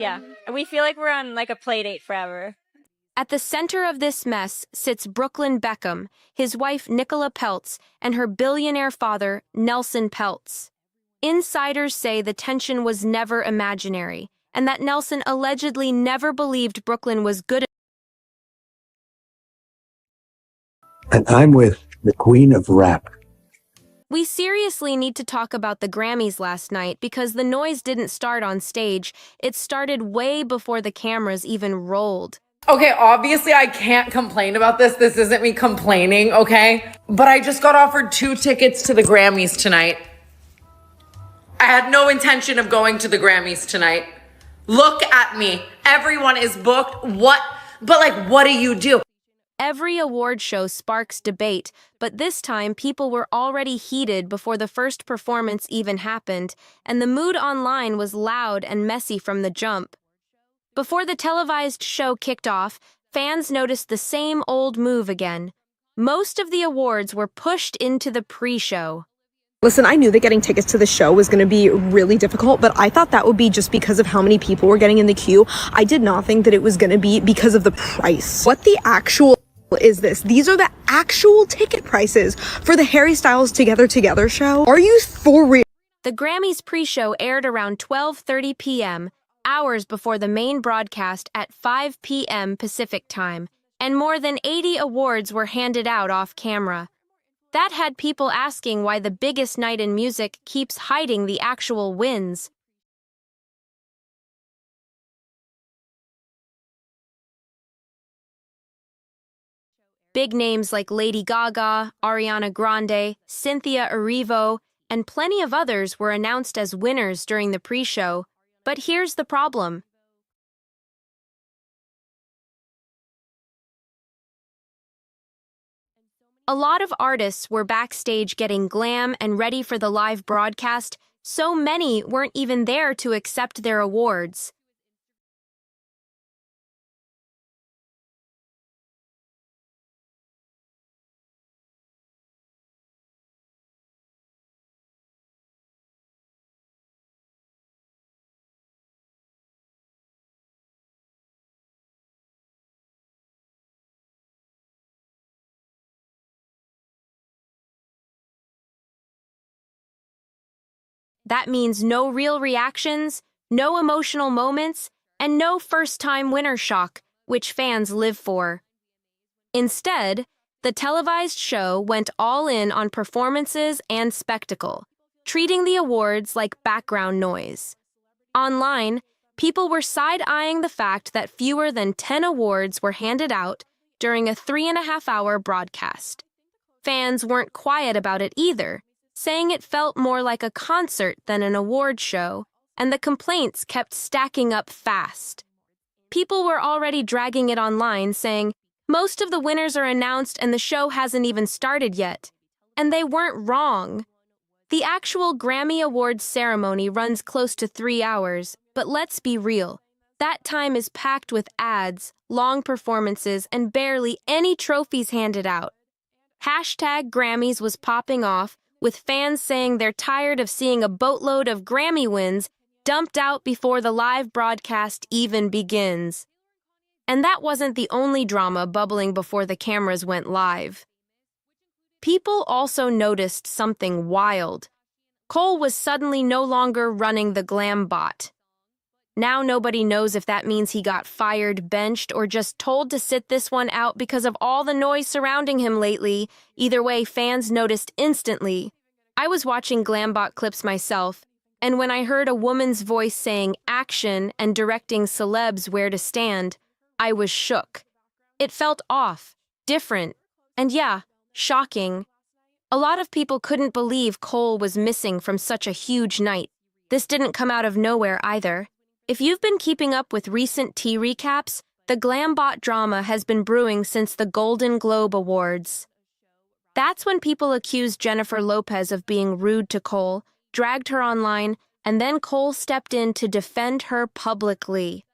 Yeah, we feel like we're on like a play date forever. At the center of this mess sits Brooklyn Beckham, his wife Nicola Peltz, and her billionaire father, Nelson Peltz. Insiders say the tension was never imaginary, and that Nelson allegedly never believed Brooklyn was good. And I'm with the queen of rap. We seriously need to talk about the Grammys last night because the noise didn't start on stage. It started way before the cameras even rolled. Okay, obviously I can't complain about this. This isn't me complaining, okay? But I just got offered 2 tickets to the Grammys tonight. I had no intention of going to the Grammys tonight. Look at me. Everyone is booked. What do you do? Every award show sparks debate, but this time people were already heated before the first performance even happened, and the mood online was loud and messy from the jump. Before the televised show kicked off, fans noticed the same old move again. Most of the awards were pushed into the pre-show. Listen, I knew that getting tickets to the show was going to be really difficult, but I thought that would be just because of how many people were getting in the queue. I did not think that it was going to be because of the price. What the actual is this? These are the actual ticket prices for the Harry Styles Together show? Are you for real? The Grammys pre-show aired around 12:30 p.m., hours before the main broadcast at 5 p.m. Pacific time, and more than 80 awards were handed out off camera. That had people asking why the biggest night in music keeps hiding the actual wins. Big names like Lady Gaga, Ariana Grande, Cynthia Erivo, and plenty of others were announced as winners during the pre-show. But here's the problem. A lot of artists were backstage getting glam and ready for the live broadcast, so many weren't even there to accept their awards. That means no real reactions, no emotional moments, and no first-time winner shock, which fans live for. Instead, the televised show went all in on performances and spectacle, treating the awards like background noise. Online, people were side-eyeing the fact that fewer than 10 awards were handed out during a 3.5-hour broadcast. Fans weren't quiet about it either, saying it felt more like a concert than an award show, and the complaints kept stacking up fast. People were already dragging it online, saying, "Most of the winners are announced and the show hasn't even started yet." And they weren't wrong. The actual Grammy Awards ceremony runs close to 3 hours, but let's be real. That time is packed with ads, long performances, and barely any trophies handed out. #Grammys was popping off, with fans saying they're tired of seeing a boatload of Grammy wins dumped out before the live broadcast even begins. And that wasn't the only drama bubbling before the cameras went live. People also noticed something wild. Cole was suddenly no longer running the glam bot. Now nobody knows if that means he got fired, benched, or just told to sit this one out because of all the noise surrounding him lately. Either way, fans noticed instantly. I was watching Glambot clips myself, and when I heard a woman's voice saying action and directing celebs where to stand, I was shook. It felt off, different, and yeah, shocking. A lot of people couldn't believe Cole was missing from such a huge night. This didn't come out of nowhere either. If you've been keeping up with recent tea recaps, the Glambot drama has been brewing since the Golden Globe Awards. That's when people accused Jennifer Lopez of being rude to Cole, dragged her online, and then Cole stepped in to defend her publicly.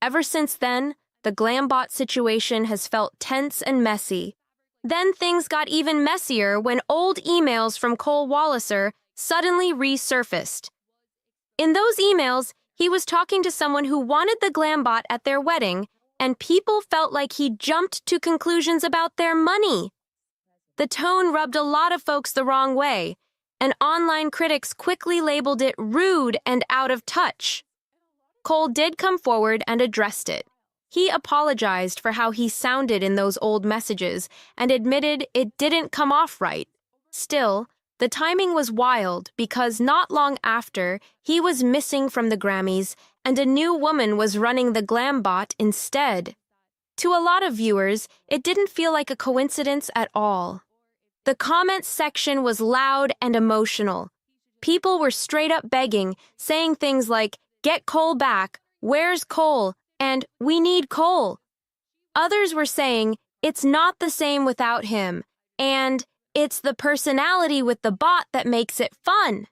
Ever since then, the Glambot situation has felt tense and messy. Then things got even messier when old emails from Cole Walliser suddenly resurfaced. In those emails, He was talking to someone who wanted the glam bot at their wedding, and people felt like he jumped to conclusions about their money. The tone rubbed a lot of folks the wrong way, and online critics quickly labeled it rude and out of touch. Cole did come forward and addressed it. He apologized for how he sounded in those old messages and admitted it didn't come off right. Still, the timing was wild because not long after, he was missing from the Grammys and a new woman was running the glam bot instead. To a lot of viewers, it didn't feel like a coincidence at all. The comments section was loud and emotional. People were straight up begging, saying things like, "Get Cole back," "Where's Cole?" and "We need Cole." Others were saying, "It's not the same without him," and "It's the personality with the bot that makes it fun."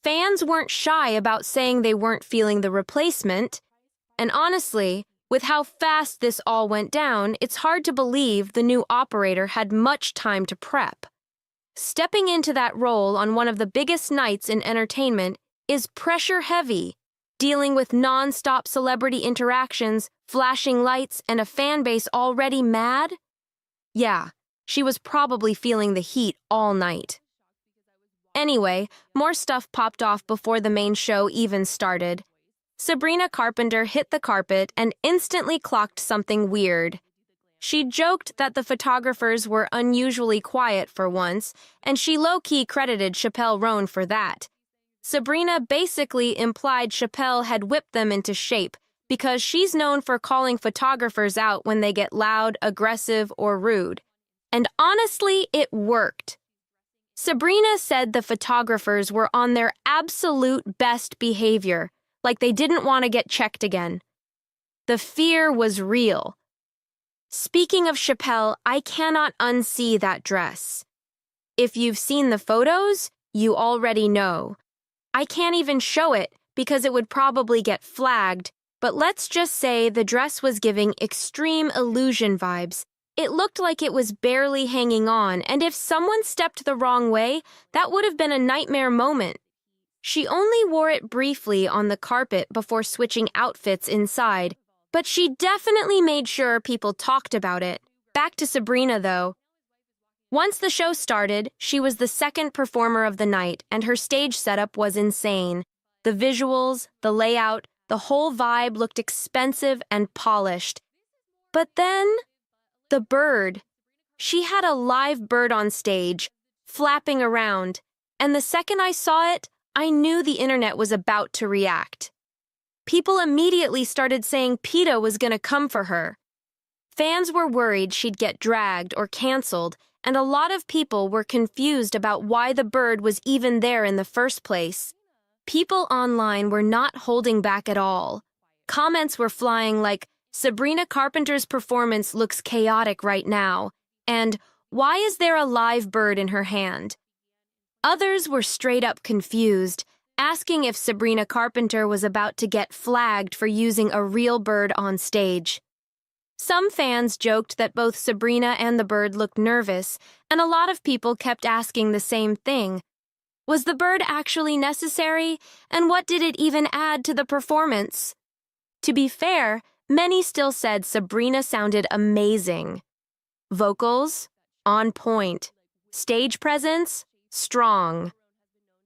Fans weren't shy about saying they weren't feeling the replacement, and honestly, with how fast this all went down, it's hard to believe the new operator had much time to prep. Stepping into that role on one of the biggest nights in entertainment is pressure-heavy, dealing with non-stop celebrity interactions, flashing lights, and a fan base already mad? Yeah, she was probably feeling the heat all night. Anyway, more stuff popped off before the main show even started. Sabrina Carpenter hit the carpet and instantly clocked something weird. She joked that the photographers were unusually quiet for once, and she low-key credited Chappelle Roan for that. Sabrina basically implied Chappelle had whipped them into shape because she's known for calling photographers out when they get loud, aggressive, or rude. And honestly, it worked. Sabrina said the photographers were on their absolute best behavior, like they didn't want to get checked again. The fear was real. Speaking of Chappelle, I cannot unsee that dress. If you've seen the photos, you already know. I can't even show it because it would probably get flagged, but let's just say the dress was giving extreme illusion vibes. It looked like it was barely hanging on, and if someone stepped the wrong way, that would have been a nightmare moment. She only wore it briefly on the carpet before switching outfits inside, but she definitely made sure people talked about it. Back to Sabrina, though. Once the show started, she was the second performer of the night, and her stage setup was insane. The visuals, the layout, the whole vibe looked expensive and polished. But then, the bird. She had a live bird on stage, flapping around, and the second I saw it, I knew the internet was about to react. People immediately started saying PETA was going to come for her. Fans were worried she'd get dragged or canceled, and a lot of people were confused about why the bird was even there in the first place. People online were not holding back at all. Comments were flying like, "Sabrina Carpenter's performance looks chaotic right now," and "Why is there a live bird in her hand?" Others were straight up confused, asking if Sabrina Carpenter was about to get flagged for using a real bird on stage. Some fans joked that both Sabrina and the bird looked nervous, and a lot of people kept asking the same thing. Was the bird actually necessary, and what did it even add to the performance? To be fair, many still said Sabrina sounded amazing. Vocals? On point. Stage presence? Strong.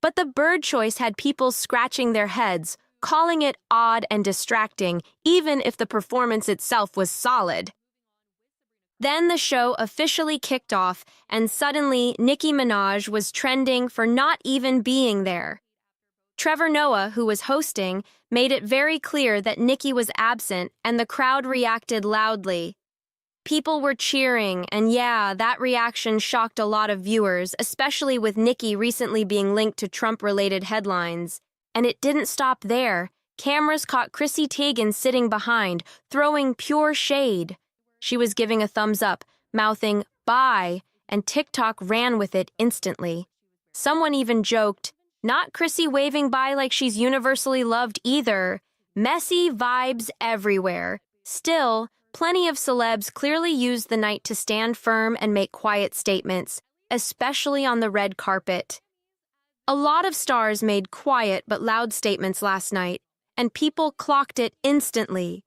But the bird choice had people scratching their heads, calling it odd and distracting, even if the performance itself was solid. Then the show officially kicked off, and suddenly Nicki Minaj was trending for not even being there. Trevor Noah, who was hosting, made it very clear that Nicki was absent, and the crowd reacted loudly. People were cheering, and yeah, that reaction shocked a lot of viewers, especially with Nicki recently being linked to Trump-related headlines. And it didn't stop there. Cameras caught Chrissy Teigen sitting behind, throwing pure shade. She was giving a thumbs up, mouthing, "Bye," and TikTok ran with it instantly. Someone even joked, "Not Chrissy waving bye like she's universally loved either." Messy vibes everywhere. Still, plenty of celebs clearly used the night to stand firm and make quiet statements, especially on the red carpet. A lot of stars made quiet but loud statements last night, and people clocked it instantly.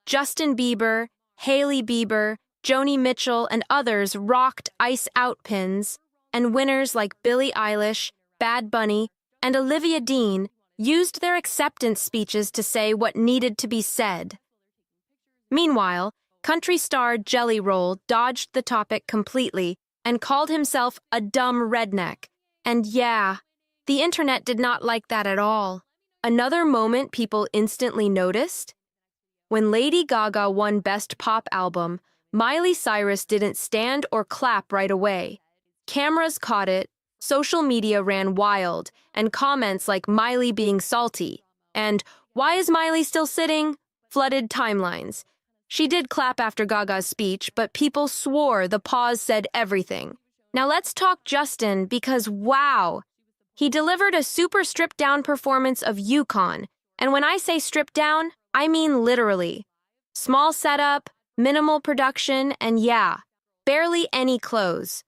Justin Bieber, Hailey Bieber, Joni Mitchell, and others rocked Ice Out pins, and winners like Billie Eilish, Bad Bunny, and Olivia Dean used their acceptance speeches to say what needed to be said. Meanwhile, country star Jelly Roll dodged the topic completely and called himself a dumb redneck. And yeah, the internet did not like that at all. Another moment people instantly noticed? When Lady Gaga won Best Pop Album, Miley Cyrus didn't stand or clap right away. Cameras caught it, social media ran wild, and comments like Miley being salty and "Why is Miley still sitting?" flooded timelines. She did clap after Gaga's speech, but people swore the pause said everything. Now let's talk Justin because wow, he delivered a super stripped-down performance of Yukon, and when I say stripped down, I mean literally. Small setup, minimal production, and yeah, barely any clothes.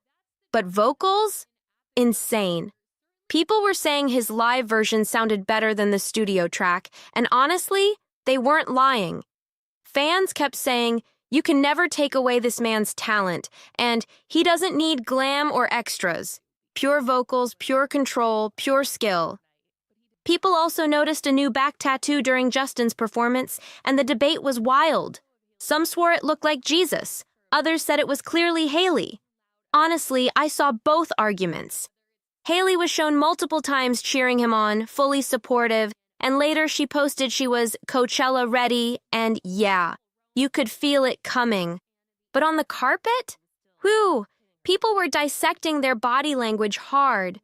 But vocals? Insane. People were saying his live version sounded better than the studio track, and honestly, they weren't lying. Fans kept saying, "You can never take away this man's talent," and "he doesn't need glam or extras. Pure vocals, pure control, pure skill." People also noticed a new back tattoo during Justin's performance, and the debate was wild. Some swore it looked like Jesus. Others said it was clearly Hailey. Honestly, I saw both arguments. Hailey was shown multiple times cheering him on, fully supportive, and later she posted she was Coachella ready, and yeah, you could feel it coming. But on the carpet? Whew, people were dissecting their body language hard.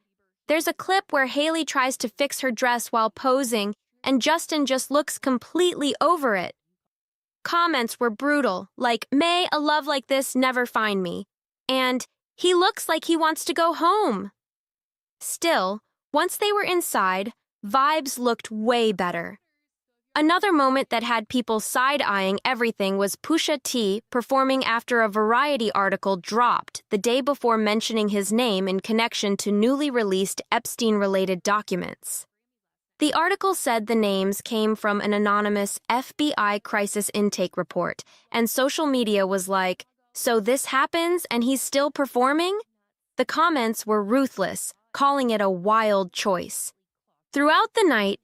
There's a clip where Hailey tries to fix her dress while posing, and Justin just looks completely over it. Comments were brutal, like, "May a love like this never find me," and "He looks like he wants to go home." Still, once they were inside, vibes looked way better. Another moment that had people side-eyeing everything was Pusha T performing after a Variety article dropped the day before mentioning his name in connection to newly released Epstein-related documents. The article said the names came from an anonymous FBI crisis intake report, and social media was like, "So this happens and he's still performing?" The comments were ruthless, calling it a wild choice. Throughout the night,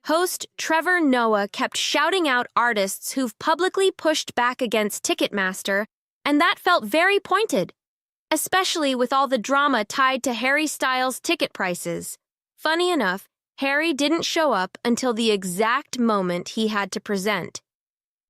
host Trevor Noah kept shouting out artists who've publicly pushed back against Ticketmaster, and that felt very pointed, especially with all the drama tied to Harry Styles' ticket prices. Funny enough, Harry didn't show up until the exact moment he had to present.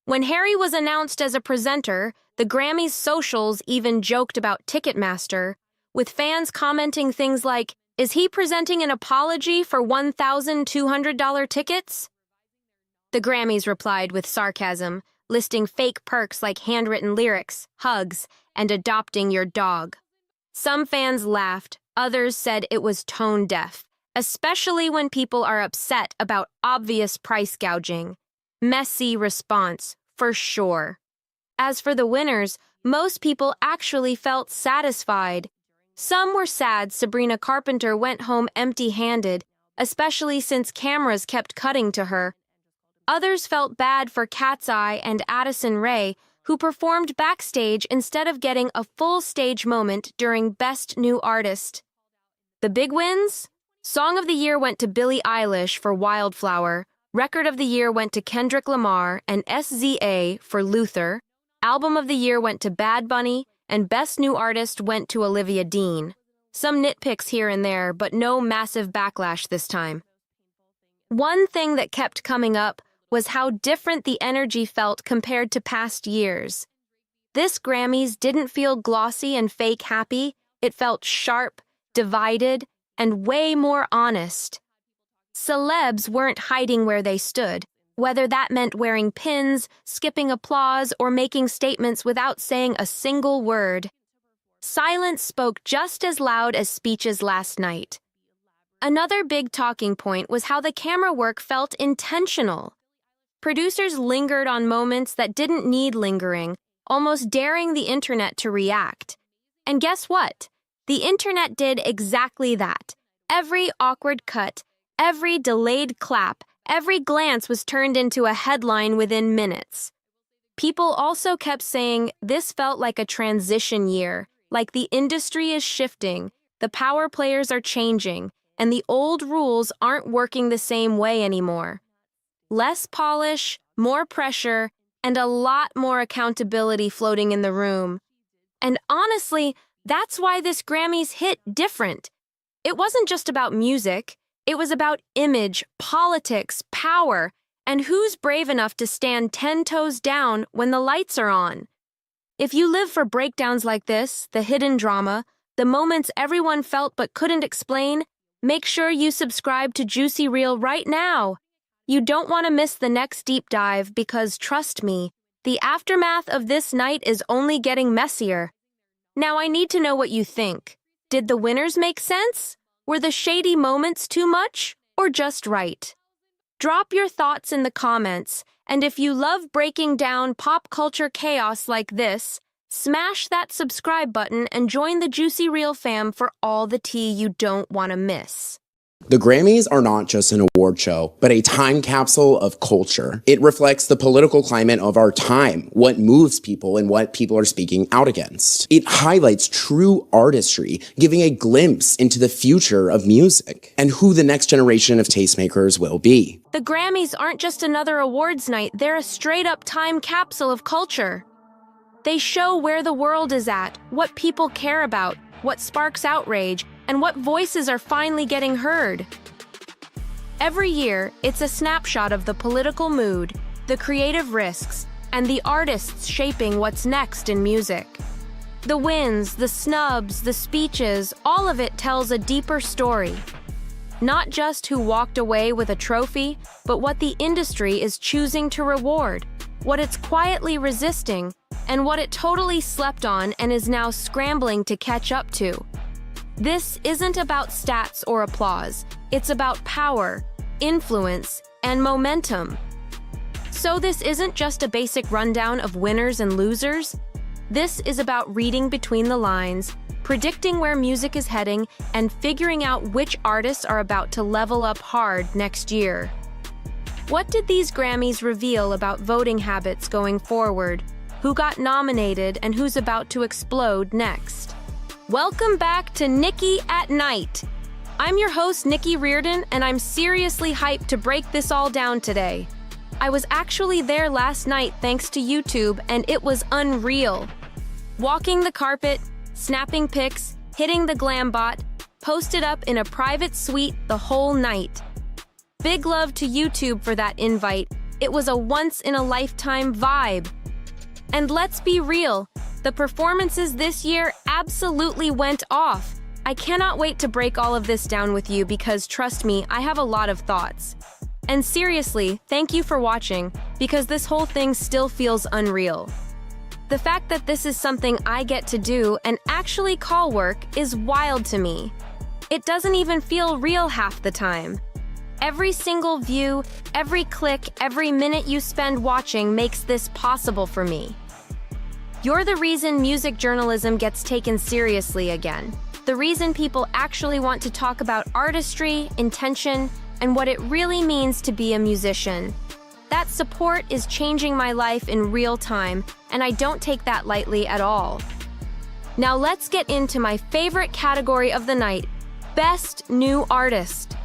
When Harry was announced as a presenter, the Grammys socials even joked about Ticketmaster, with fans commenting things like, "Is he presenting an apology for $1,200 tickets?" The Grammys replied with sarcasm, listing fake perks like handwritten lyrics, hugs, and adopting your dog. Some fans laughed, others said it was tone deaf, especially when people are upset about obvious price gouging. Messy response, for sure. As for the winners, most people actually felt satisfied. Some were sad Sabrina Carpenter went home empty-handed, especially since cameras kept cutting to her. Others felt bad for Cat's Eye and Addison Rae, who performed backstage instead of getting a full stage moment during Best New Artist. The big wins? Song of the Year went to Billie Eilish for Wildflower, Record of the Year went to Kendrick Lamar and SZA for Luther, Album of the Year went to Bad Bunny, and Best New Artist went to Olivia Dean. Some nitpicks here and there, but no massive backlash this time. One thing that kept coming up was how different the energy felt compared to past years. This Grammys didn't feel glossy and fake happy, it felt sharp, divided, and way more honest. Celebs weren't hiding where they stood, whether that meant wearing pins, skipping applause, or making statements without saying a single word. Silence spoke just as loud as speeches last night. Another big talking point was how the camera work felt intentional. Producers lingered on moments that didn't need lingering, almost daring the internet to react. And guess what? The internet did exactly that. Every awkward cut, every delayed clap, Every glance was turned into a headline within minutes. People also kept saying this felt like a transition year, like the industry is shifting, the power players are changing, and the old rules aren't working the same way anymore. Less polish, more pressure, and a lot more accountability floating in the room. And honestly, that's why this Grammys hit different. It wasn't just about music. It was about image, politics, power, and who's brave enough to stand 10 toes down when the lights are on. If you live for breakdowns like this, the hidden drama, the moments everyone felt but couldn't explain, make sure you subscribe to Juicy Reel right now. You don't want to miss the next deep dive because, trust me, the aftermath of this night is only getting messier. Now I need to know what you think. Did the winners make sense? Were the shady moments too much or just right? Drop your thoughts in the comments, and if you love breaking down pop culture chaos like this, smash that subscribe button and join the Juicy Reel fam for all the tea you don't want to miss. The Grammys are not just an award show, but a time capsule of culture. It reflects the political climate of our time, what moves people and what people are speaking out against. It highlights true artistry, giving a glimpse into the future of music and who the next generation of tastemakers will be. The Grammys aren't just another awards night, they're a straight-up time capsule of culture. They show where the world is at, what people care about, what sparks outrage, and what voices are finally getting heard. Every year, it's a snapshot of the political mood, the creative risks, and the artists shaping what's next in music. The wins, the snubs, the speeches, all of it tells a deeper story. Not just who walked away with a trophy, but what the industry is choosing to reward, what it's quietly resisting, and what it totally slept on and is now scrambling to catch up to. This isn't about stats or applause. It's about power, influence, and momentum. So this isn't just a basic rundown of winners and losers. This is about reading between the lines, predicting where music is heading, and figuring out which artists are about to level up hard next year. What did these Grammys reveal about voting habits going forward? Who got nominated and who's about to explode next? Welcome back to Nikki at Night. I'm your host, Nikki Reardon, and I'm seriously hyped to break this all down today. I was actually there last night thanks to YouTube, and it was unreal. Walking the carpet, snapping pics, hitting the glam bot, posted up in a private suite the whole night. Big love to YouTube for that invite. It was a once-in-a-lifetime vibe. And let's be real, the performances this year absolutely went off. I cannot wait to break all of this down with you because, trust me, I have a lot of thoughts. And seriously, thank you for watching, because this whole thing still feels unreal. The fact that this is something I get to do and actually call work is wild to me. It doesn't even feel real half the time. Every single view, every click, every minute you spend watching makes this possible for me. You're the reason music journalism gets taken seriously again. The reason people actually want to talk about artistry, intention, and what it really means to be a musician. That support is changing my life in real time, and I don't take that lightly at all. Now let's get into my favorite category of the night, Best New Artist.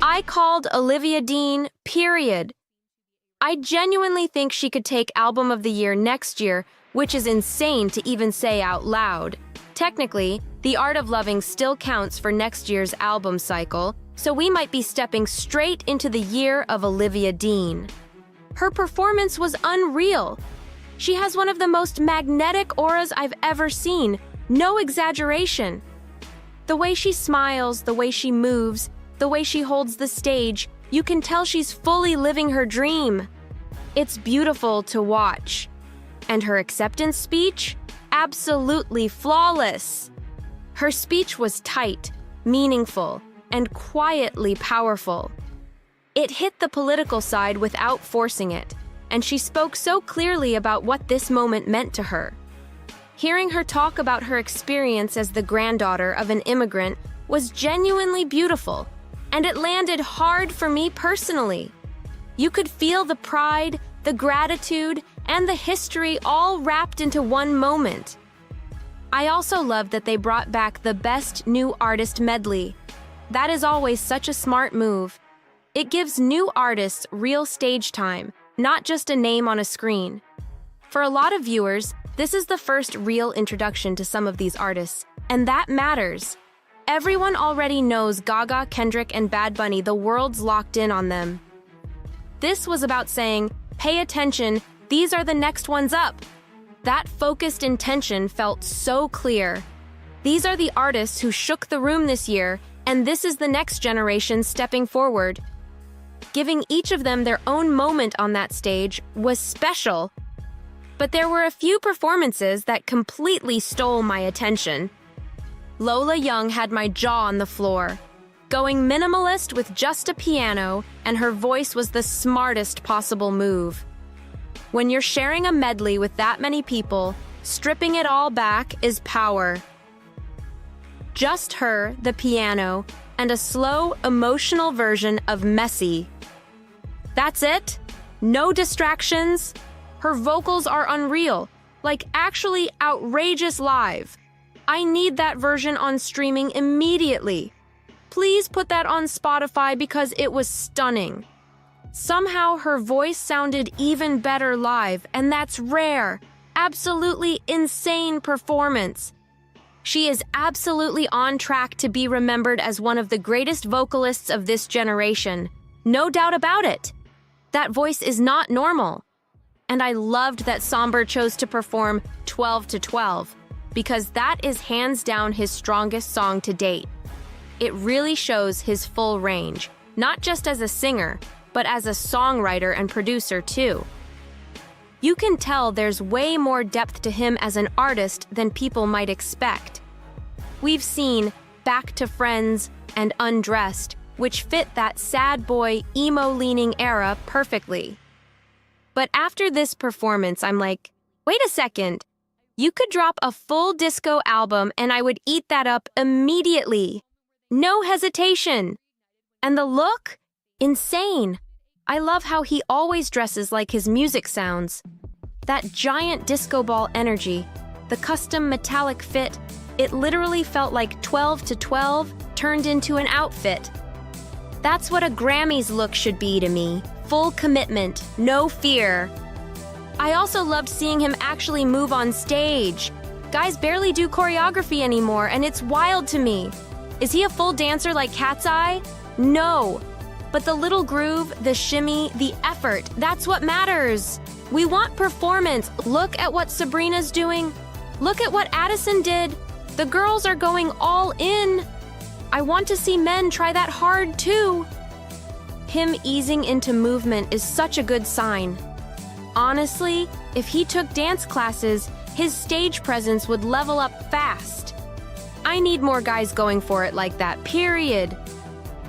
I called Olivia Dean, period. I genuinely think she could take Album of the Year next year, which is insane to even say out loud. Technically, The Art of Loving still counts for next year's album cycle, so we might be stepping straight into the year of Olivia Dean. Her performance was unreal. She has one of the most magnetic auras I've ever seen, no exaggeration. The way she smiles, the way she moves, the way she holds the stage, you can tell she's fully living her dream. It's beautiful to watch. And her acceptance speech? Absolutely flawless. Her speech was tight, meaningful, and quietly powerful. It hit the political side without forcing it, and she spoke so clearly about what this moment meant to her. Hearing her talk about her experience as the granddaughter of an immigrant was genuinely beautiful, and it landed hard for me personally. You could feel the pride, the gratitude, and the history all wrapped into one moment. I also loved that they brought back the Best New Artist medley. That is always such a smart move. It gives new artists real stage time, not just a name on a screen. For a lot of viewers, this is the first real introduction to some of these artists, and that matters. Everyone already knows Gaga, Kendrick, and Bad Bunny. The world's locked in on them. This was about saying, pay attention, these are the next ones up. That focused intention felt so clear. These are the artists who shook the room this year, and this is the next generation stepping forward. Giving each of them their own moment on that stage was special. But there were a few performances that completely stole my attention. Lola Young had my jaw on the floor. Going minimalist with just a piano, and her voice was the smartest possible move. When you're sharing a medley with that many people, stripping it all back is power. Just her, the piano, and a slow, emotional version of Messy. That's it? No distractions? Her vocals are unreal, like actually outrageous live. I need that version on streaming immediately. Please put that on Spotify because it was stunning. Somehow her voice sounded even better live, and that's rare. Absolutely insane performance. She is absolutely on track to be remembered as one of the greatest vocalists of this generation. No doubt about it. That voice is not normal. And I loved that Somber chose to perform 12 to 12, because that is hands down his strongest song to date. It really shows his full range, not just as a singer, but as a songwriter and producer too. You can tell there's way more depth to him as an artist than people might expect. We've seen Back to Friends and Undressed, which fit that sad boy, emo-leaning era perfectly. But after this performance, I'm like, wait a second. You could drop a full disco album and I would eat that up immediately. No hesitation. And the look? Insane. I love how he always dresses like his music sounds. That giant disco ball energy, the custom metallic fit, it literally felt like 12 to 12 turned into an outfit. That's what a Grammys look should be to me. Full commitment, no fear. I also loved seeing him actually move on stage. Guys barely do choreography anymore, and it's wild to me. Is he a full dancer like Cat's Eye? No. But the little groove, the shimmy, the effort, that's what matters. We want performance. Look at what Sabrina's doing. Look at what Addison did. The girls are going all in. I want to see men try that hard too. Him easing into movement is such a good sign. Honestly, if he took dance classes, his stage presence would level up fast. I need more guys going for it like that, period.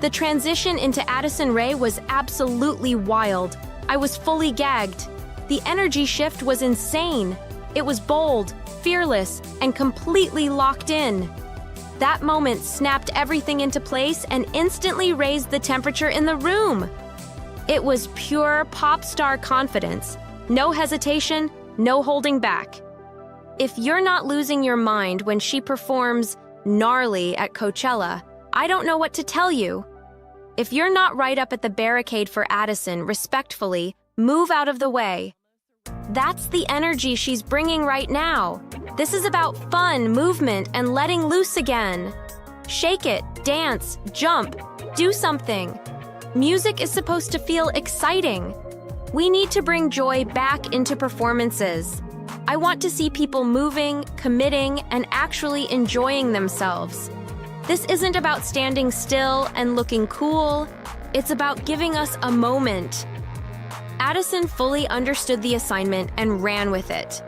The transition into Addison Rae was absolutely wild. I was fully gagged. The energy shift was insane. It was bold, fearless, and completely locked in. That moment snapped everything into place and instantly raised the temperature in the room. It was pure pop star confidence. No hesitation, no holding back. If you're not losing your mind when she performs Gnarly at Coachella, I don't know what to tell you. If you're not right up at the barricade for Addison, respectfully, move out of the way. That's the energy she's bringing right now. This is about fun, movement, and letting loose again. Shake it, dance, jump, do something. Music is supposed to feel exciting. We need to bring joy back into performances. I want to see people moving, committing, and actually enjoying themselves. This isn't about standing still and looking cool. It's about giving us a moment. Addison fully understood the assignment and ran with it.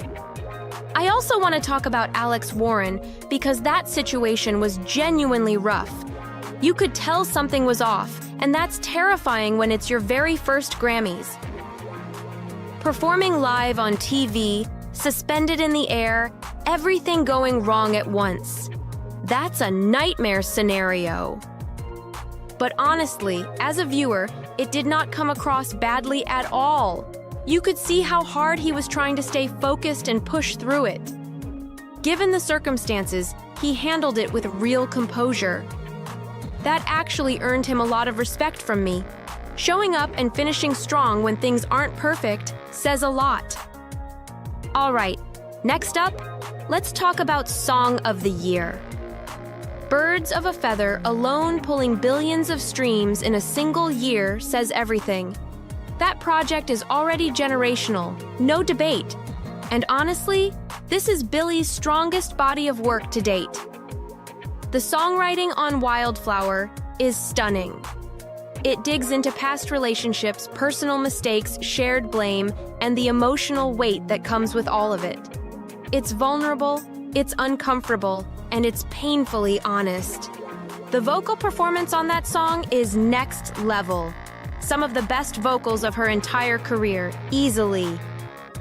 I also want to talk about Alex Warren because that situation was genuinely rough. You could tell something was off, and that's terrifying when it's your very first Grammys. Performing live on TV, suspended in the air, everything going wrong at once. That's a nightmare scenario. But honestly, as a viewer, it did not come across badly at all. You could see how hard he was trying to stay focused and push through it. Given the circumstances, he handled it with real composure. That actually earned him a lot of respect from me. Showing up and finishing strong when things aren't perfect says a lot. All right, next up, let's talk about Song of the Year. Birds of a Feather alone pulling billions of streams in a single year says everything. That project is already generational, no debate. And honestly, this is Billy's strongest body of work to date. The songwriting on Wildflower is stunning. It digs into past relationships, personal mistakes, shared blame, and the emotional weight that comes with all of it. It's vulnerable, it's uncomfortable, and it's painfully honest. The vocal performance on that song is next level. Some of the best vocals of her entire career, easily.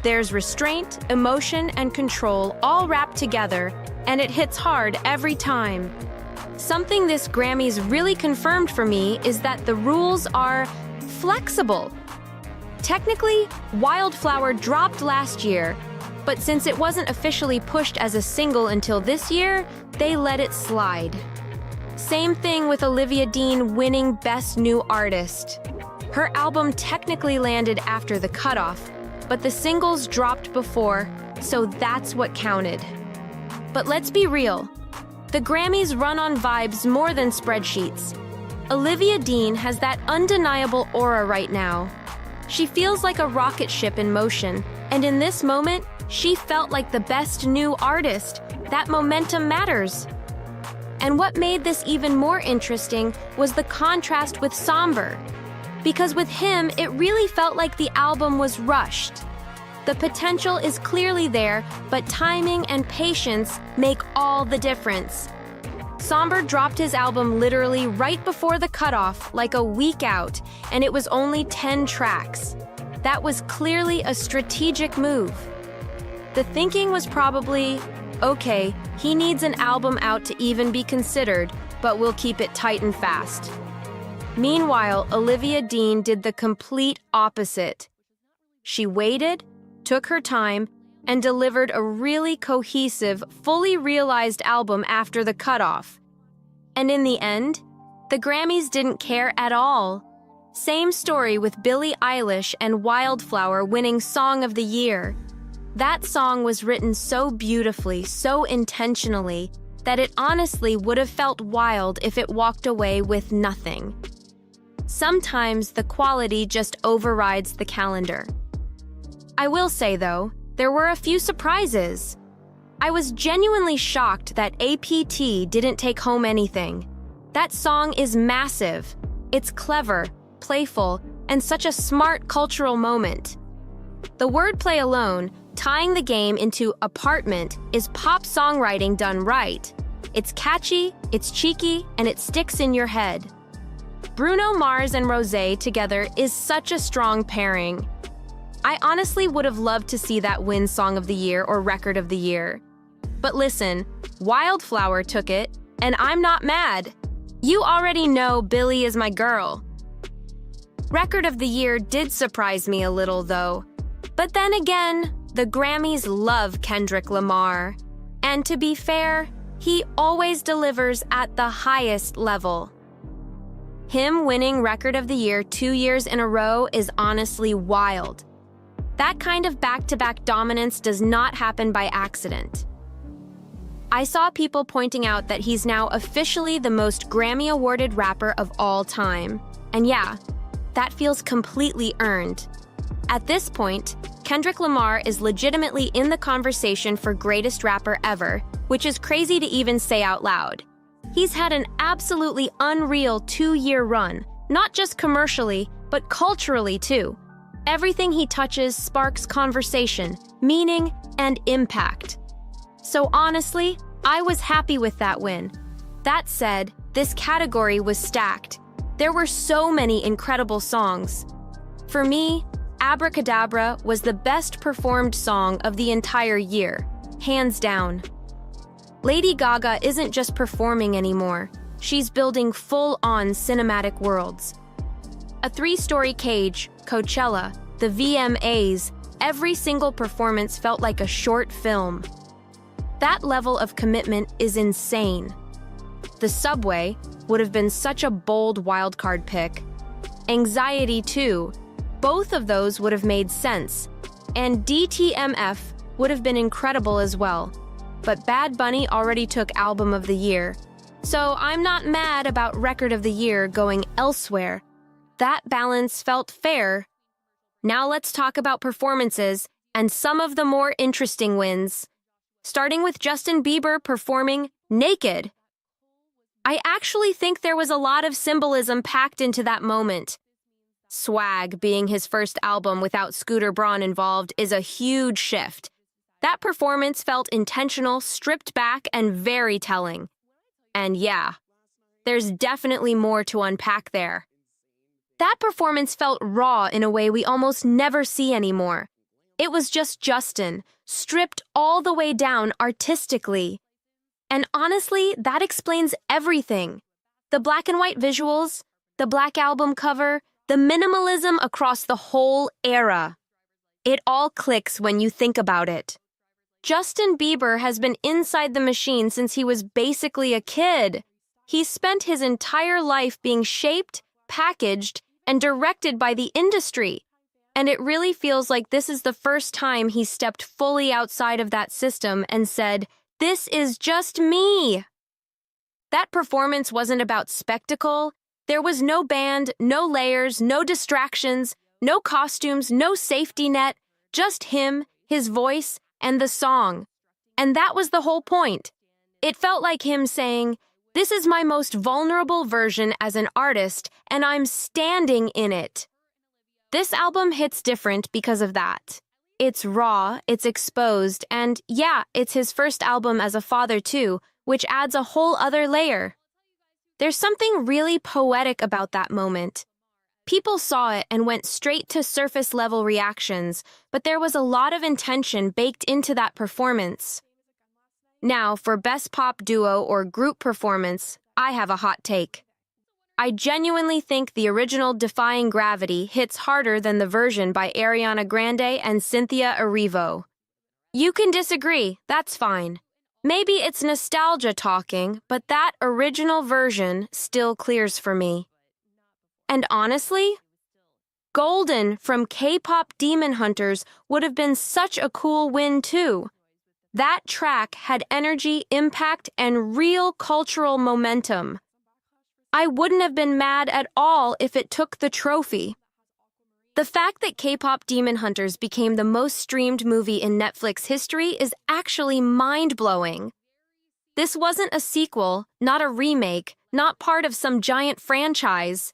There's restraint, emotion, and control all wrapped together, and it hits hard every time. Something this Grammys really confirmed for me is that the rules are flexible. Technically, Wildflower dropped last year, but since it wasn't officially pushed as a single until this year, they let it slide. Same thing with Olivia Dean winning Best New Artist. Her album technically landed after the cutoff, but the singles dropped before, so that's what counted. But let's be real. The Grammys run on vibes more than spreadsheets. Olivia Dean has that undeniable aura right now. She feels like a rocket ship in motion, and in this moment, she felt like the best new artist. That momentum matters. And what made this even more interesting was the contrast with Somber. Because with him, it really felt like the album was rushed. The potential is clearly there, but timing and patience make all the difference. Somber dropped his album literally right before the cutoff, like a week out, and it was only 10 tracks. That was clearly a strategic move. The thinking was probably, okay, he needs an album out to even be considered, but we'll keep it tight and fast. Meanwhile, Olivia Dean did the complete opposite. She waited, took her time, and delivered a really cohesive, fully realized album after the cutoff. And in the end, the Grammys didn't care at all. Same story with Billie Eilish and Wildflower winning Song of the Year. That song was written so beautifully, so intentionally, that it honestly would have felt wild if it walked away with nothing. Sometimes the quality just overrides the calendar. I will say, though, there were a few surprises. I was genuinely shocked that APT didn't take home anything. That song is massive. It's clever, playful, and such a smart cultural moment. The wordplay alone, tying the game into apartment, is pop songwriting done right. It's catchy, it's cheeky, and it sticks in your head. Bruno Mars and Rosé together is such a strong pairing. I honestly would have loved to see that win Song of the Year or Record of the Year. But listen, Wildflower took it, and I'm not mad. You already know Billie is my girl. Record of the Year did surprise me a little, though. But then again, the Grammys love Kendrick Lamar. And to be fair, he always delivers at the highest level. Him winning Record of the Year 2 years in a row is honestly wild. That kind of back-to-back dominance does not happen by accident. I saw people pointing out that he's now officially the most Grammy-awarded rapper of all time. And yeah, that feels completely earned. At this point, Kendrick Lamar is legitimately in the conversation for greatest rapper ever, which is crazy to even say out loud. He's had an absolutely unreal 2-year run, not just commercially, but culturally too. Everything he touches sparks conversation, meaning, and impact. So honestly, I was happy with that win. That said, this category was stacked. There were so many incredible songs. For me, Abracadabra was the best performed song of the entire year, hands down. Lady Gaga isn't just performing anymore. She's building full-on cinematic worlds. A three-story cage, Coachella, the VMAs, every single performance felt like a short film. That level of commitment is insane. The subway would have been such a bold wildcard pick. Anxiety, too. Both of those would have made sense. And DTMF would have been incredible as well. But Bad Bunny already took Album of the Year. So I'm not mad about Record of the Year going elsewhere. That balance felt fair. Now let's talk about performances and some of the more interesting wins. Starting with Justin Bieber performing Naked. I actually think there was a lot of symbolism packed into that moment. Swag being his first album without Scooter Braun involved is a huge shift. That performance felt intentional, stripped back, and very telling. And yeah, there's definitely more to unpack there. That performance felt raw in a way we almost never see anymore. It was just Justin, stripped all the way down artistically. And honestly, that explains everything. The black and white visuals, the black album cover, the minimalism across the whole era. It all clicks when you think about it. Justin Bieber has been inside the machine since he was basically a kid. He spent his entire life being shaped, packaged, and directed by the industry. And it really feels like this is the first time he stepped fully outside of that system and said, "This is just me." That performance wasn't about spectacle. There was no band, no layers, no distractions, no costumes, no safety net, just him, his voice, and the song. And that was the whole point. It felt like him saying, "This is my most vulnerable version as an artist, and I'm standing in it." This album hits different because of that. It's raw, it's exposed, and yeah, it's his first album as a father too, which adds a whole other layer. There's something really poetic about that moment. People saw it and went straight to surface-level reactions, but there was a lot of intention baked into that performance. Now, for Best Pop Duo or Group Performance, I have a hot take. I genuinely think the original Defying Gravity hits harder than the version by Ariana Grande and Cynthia Erivo. You can disagree, that's fine. Maybe it's nostalgia talking, but that original version still clears for me. And honestly, Golden from K-pop Demon Hunters would have been such a cool win too. That track had energy, impact, and real cultural momentum. I wouldn't have been mad at all if it took the trophy. The fact that K-pop Demon Hunters became the most streamed movie in Netflix history is actually mind-blowing. This wasn't a sequel, not a remake, not part of some giant franchise.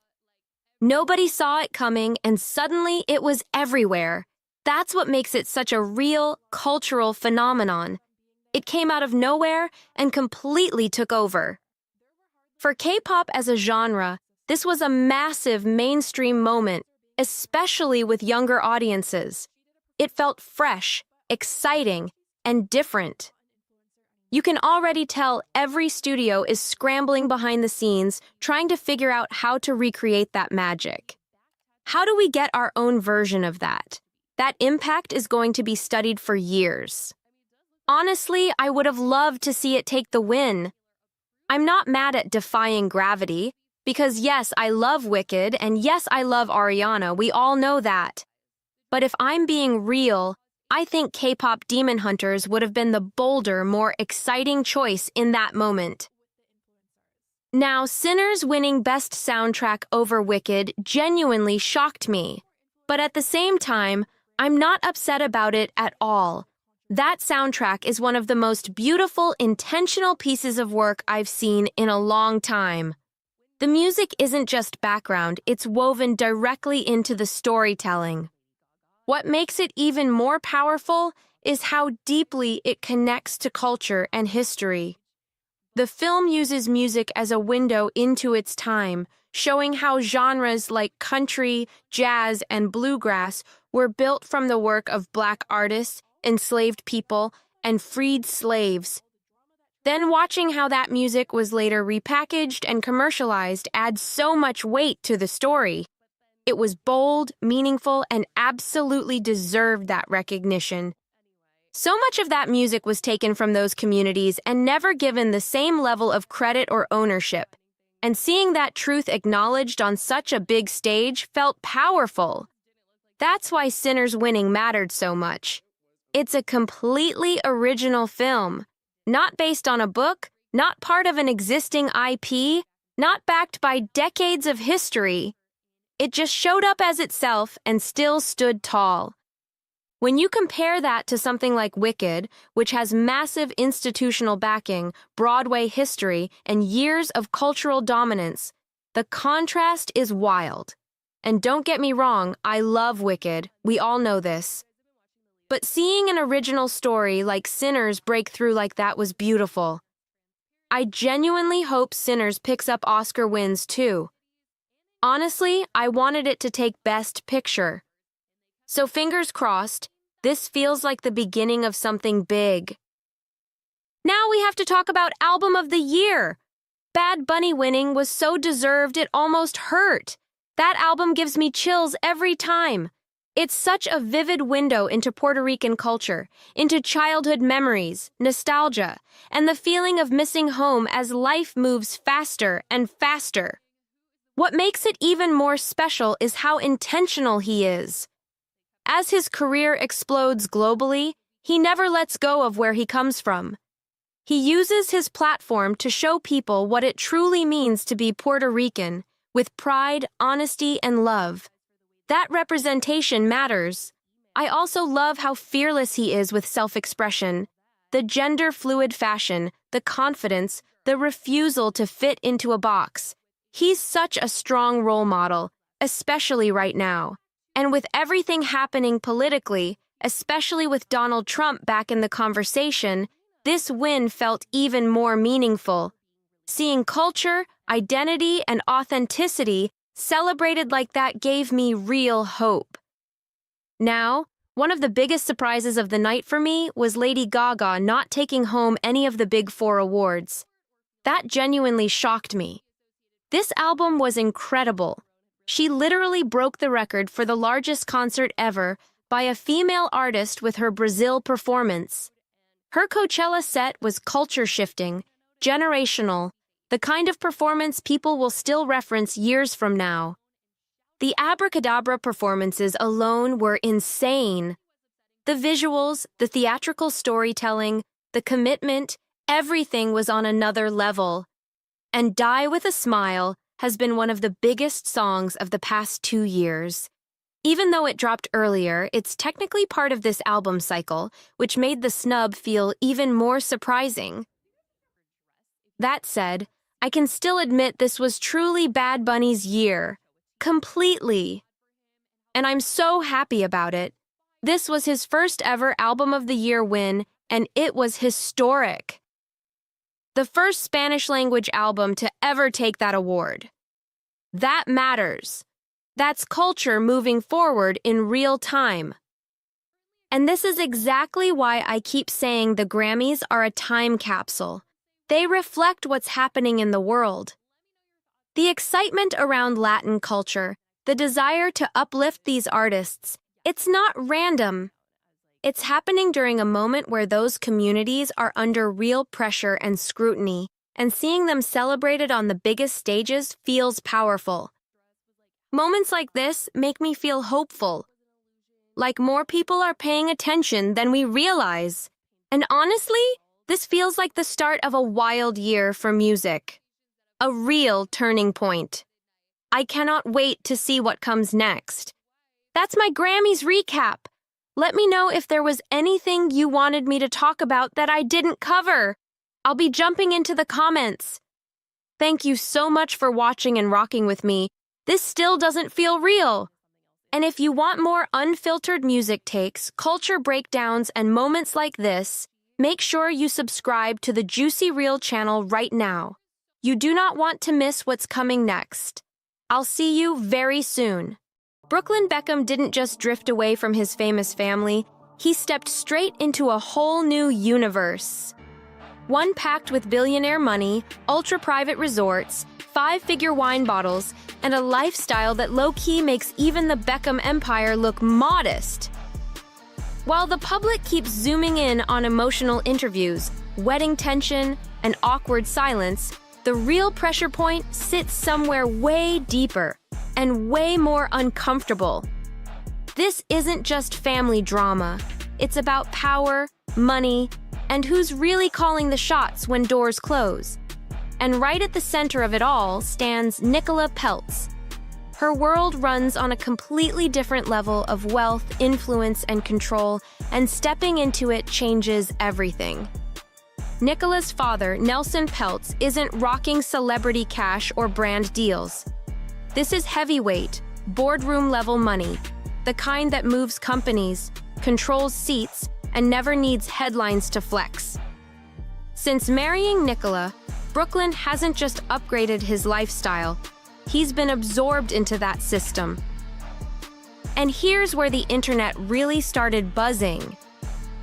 Nobody saw it coming, and suddenly it was everywhere. That's what makes it such a real, cultural phenomenon. It came out of nowhere and completely took over. For K-pop as a genre, this was a massive mainstream moment, especially with younger audiences. It felt fresh, exciting, and different. You can already tell every studio is scrambling behind the scenes, trying to figure out how to recreate that magic. How do we get our own version of that? That impact is going to be studied for years. Honestly, I would have loved to see it take the win. I'm not mad at Defying Gravity, because yes, I love Wicked, and yes, I love Ariana, we all know that. But if I'm being real, I think K-pop Demon Hunters would have been the bolder, more exciting choice in that moment. Now, Sinners winning Best Soundtrack over Wicked genuinely shocked me. But at the same time, I'm not upset about it at all. That soundtrack is one of the most beautiful, intentional pieces of work I've seen in a long time. The music isn't just background, it's woven directly into the storytelling. What makes it even more powerful is how deeply it connects to culture and history. The film uses music as a window into its time, showing how genres like country, jazz, and bluegrass were built from the work of Black artists, enslaved people, and freed slaves. Then watching how that music was later repackaged and commercialized adds so much weight to the story. It was bold, meaningful, and absolutely deserved that recognition. So much of that music was taken from those communities and never given the same level of credit or ownership. And seeing that truth acknowledged on such a big stage felt powerful. That's why Sinners winning mattered so much. It's a completely original film, not based on a book, not part of an existing IP, not backed by decades of history. It just showed up as itself and still stood tall. When you compare that to something like Wicked, which has massive institutional backing, Broadway history, and years of cultural dominance, the contrast is wild. And don't get me wrong, I love Wicked. We all know this. But seeing an original story like Sinners break through like that was beautiful. I genuinely hope Sinners picks up Oscar wins too. Honestly, I wanted it to take Best Picture. So fingers crossed, this feels like the beginning of something big. Now we have to talk about Album of the Year. Bad Bunny winning was so deserved it almost hurt. That album gives me chills every time. It's such a vivid window into Puerto Rican culture, into childhood memories, nostalgia, and the feeling of missing home as life moves faster and faster. What makes it even more special is how intentional he is. As his career explodes globally, he never lets go of where he comes from. He uses his platform to show people what it truly means to be Puerto Rican, with pride, honesty, and love. That representation matters. I also love how fearless he is with self-expression. The gender-fluid fashion, the confidence, the refusal to fit into a box. He's such a strong role model, especially right now. And with everything happening politically, especially with Donald Trump back in the conversation, this win felt even more meaningful. Seeing culture, identity, and authenticity celebrated like that gave me real hope. Now, one of the biggest surprises of the night for me was Lady Gaga not taking home any of the Big Four awards. That genuinely shocked me. This album was incredible. She literally broke the record for the largest concert ever by a female artist with her Brazil performance. Her Coachella set was culture-shifting, generational, the kind of performance people will still reference years from now. The Abracadabra performances alone were insane. The visuals, the theatrical storytelling, the commitment, everything was on another level. And Die with a Smile has been one of the biggest songs of the past 2 years. Even though it dropped earlier, it's technically part of this album cycle, which made the snub feel even more surprising. That said, I can still admit this was truly Bad Bunny's year. Completely. And I'm so happy about it. This was his first ever Album of the Year win, and it was historic. The first Spanish-language album to ever take that award. That matters. That's culture moving forward in real time. And this is exactly why I keep saying the Grammys are a time capsule. They reflect what's happening in the world. The excitement around Latin culture, the desire to uplift these artists, it's not random. It's happening during a moment where those communities are under real pressure and scrutiny, and seeing them celebrated on the biggest stages feels powerful. Moments like this make me feel hopeful. Like more people are paying attention than we realize. And honestly, this feels like the start of a wild year for music. A real turning point. I cannot wait to see what comes next. That's my Grammys recap. Let me know if there was anything you wanted me to talk about that I didn't cover. I'll be jumping into the comments. Thank you so much for watching and rocking with me. This still doesn't feel real. And if you want more unfiltered music takes, culture breakdowns, and moments like this, make sure you subscribe to the Juicy Reel channel right now. You do not want to miss what's coming next. I'll see you very soon. Brooklyn Beckham didn't just drift away from his famous family, he stepped straight into a whole new universe. One packed with billionaire money, ultra-private resorts, five-figure wine bottles, and a lifestyle that low-key makes even the Beckham empire look modest. While the public keeps zooming in on emotional interviews, wedding tension, and awkward silence, the real pressure point sits somewhere way deeper and way more uncomfortable. This isn't just family drama. It's about power, money, and who's really calling the shots when doors close. And right at the center of it all stands Nicola Peltz. Her world runs on a completely different level of wealth, influence, and control, and stepping into it changes everything. Nicola's father, Nelson Peltz, isn't rocking celebrity cash or brand deals. This is heavyweight, boardroom-level money, the kind that moves companies, controls seats, and never needs headlines to flex. Since marrying Nicola, Brooklyn hasn't just upgraded his lifestyle, he's been absorbed into that system. And here's where the internet really started buzzing.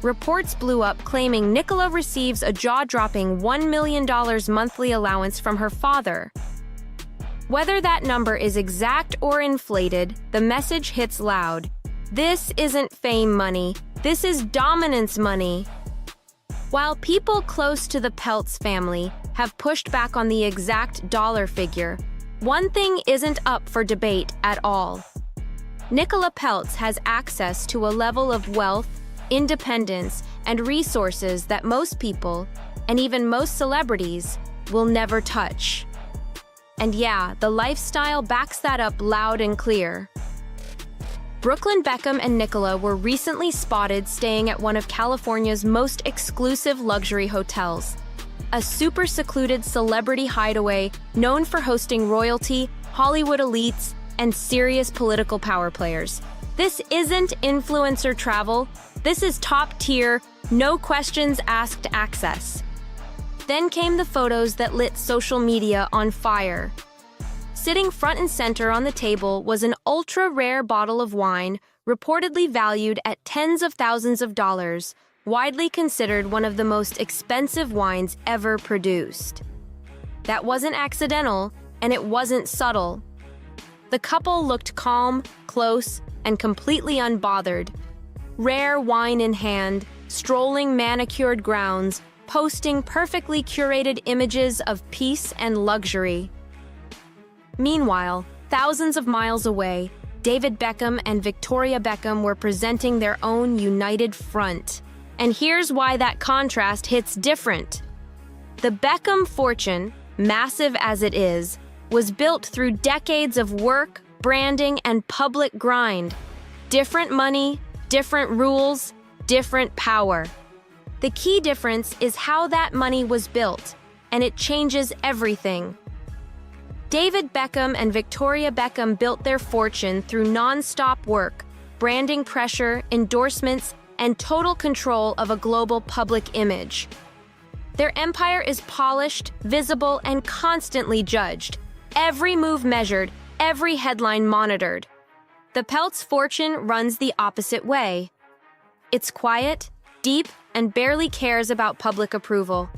Reports blew up claiming Nicola receives a jaw-dropping $1 million monthly allowance from her father. Whether that number is exact or inflated, the message hits loud. This isn't fame money, this is dominance money. While people close to the Peltz family have pushed back on the exact dollar figure, one thing isn't up for debate at all. Nicola Peltz has access to a level of wealth, independence, and resources that most people, and even most celebrities, will never touch. And yeah, the lifestyle backs that up loud and clear. Brooklyn Beckham and Nicola were recently spotted staying at one of California's most exclusive luxury hotels, a super secluded celebrity hideaway known for hosting royalty, Hollywood elites, and serious political power players. This isn't influencer travel, this is top-tier, no questions asked access. Then came the photos that lit social media on fire. Sitting front and center on the table was an ultra-rare bottle of wine, reportedly valued at tens of thousands of dollars, widely considered one of the most expensive wines ever produced. That wasn't accidental, and it wasn't subtle. The couple looked calm, close, and completely unbothered. Rare wine in hand, strolling manicured grounds, posting perfectly curated images of peace and luxury. Meanwhile, thousands of miles away, David Beckham and Victoria Beckham were presenting their own united front. And here's why that contrast hits different. The Beckham fortune, massive as it is, was built through decades of work, branding, and public grind. Different money, different rules, different power. The key difference is how that money was built, and it changes everything. David Beckham and Victoria Beckham built their fortune through non-stop work, branding pressure, endorsements, and total control of a global public image. Their empire is polished, visible, and constantly judged. Every move measured, every headline monitored. The Peltz fortune runs the opposite way. It's quiet, deep, and barely cares about public approval.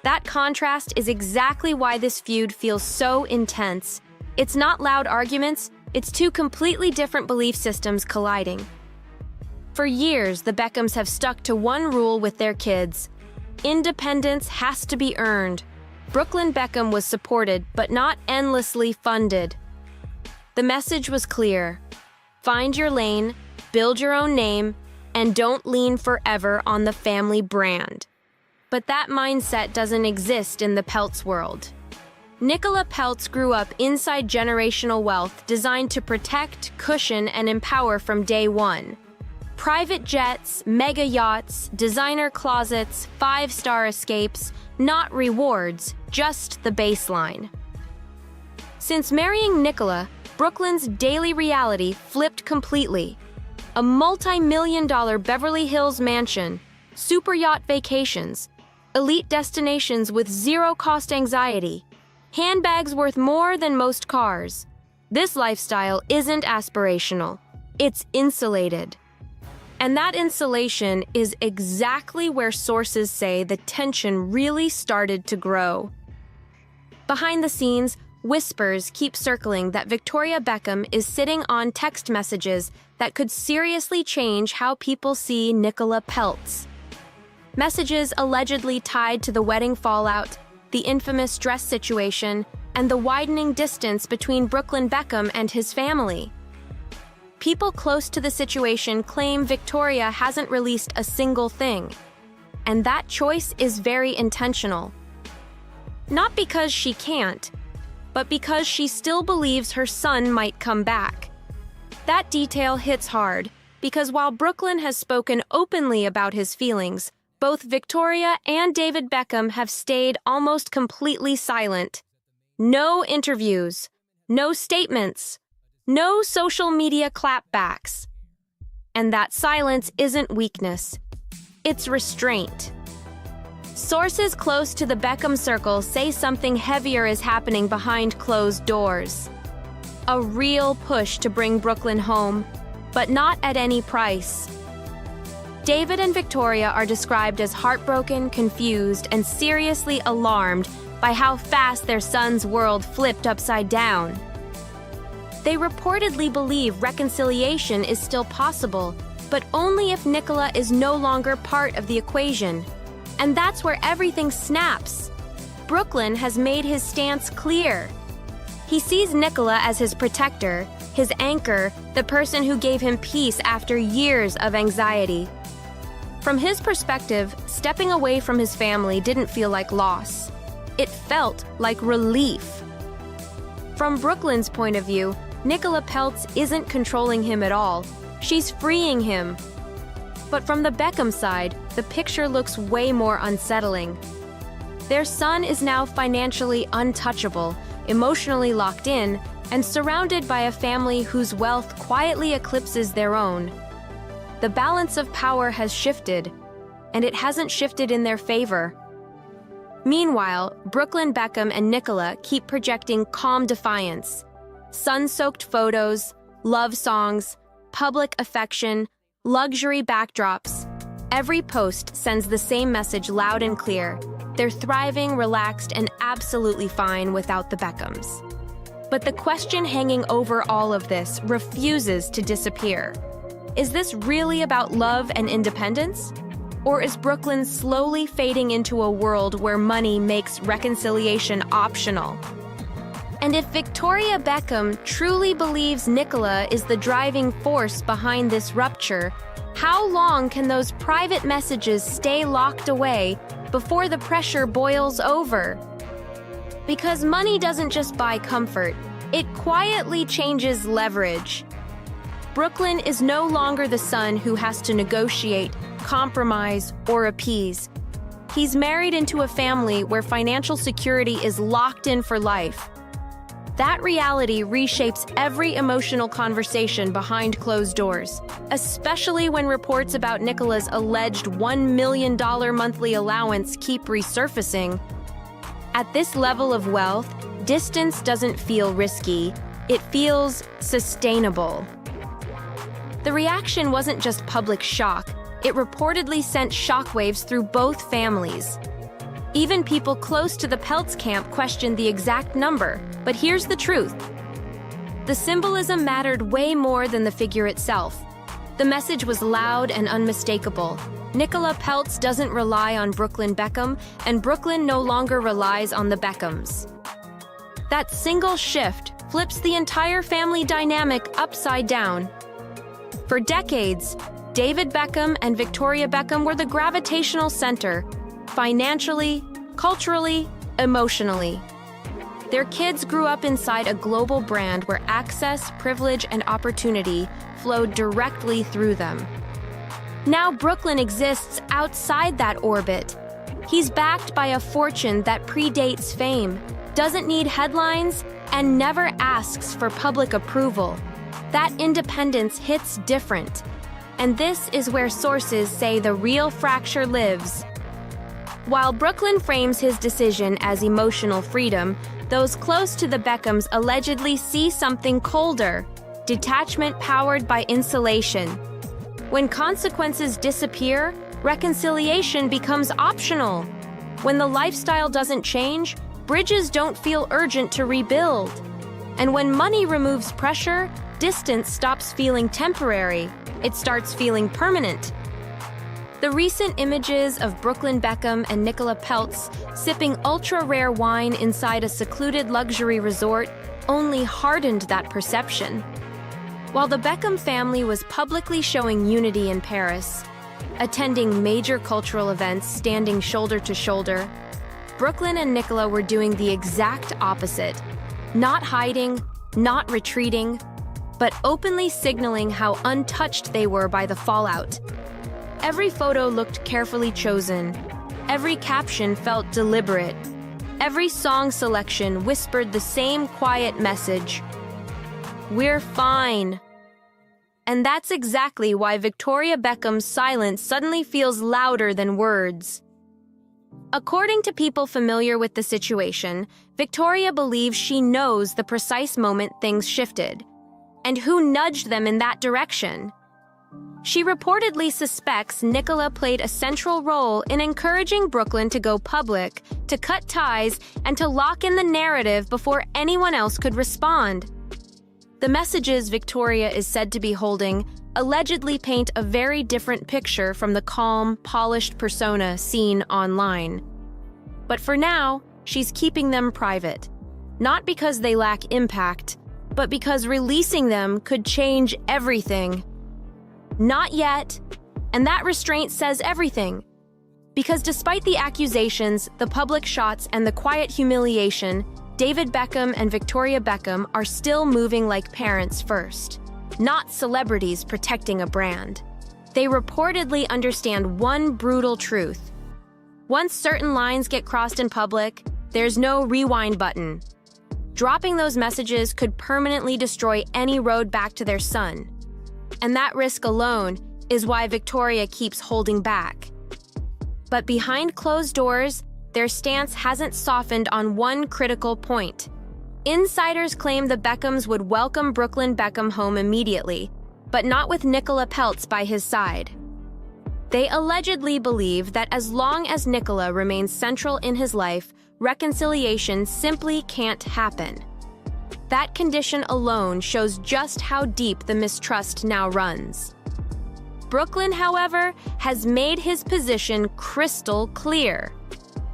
That contrast is exactly why this feud feels so intense. It's not loud arguments, it's two completely different belief systems colliding. For years, the Beckhams have stuck to one rule with their kids. Independence has to be earned. Brooklyn Beckham was supported, but not endlessly funded. The message was clear. Find your lane, build your own name, and don't lean forever on the family brand. But that mindset doesn't exist in the Peltz world. Nicola Peltz grew up inside generational wealth designed to protect, cushion, and empower from day one. Private jets, mega yachts, designer closets, five-star escapes, not rewards, just the baseline. Since marrying Nicola, Brooklyn's daily reality flipped completely. A multi-million-dollar Beverly Hills mansion, super yacht vacations, elite destinations with zero-cost anxiety, handbags worth more than most cars. This lifestyle isn't aspirational, it's insulated. And that insulation is exactly where sources say the tension really started to grow. Behind the scenes, whispers keep circling that Victoria Beckham is sitting on text messages that could seriously change how people see Nicola Peltz. Messages allegedly tied to the wedding fallout, the infamous dress situation, and the widening distance between Brooklyn Beckham and his family. People close to the situation claim Victoria hasn't released a single thing, and that choice is very intentional. Not because she can't, but because she still believes her son might come back. That detail hits hard, because while Brooklyn has spoken openly about his feelings, both Victoria and David Beckham have stayed almost completely silent. No interviews, no statements, no social media clapbacks. And that silence isn't weakness, it's restraint. Sources close to the Beckham circle say something heavier is happening behind closed doors. A real push to bring Brooklyn home, but not at any price. David and Victoria are described as heartbroken, confused, and seriously alarmed by how fast their son's world flipped upside down. They reportedly believe reconciliation is still possible, but only if Nicola is no longer part of the equation. And that's where everything snaps. Brooklyn has made his stance clear. He sees Nicola as his protector, his anchor, the person who gave him peace after years of anxiety. From his perspective, stepping away from his family didn't feel like loss. It felt like relief. From Brooklyn's point of view, Nicola Peltz isn't controlling him at all. She's freeing him. But from the Beckham side, the picture looks way more unsettling. Their son is now financially untouchable, emotionally locked in, and surrounded by a family whose wealth quietly eclipses their own. The balance of power has shifted, and it hasn't shifted in their favor. Meanwhile, Brooklyn Beckham and Nicola keep projecting calm defiance. Sun-soaked photos, love songs, public affection, luxury backdrops. Every post sends the same message loud and clear. They're thriving, relaxed, and absolutely fine without the Beckhams. But the question hanging over all of this refuses to disappear. Is this really about love and independence? Or is Brooklyn slowly fading into a world where money makes reconciliation optional? And if Victoria Beckham truly believes Nicola is the driving force behind this rupture, how long can those private messages stay locked away before the pressure boils over? Because money doesn't just buy comfort, it quietly changes leverage. Brooklyn is no longer the son who has to negotiate, compromise, or appease. He's married into a family where financial security is locked in for life. That reality reshapes every emotional conversation behind closed doors, especially when reports about Nicola's alleged $1 million monthly allowance keep resurfacing. At this level of wealth, distance doesn't feel risky, it feels sustainable. The reaction wasn't just public shock, it reportedly sent shockwaves through both families. Even people close to the Peltz camp questioned the exact number, but here's the truth. The symbolism mattered way more than the figure itself. The message was loud and unmistakable. Nicola Peltz doesn't rely on Brooklyn Beckham, and Brooklyn no longer relies on the Beckhams. That single shift flips the entire family dynamic upside down. For decades, David Beckham and Victoria Beckham were the gravitational center, financially, culturally, emotionally. Their kids grew up inside a global brand where access, privilege, and opportunity flowed directly through them. Now Brooklyn exists outside that orbit. He's backed by a fortune that predates fame, doesn't need headlines, and never asks for public approval. That independence hits different. And this is where sources say the real fracture lives. While Brooklyn frames his decision as emotional freedom, those close to the Beckhams allegedly see something colder: detachment powered by insulation. When consequences disappear, reconciliation becomes optional. When the lifestyle doesn't change, bridges don't feel urgent to rebuild. And when money removes pressure, distance stops feeling temporary. It starts feeling permanent. The recent images of Brooklyn Beckham and Nicola Peltz sipping ultra-rare wine inside a secluded luxury resort only hardened that perception. While the Beckham family was publicly showing unity in Paris, attending major cultural events standing shoulder to shoulder, Brooklyn and Nicola were doing the exact opposite. Not hiding, not retreating, but openly signaling how untouched they were by the fallout. Every photo looked carefully chosen. Every caption felt deliberate. Every song selection whispered the same quiet message: "We're fine." And that's exactly why Victoria Beckham's silence suddenly feels louder than words. According to people familiar with the situation, Victoria believes she knows the precise moment things shifted, and who nudged them in that direction. She reportedly suspects Nicola played a central role in encouraging Brooklyn to go public, to cut ties, and to lock in the narrative before anyone else could respond. The messages Victoria is said to be holding allegedly paint a very different picture from the calm, polished persona seen online. But for now, she's keeping them private. Not because they lack impact, but because releasing them could change everything. Not yet, and that restraint says everything. Because despite the accusations, the public shots, and the quiet humiliation, David Beckham and Victoria Beckham are still moving like parents first, not celebrities protecting a brand. They reportedly understand one brutal truth. Once certain lines get crossed in public, there's no rewind button. Dropping those messages could permanently destroy any road back to their son. And that risk alone is why Victoria keeps holding back. But behind closed doors, their stance hasn't softened on one critical point. Insiders claim the Beckhams would welcome Brooklyn Beckham home immediately, but not with Nicola Peltz by his side. They allegedly believe that as long as Nicola remains central in his life, reconciliation simply can't happen. That condition alone shows just how deep the mistrust now runs. Brooklyn, however, has made his position crystal clear.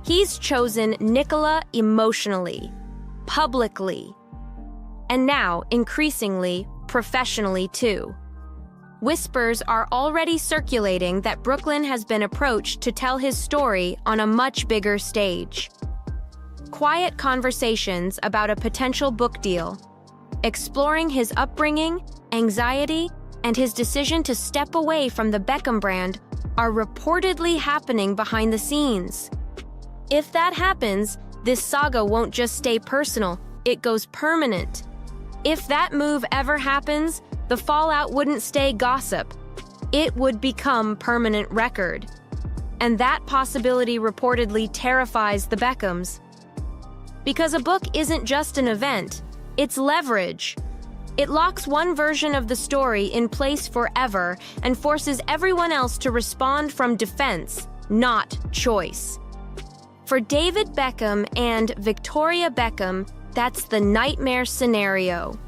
He's chosen Nicola emotionally, publicly, and now, increasingly, professionally too. Whispers are already circulating that Brooklyn has been approached to tell his story on a much bigger stage. Quiet conversations about a potential book deal, exploring his upbringing, anxiety, and his decision to step away from the Beckham brand are reportedly happening behind the scenes. If that happens, this saga won't just stay personal, it goes permanent. If that move ever happens, the fallout wouldn't stay gossip. It would become permanent record. And that possibility reportedly terrifies the Beckhams. Because a book isn't just an event, it's leverage. It locks one version of the story in place forever and forces everyone else to respond from defense, not choice. For David Beckham and Victoria Beckham, that's the nightmare scenario.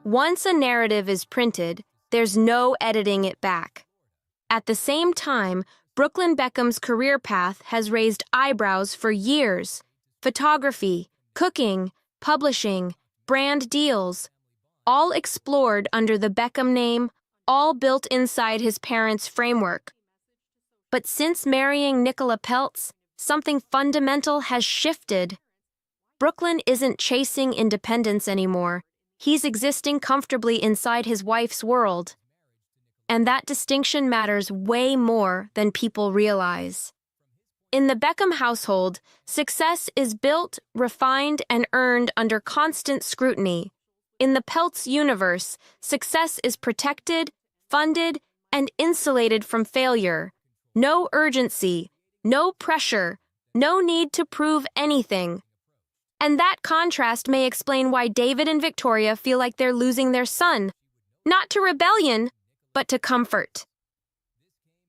Once a narrative is printed, there's no editing it back. At the same time, Brooklyn Beckham's career path has raised eyebrows for years. Photography, cooking, publishing, brand deals, all explored under the Beckham name, all built inside his parents' framework. But since marrying Nicola Peltz, something fundamental has shifted. Brooklyn isn't chasing independence anymore. He's existing comfortably inside his wife's world. And that distinction matters way more than people realize. In the Beckham household, success is built, refined, and earned under constant scrutiny. In the Peltz universe, success is protected, funded, and insulated from failure. No urgency, no pressure, no need to prove anything. And that contrast may explain why David and Victoria feel like they're losing their son, not to rebellion, but to comfort.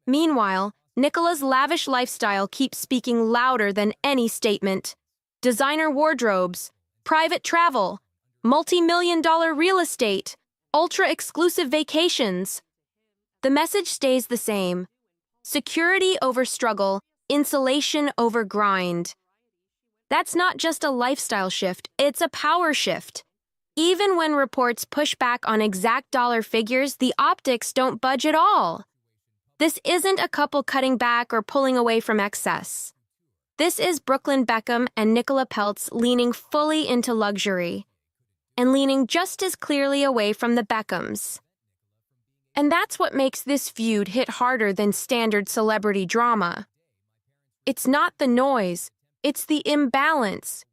Meanwhile, Nicola's lavish lifestyle keeps speaking louder than any statement. designer wardrobes, private travel, multi-million-dollar real estate, ultra-exclusive vacations. The message stays the same. Security over struggle, insulation over grind. That's not just a lifestyle shift, it's a power shift. Even when reports push back on exact dollar figures, the optics don't budge at all. This isn't a couple cutting back or pulling away from excess. This is Brooklyn Beckham and Nicola Peltz leaning fully into luxury and leaning just as clearly away from the Beckhams. And that's what makes this feud hit harder than standard celebrity drama. It's not the noise, it's the imbalance.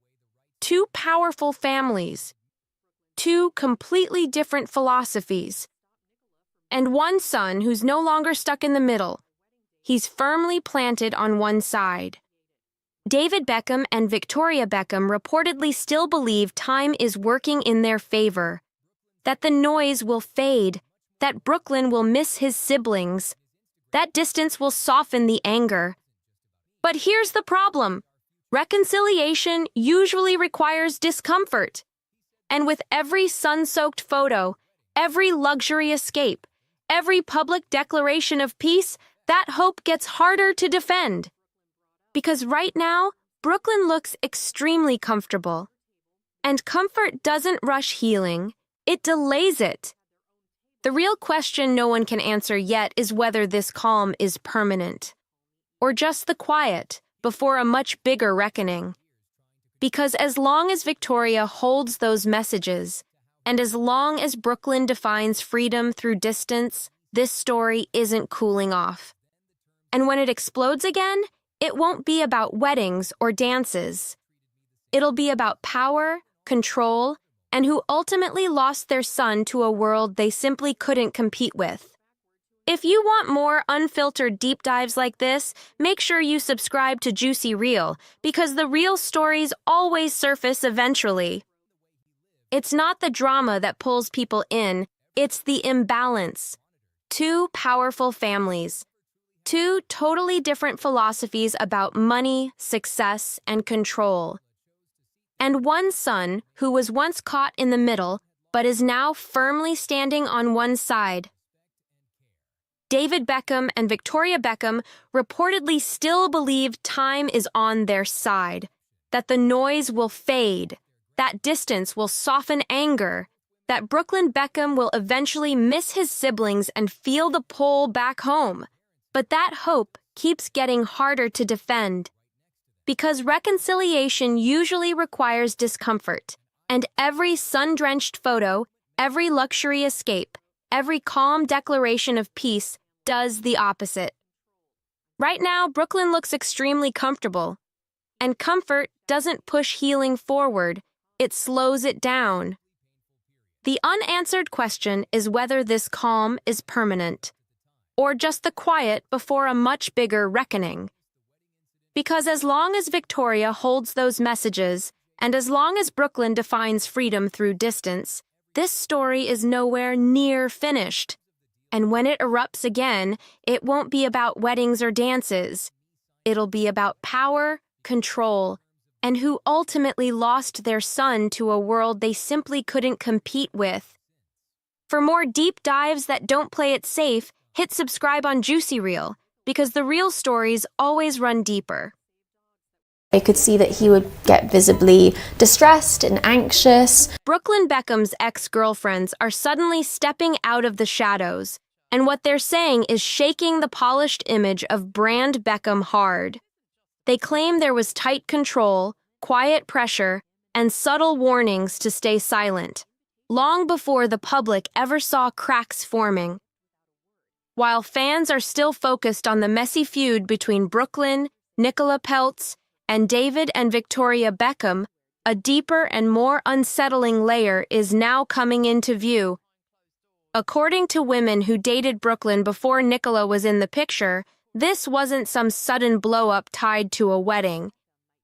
Two powerful families, two completely different philosophies, and one son who's no longer stuck in the middle. He's firmly planted on one side. David Beckham and Victoria Beckham reportedly still believe time is working in their favor, that the noise will fade, that Brooklyn will miss his siblings, that distance will soften the anger. But here's the problem. Reconciliation usually requires discomfort. And with every sun-soaked photo, every luxury escape, every public declaration of peace, that hope gets harder to defend. Because right now, Brooklyn looks extremely comfortable. And comfort doesn't rush healing, it delays it. The real question no one can answer yet is whether this calm is permanent, or just the quiet before a much bigger reckoning. Because as long as Victoria holds those messages, and as long as Brooklyn defines freedom through distance, this story isn't cooling off. And when it explodes again, it won't be about weddings or dances. It'll be about power, control, and who ultimately lost their son to a world they simply couldn't compete with. If you want more unfiltered deep dives like this, make sure you subscribe to Juicy Real, because the real stories always surface eventually. It's not the drama that pulls people in, it's the imbalance. Two powerful families. Two totally different philosophies about money, success, and control. And one son who was once caught in the middle, but is now firmly standing on one side. David Beckham and Victoria Beckham reportedly still believe time is on their side, that the noise will fade, that distance will soften anger, that Brooklyn Beckham will eventually miss his siblings and feel the pull back home. But that hope keeps getting harder to defend. Because reconciliation usually requires discomfort, and every sun-drenched photo, every luxury escape, every calm declaration of peace does the opposite. Right now, Brooklyn looks extremely comfortable, and comfort doesn't push healing forward, it slows it down. The unanswered question is whether this calm is permanent, or just the quiet before a much bigger reckoning. Because as long as Victoria holds those messages, and as long as Brooklyn defines freedom through distance, this story is nowhere near finished. And when it erupts again, it won't be about weddings or dances. It'll be about power, control, and who ultimately lost their son to a world they simply couldn't compete with. For more deep dives that don't play it safe, hit subscribe on Juicy Reel, because the real stories always run deeper. I could see that he would get visibly distressed and anxious. Brooklyn Beckham's ex-girlfriends are suddenly stepping out of the shadows, and what they're saying is shaking the polished image of brand Beckham hard. They claim there was tight control, quiet pressure, and subtle warnings to stay silent, long before the public ever saw cracks forming. While fans are still focused on the messy feud between Brooklyn, Nicola Peltz, and David and Victoria Beckham, a deeper and more unsettling layer is now coming into view. According to women who dated Brooklyn before Nicola was in the picture, this wasn't some sudden blow-up tied to a wedding.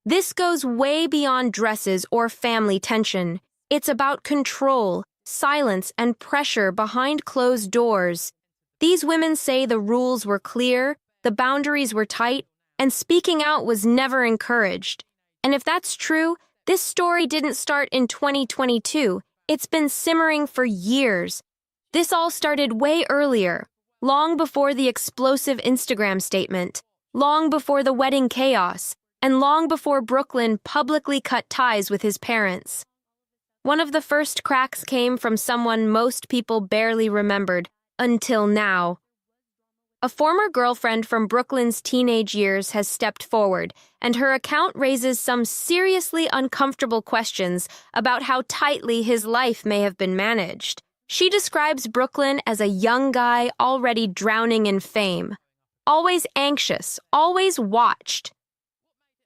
This goes way beyond dresses or family tension. It's about control, silence, and pressure behind closed doors. These women say the rules were clear, the boundaries were tight, and speaking out was never encouraged. And if that's true, this story didn't start in 2022. It's been simmering for years. This all started way earlier, long before the explosive Instagram statement, long before the wedding chaos, and long before Brooklyn publicly cut ties with his parents. One of the first cracks came from someone most people barely remembered, until now. A former girlfriend from Brooklyn's teenage years has stepped forward, and her account raises some seriously uncomfortable questions about how tightly his life may have been managed. She describes Brooklyn as a young guy already drowning in fame, always anxious, always watched.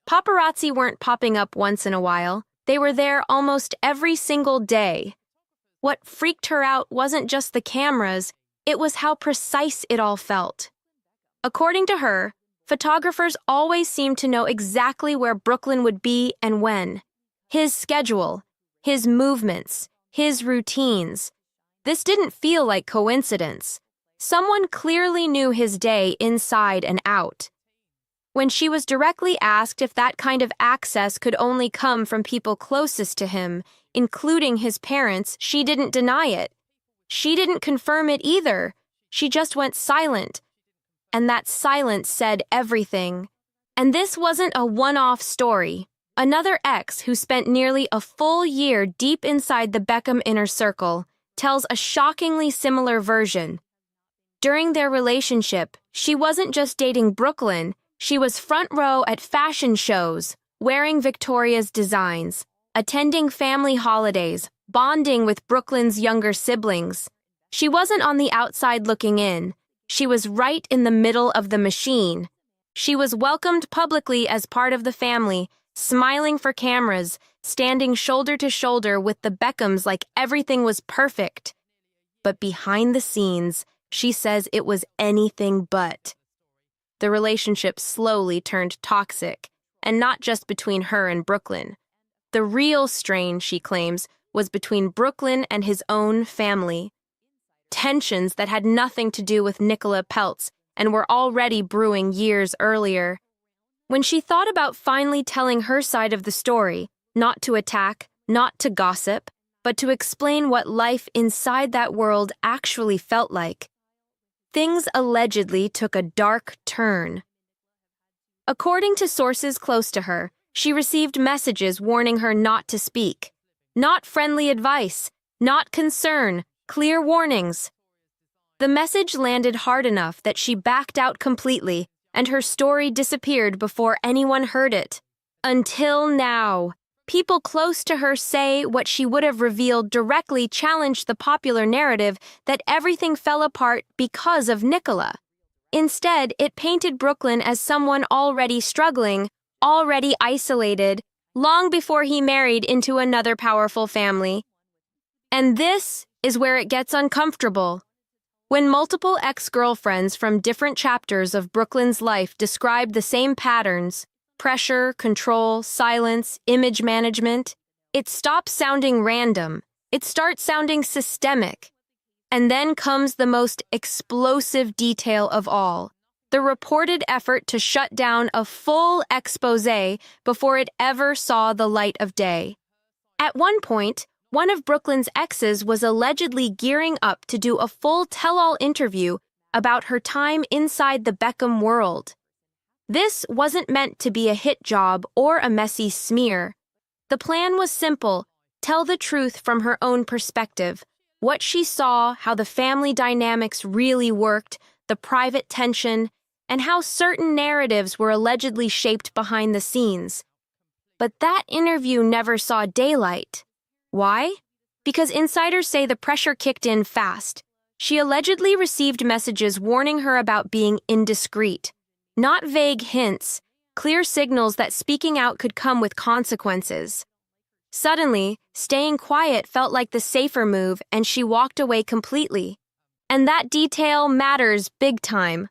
Paparazzi weren't popping up once in a while. They were there almost every single day. What freaked her out wasn't just the cameras, it was how precise it all felt. According to her, photographers always seemed to know exactly where Brooklyn would be and when. His schedule, his movements, his routines. This didn't feel like coincidence. Someone clearly knew his day inside and out. When she was directly asked if that kind of access could only come from people closest to him, including his parents, she didn't deny it. She didn't confirm it either. She just went silent. And that silence said everything. And this wasn't a one-off story. Another ex who spent nearly a full year deep inside the Beckham inner circle tells a shockingly similar version. During their relationship, she wasn't just dating Brooklyn, she was front row at fashion shows, wearing Victoria's designs, attending family holidays, bonding with Brooklyn's younger siblings. She wasn't on the outside looking in. She was right in the middle of the machine. She was welcomed publicly as part of the family, smiling for cameras, standing shoulder to shoulder with the Beckhams like everything was perfect. But behind the scenes, she says it was anything but. The relationship slowly turned toxic, and not just between her and Brooklyn. The real strain, she claims, was between Brooklyn and his own family. Tensions that had nothing to do with Nicola Peltz and were already brewing years earlier. When she thought about finally telling her side of the story, not to attack, not to gossip, but to explain what life inside that world actually felt like, things allegedly took a dark turn. According to sources close to her, she received messages warning her not to speak. Not friendly advice, not concern, clear warnings. The message landed hard enough that she backed out completely, and her story disappeared before anyone heard it. Until now. People close to her say what she would have revealed directly challenged the popular narrative that everything fell apart because of Nicola. Instead, it painted Brooklyn as someone already struggling, already isolated, long before he married into another powerful family. And this is where it gets uncomfortable. When multiple ex-girlfriends from different chapters of Brooklyn's life describe the same patterns, pressure, control, silence, image management, it stops sounding random. It starts sounding systemic. And then comes the most explosive detail of all, the reported effort to shut down a full expose before it ever saw the light of day. At one point, one of Brooklyn's exes was allegedly gearing up to do a full tell-all interview about her time inside the Beckham world. This wasn't meant to be a hit job or a messy smear. The plan was simple: tell the truth from her own perspective, what she saw, how the family dynamics really worked, the private tension, and how certain narratives were allegedly shaped behind the scenes. But that interview never saw daylight. Why? Because insiders say the pressure kicked in fast. She allegedly received messages warning her about being indiscreet. Not vague hints, clear signals that speaking out could come with consequences. Suddenly, staying quiet felt like the safer move, and she walked away completely. And that detail matters big time,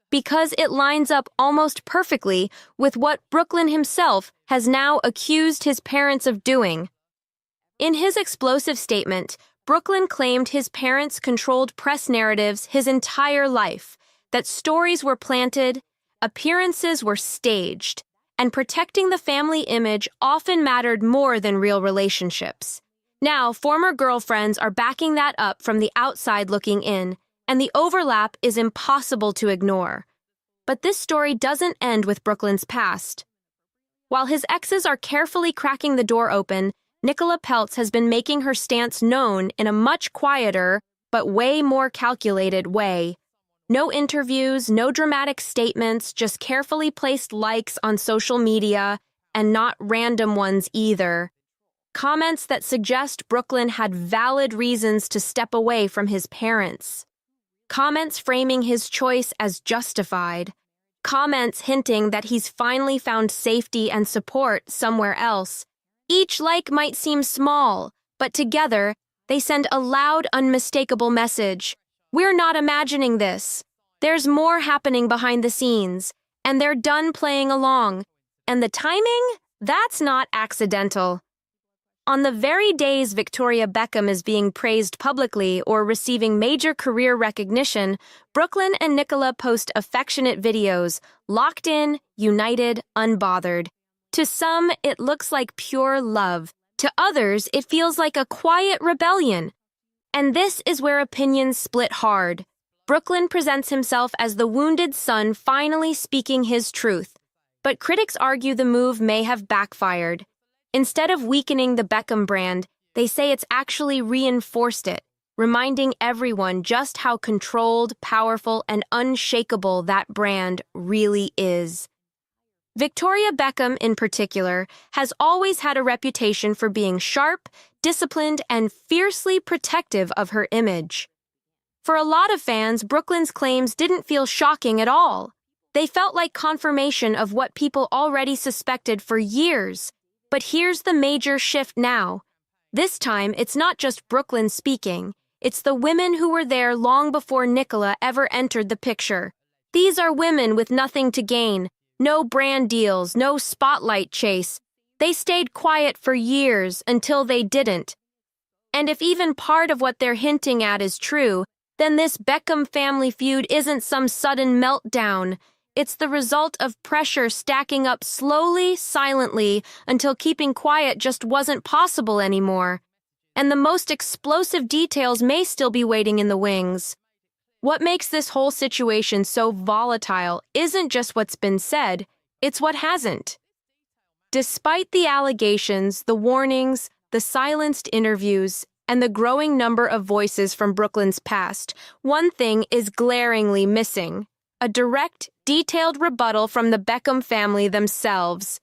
because it lines up almost perfectly with what Brooklyn himself has now accused his parents of doing. In his explosive statement, Brooklyn claimed his parents controlled press narratives his entire life, that stories were planted, appearances were staged, and protecting the family image often mattered more than real relationships. Now, former girlfriends are backing that up from the outside looking in, and the overlap is impossible to ignore. But this story doesn't end with Brooklyn's past. While his exes are carefully cracking the door open, Nicola Peltz has been making her stance known in a much quieter, but way more calculated way. No interviews, no dramatic statements, just carefully placed likes on social media, and not random ones either. Comments that suggest Brooklyn had valid reasons to step away from his parents. Comments framing his choice as justified. Comments hinting that he's finally found safety and support somewhere else. Each like might seem small, but together, they send a loud, unmistakable message. We're not imagining this. There's more happening behind the scenes, and they're done playing along. And the timing? That's not accidental. On the very days Victoria Beckham is being praised publicly or receiving major career recognition, Brooklyn and Nicola post affectionate videos, locked in, united, unbothered. To some, it looks like pure love. To others, it feels like a quiet rebellion. And this is where opinions split hard. Brooklyn presents himself as the wounded son finally speaking his truth. But critics argue the move may have backfired. Instead of weakening the Beckham brand, they say it's actually reinforced it, reminding everyone just how controlled, powerful, and unshakable that brand really is. Victoria Beckham, in particular, has always had a reputation for being sharp, disciplined, and fiercely protective of her image. For a lot of fans, Brooklyn's claims didn't feel shocking at all. They felt like confirmation of what people already suspected for years. But here's the major shift now. This time, it's not just Brooklyn speaking. It's the women who were there long before Nicola ever entered the picture. These are women with nothing to gain. No brand deals, no spotlight chase. They stayed quiet for years until they didn't. And if even part of what they're hinting at is true, then this Beckham family feud isn't some sudden meltdown. It's the result of pressure stacking up slowly, silently, until keeping quiet just wasn't possible anymore. And the most explosive details may still be waiting in the wings. What makes this whole situation so volatile isn't just what's been said, it's what hasn't. Despite the allegations, the warnings, the silenced interviews, and the growing number of voices from Brooklyn's past, one thing is glaringly missing: a direct, detailed rebuttal from the Beckham family themselves.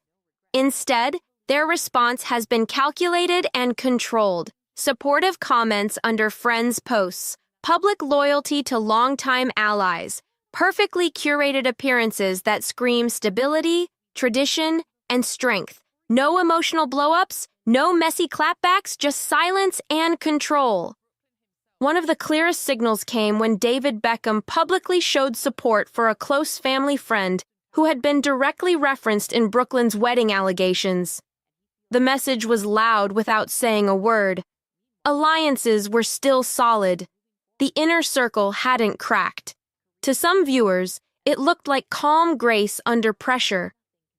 Instead, their response has been calculated and controlled. Supportive comments under friends' posts, public loyalty to longtime allies, perfectly curated appearances that scream stability, tradition, and strength. No emotional blow-ups, no messy clapbacks, just silence and control. One of the clearest signals came when David Beckham publicly showed support for a close family friend who had been directly referenced in Brooklyn's wedding allegations. The message was loud without saying a word. Alliances were still solid. The inner circle hadn't cracked. To some viewers, it looked like calm grace under pressure.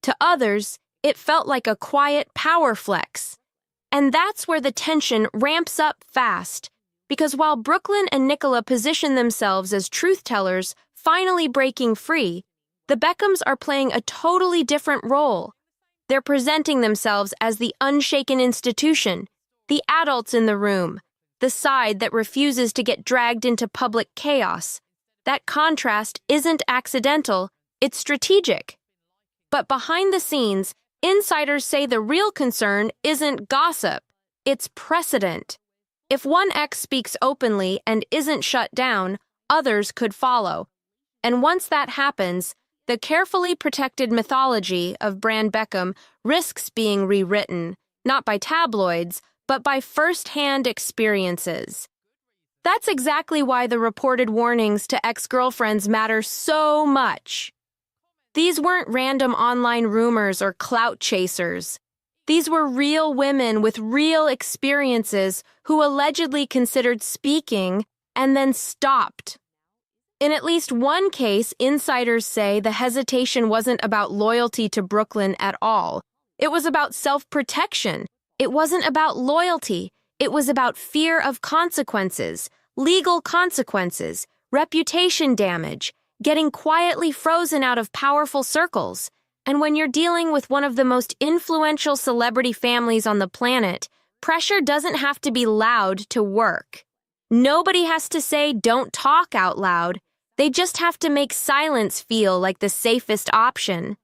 To others, it felt like a quiet power flex. And that's where the tension ramps up fast. Because while Brooklyn and Nicola position themselves as truth-tellers, finally breaking free, the Beckhams are playing a totally different role. They're presenting themselves as the unshaken institution, the adults in the room, the side that refuses to get dragged into public chaos. That contrast isn't accidental, it's strategic. But behind the scenes, insiders say the real concern isn't gossip, it's precedent. If one ex speaks openly and isn't shut down, others could follow. And once that happens, the carefully protected mythology of Brand Beckham risks being rewritten, not by tabloids, but by first-hand experiences. That's exactly why the reported warnings to ex-girlfriends matter so much. These weren't random online rumors or clout chasers. These were real women with real experiences who allegedly considered speaking and then stopped. In at least one case, insiders say the hesitation wasn't about loyalty to Brooklyn at all. It was about self-protection. It wasn't about loyalty. It was about fear of consequences, legal consequences, reputation damage, getting quietly frozen out of powerful circles. And when you're dealing with one of the most influential celebrity families on the planet, pressure doesn't have to be loud to work. Nobody has to say don't talk out loud. They just have to make silence feel like the safest option.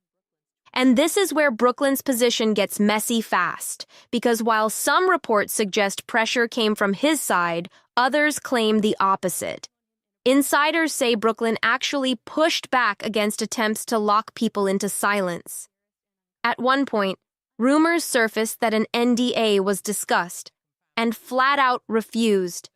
And this is where Brooklyn's position gets messy fast, because while some reports suggest pressure came from his side, others claim the opposite. Insiders say Brooklyn actually pushed back against attempts to lock people into silence. At one point, rumors surfaced that an NDA was discussed, and flat out refused.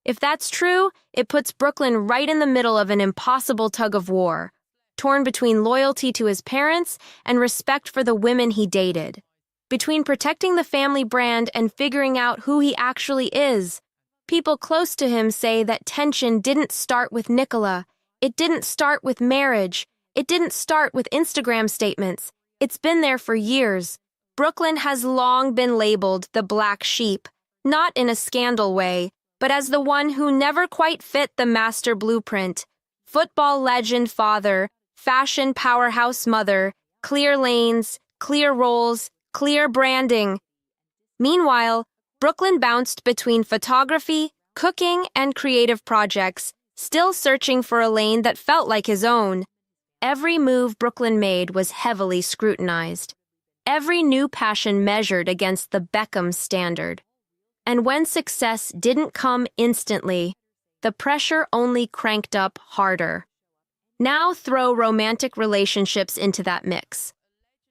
If that's true, it puts Brooklyn right in the middle of an impossible tug-of-war, torn between loyalty to his parents and respect for the women he dated, between protecting the family brand and figuring out who he actually is. People close to him say that tension didn't start with Nicola. It didn't start with marriage. It didn't start with Instagram statements. It's been there for years. Brooklyn has long been labeled the black sheep, not in a scandal way, but as the one who never quite fit the master blueprint. Football legend father, fashion powerhouse mother, clear lanes, clear roles, clear branding. Meanwhile, Brooklyn bounced between photography, cooking, and creative projects, still searching for a lane that felt like his own. Every move Brooklyn made was heavily scrutinized. Every new passion measured against the Beckham standard. And when success didn't come instantly, the pressure only cranked up harder. Now throw romantic relationships into that mix.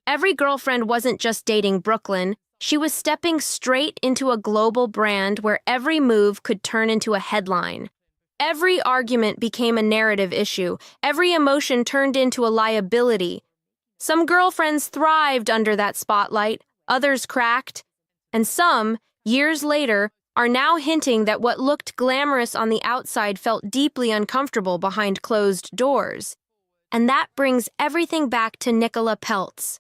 Every girlfriend wasn't just dating Brooklyn, she was stepping straight into a global brand where every move could turn into a headline. Every argument became a narrative issue, every emotion turned into a liability. Some girlfriends thrived under that spotlight, others cracked, and some, years later, are now hinting that what looked glamorous on the outside felt deeply uncomfortable behind closed doors. And that brings everything back to Nicola Peltz.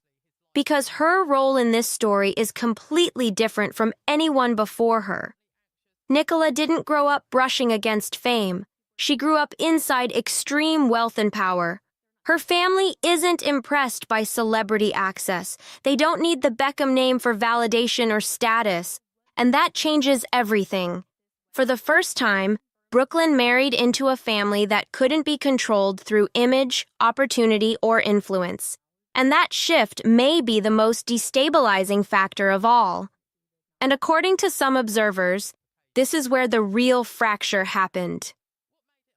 Because her role in this story is completely different from anyone before her. Nicola didn't grow up brushing against fame. She grew up inside extreme wealth and power. Her family isn't impressed by celebrity access. They don't need the Beckham name for validation or status. And that changes everything. For the first time, Brooklyn married into a family that couldn't be controlled through image, opportunity, or influence. And that shift may be the most destabilizing factor of all. And according to some observers, this is where the real fracture happened.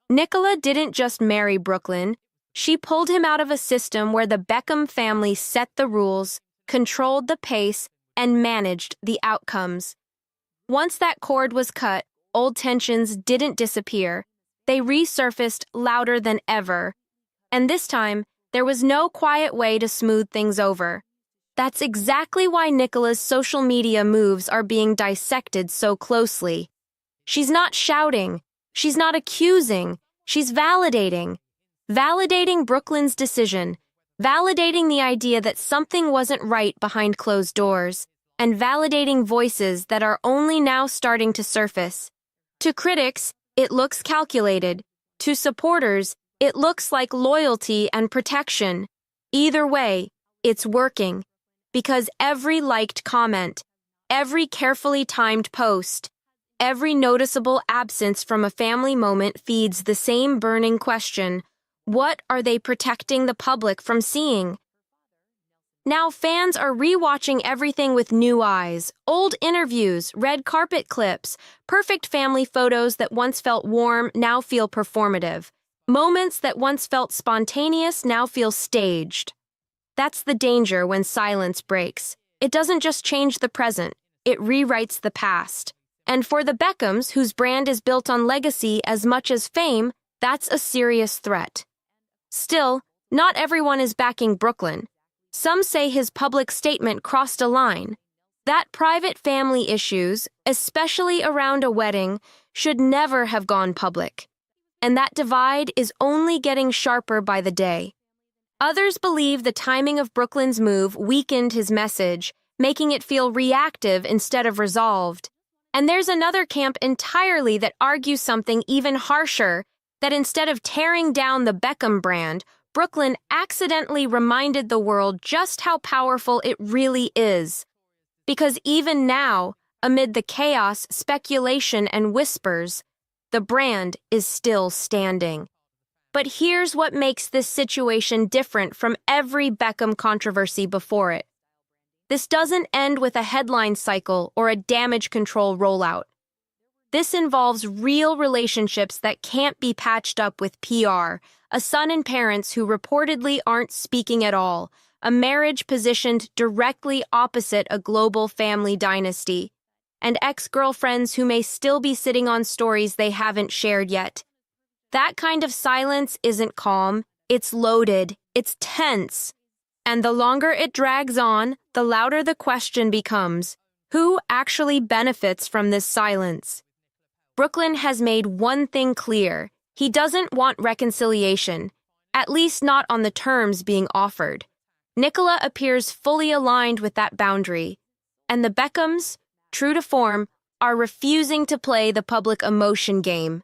Nicola didn't just marry Brooklyn. She pulled him out of a system where the Beckham family set the rules, controlled the pace, and managed the outcomes. Once that cord was cut, old tensions didn't disappear. They resurfaced louder than ever. And this time, there was no quiet way to smooth things over. That's exactly why Nicola's social media moves are being dissected so closely. She's not shouting. She's not accusing. She's validating. Validating Brooklyn's decision. Validating the idea that something wasn't right behind closed doors. And validating voices that are only now starting to surface. To critics, it looks calculated. To supporters, it looks like loyalty and protection. Either way, it's working. Because every liked comment, every carefully timed post, every noticeable absence from a family moment feeds the same burning question: what are they protecting the public from seeing? Now fans are rewatching everything with new eyes. Old interviews, red carpet clips, perfect family photos that once felt warm now feel performative. Moments that once felt spontaneous now feel staged. That's the danger when silence breaks. It doesn't just change the present, it rewrites the past. And for the Beckhams, whose brand is built on legacy as much as fame, that's a serious threat. Still, not everyone is backing Brooklyn. Some say his public statement crossed a line. That private family issues, especially around a wedding, should never have gone public. and that divide is only getting sharper by the day. Others believe the timing of Brooklyn's move weakened his message, making it feel reactive instead of resolved. And there's another camp entirely that argues something even harsher, that instead of tearing down the Beckham brand, Brooklyn accidentally reminded the world just how powerful it really is. Because even now, amid the chaos, speculation, and whispers, the brand is still standing. But here's what makes this situation different from every Beckham controversy before it. This doesn't end with a headline cycle or a damage control rollout. This involves real relationships that can't be patched up with PR, a son and parents who reportedly aren't speaking at all, a marriage positioned directly opposite a global family dynasty, and ex-girlfriends who may still be sitting on stories they haven't shared yet. That kind of silence isn't calm, it's loaded, it's tense. And the longer it drags on, the louder the question becomes, who actually benefits from this silence? Brooklyn has made one thing clear. He doesn't want reconciliation, at least not on the terms being offered. Nicola appears fully aligned with that boundary, and the Beckhams, true to form, are refusing to play the public emotion game.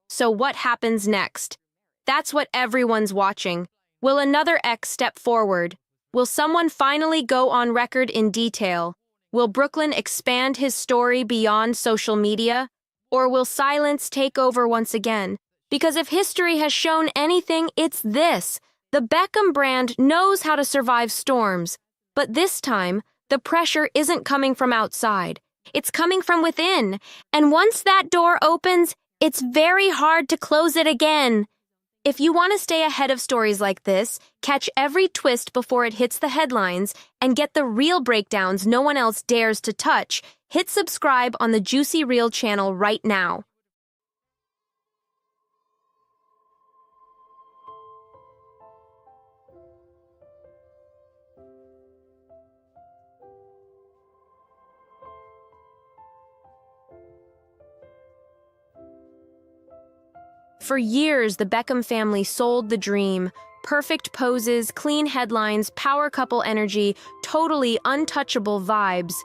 So what happens next? That's what everyone's watching. Will another ex step forward? Will someone finally go on record in detail? Will Brooklyn expand his story beyond social media? Or will silence take over once again? Because if history has shown anything, it's this. The Beckham brand knows how to survive storms. But this time, the pressure isn't coming from outside. It's coming from within. And once that door opens, it's very hard to close it again. If you want to stay ahead of stories like this, catch every twist before it hits the headlines, and get the real breakdowns no one else dares to touch, hit subscribe on the Juicy Reel channel right now. For years, the Beckham family sold the dream. Perfect poses, clean headlines, power couple energy, totally untouchable vibes.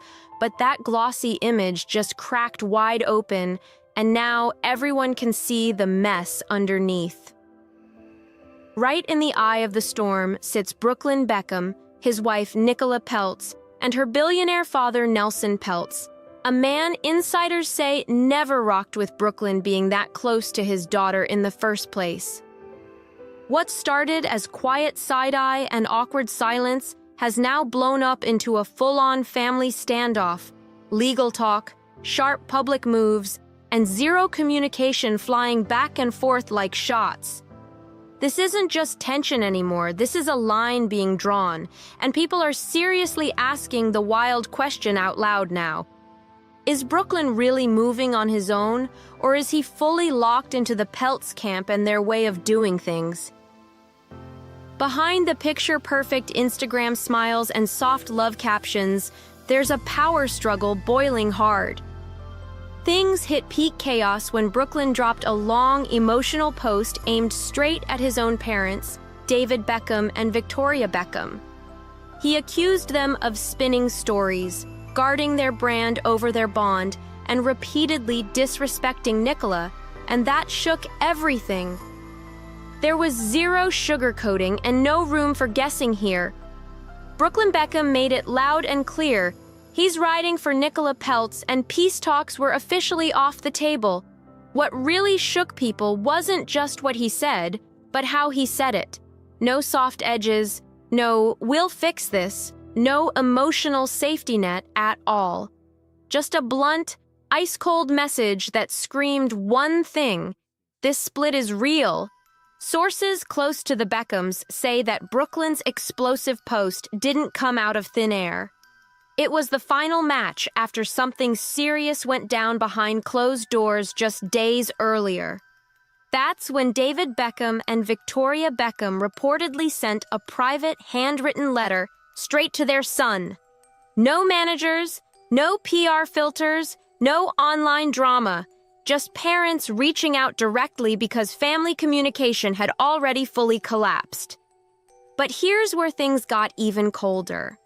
But that glossy image just cracked wide open, and now everyone can see the mess underneath. Right in the eye of the storm sits Brooklyn Beckham, his wife Nicola Peltz, and her billionaire father Nelson Peltz. A man insiders say never rocked with Brooklyn being that close to his daughter in the first place. What started as quiet side-eye and awkward silence has now blown up into a full-on family standoff, legal talk, sharp public moves, and zero communication flying back and forth like shots. This isn't just tension anymore, this is a line being drawn, and people are seriously asking the wild question out loud now. Is Brooklyn really moving on his own, or is he fully locked into the Peltz camp and their way of doing things? Behind the picture-perfect Instagram smiles and soft love captions, there's a power struggle boiling hard. Things hit peak chaos when Brooklyn dropped a long, emotional post aimed straight at his own parents, David Beckham and Victoria Beckham. He accused them of spinning stories, guarding their brand over their bond, and repeatedly disrespecting Nicola, and that shook everything. There was zero sugarcoating and no room for guessing here. Brooklyn Beckham made it loud and clear. He's riding for Nicola Peltz, and peace talks were officially off the table. What really shook people wasn't just what he said, but how he said it. No soft edges, no "we'll fix this," no emotional safety net at all. Just a blunt, ice-cold message that screamed one thing: this split is real. Sources close to the Beckhams say that Brooklyn's explosive post didn't come out of thin air. It was the final match after something serious went down behind closed doors just days earlier. That's when David Beckham and Victoria Beckham reportedly sent a private handwritten letter straight to their son. No managers, no PR filters, no online drama. just parents reaching out directly because family communication had already fully collapsed. But here's where things got even colder.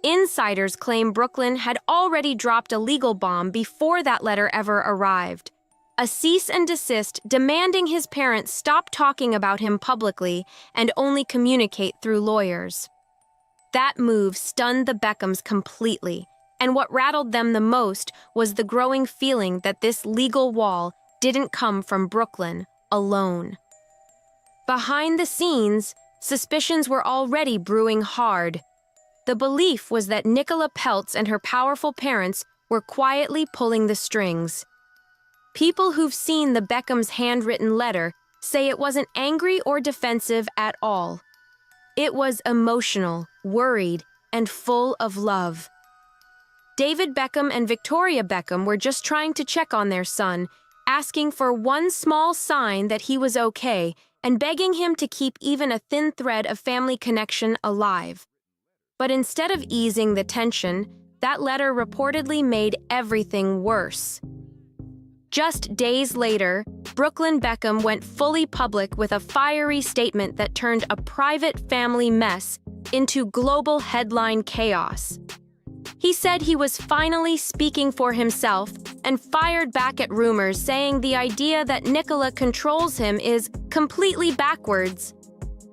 Insiders claim Brooklyn had already dropped a legal bomb before that letter ever arrived. A cease and desist demanding his parents stop talking about him publicly and only communicate through lawyers. That move stunned the Beckhams completely, and what rattled them the most was the growing feeling that this legal wall didn't come from Brooklyn alone. Behind the scenes, suspicions were already brewing hard. The belief was that Nicola Peltz and her powerful parents were quietly pulling the strings. People who've seen the Beckhams' handwritten letter say it wasn't angry or defensive at all. It was emotional, worried, and full of love. David Beckham and Victoria Beckham were just trying to check on their son, asking for one small sign that he was okay and begging him to keep even a thin thread of family connection alive. But instead of easing the tension, that letter reportedly made everything worse. Just days later, Brooklyn Beckham went fully public with a fiery statement that turned a private family mess into global headline chaos. He said he was finally speaking for himself and fired back at rumors saying the idea that Nicola controls him is completely backwards.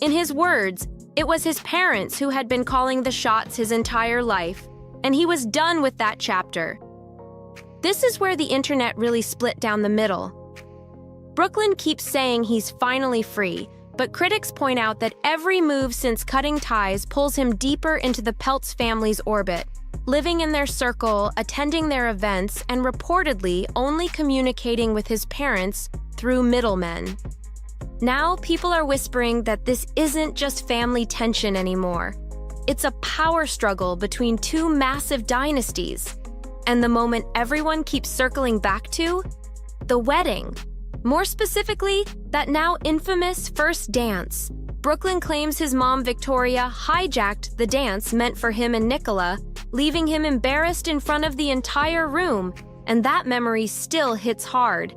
In his words, it was his parents who had been calling the shots his entire life, and he was done with that chapter. This is where the internet really split down the middle. Brooklyn keeps saying he's finally free, but critics point out that every move since cutting ties pulls him deeper into the Peltz family's orbit, living in their circle, attending their events, and reportedly only communicating with his parents through middlemen. Now people are whispering that this isn't just family tension anymore. It's a power struggle between two massive dynasties. And the moment everyone keeps circling back to? The wedding. More specifically, that now infamous first dance. Brooklyn claims his mom, Victoria, hijacked the dance meant for him and Nicola, leaving him embarrassed in front of the entire room, and that memory still hits hard.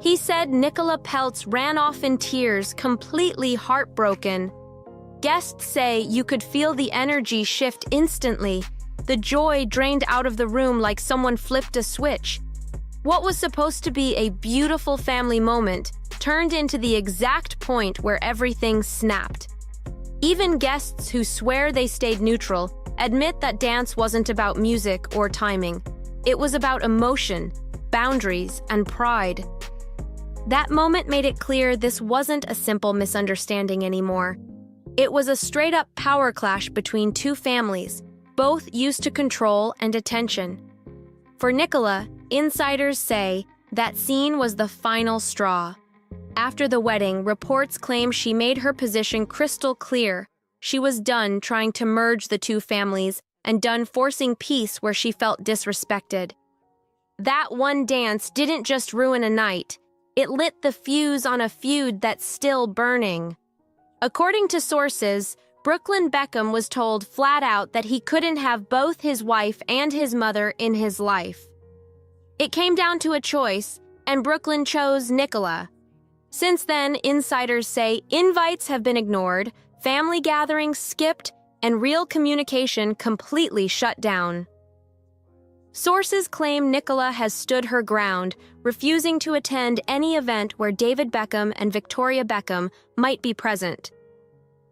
He said Nicola Peltz ran off in tears, completely heartbroken. Guests say you could feel the energy shift instantly. The joy drained out of the room like someone flipped a switch. What was supposed to be a beautiful family moment turned into the exact point where everything snapped. Even guests who swear they stayed neutral admit that dance wasn't about music or timing. It was about emotion, boundaries, and pride. That moment made it clear this wasn't a simple misunderstanding anymore. It was a straight-up power clash between two families, both used to control and attention. For Nicola, insiders say that scene was the final straw. After the wedding, reports claim she made her position crystal clear. She was done trying to merge the two families and done forcing peace where she felt disrespected. That one dance didn't just ruin a night. It lit the fuse on a feud that's still burning. According to sources, Brooklyn Beckham was told flat out that he couldn't have both his wife and his mother in his life. It came down to a choice, and Brooklyn chose Nicola. Since then, insiders say invites have been ignored, family gatherings skipped, and real communication completely shut down. Sources claim Nicola has stood her ground, refusing to attend any event where David Beckham and Victoria Beckham might be present.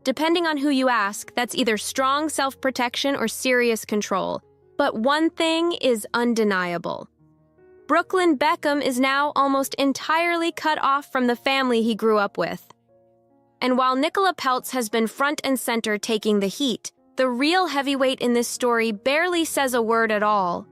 Depending on who you ask, that's either strong self-protection or serious control. But one thing is undeniable. Brooklyn Beckham is now almost entirely cut off from the family he grew up with. And while Nicola Peltz has been front and center taking the heat, the real heavyweight in this story barely says a word at all.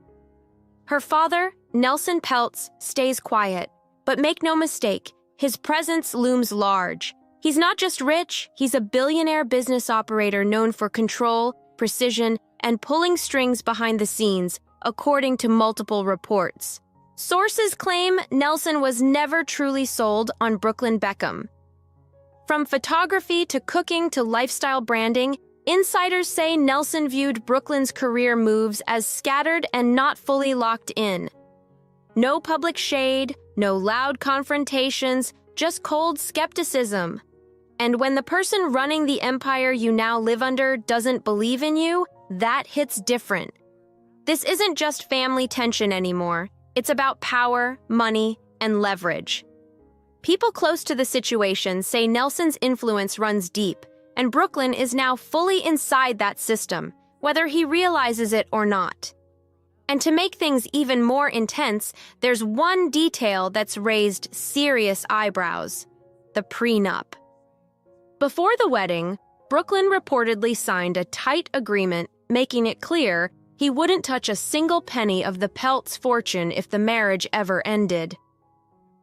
Her father, Nelson Peltz, stays quiet, but make no mistake, his presence looms large. He's not just rich, he's a billionaire business operator known for control, precision, and pulling strings behind the scenes, according to multiple reports. Sources claim Nelson was never truly sold on Brooklyn Beckham. From photography to cooking to lifestyle branding, insiders say Nelson viewed Brooklyn's career moves as scattered and not fully locked in. No public shade, No loud confrontations, just cold skepticism. And when the person running the empire you now live under doesn't believe in you, that hits different. This isn't just family tension anymore. It's about power, money, and leverage. People close to the situation say Nelson's influence runs deep, and Brooklyn is now fully inside that system, whether he realizes it or not. And to make things even more intense, there's one detail that's raised serious eyebrows: the prenup. Before the wedding, Brooklyn reportedly signed a tight agreement making it clear he wouldn't touch a single penny of the Peltz fortune if the marriage ever ended.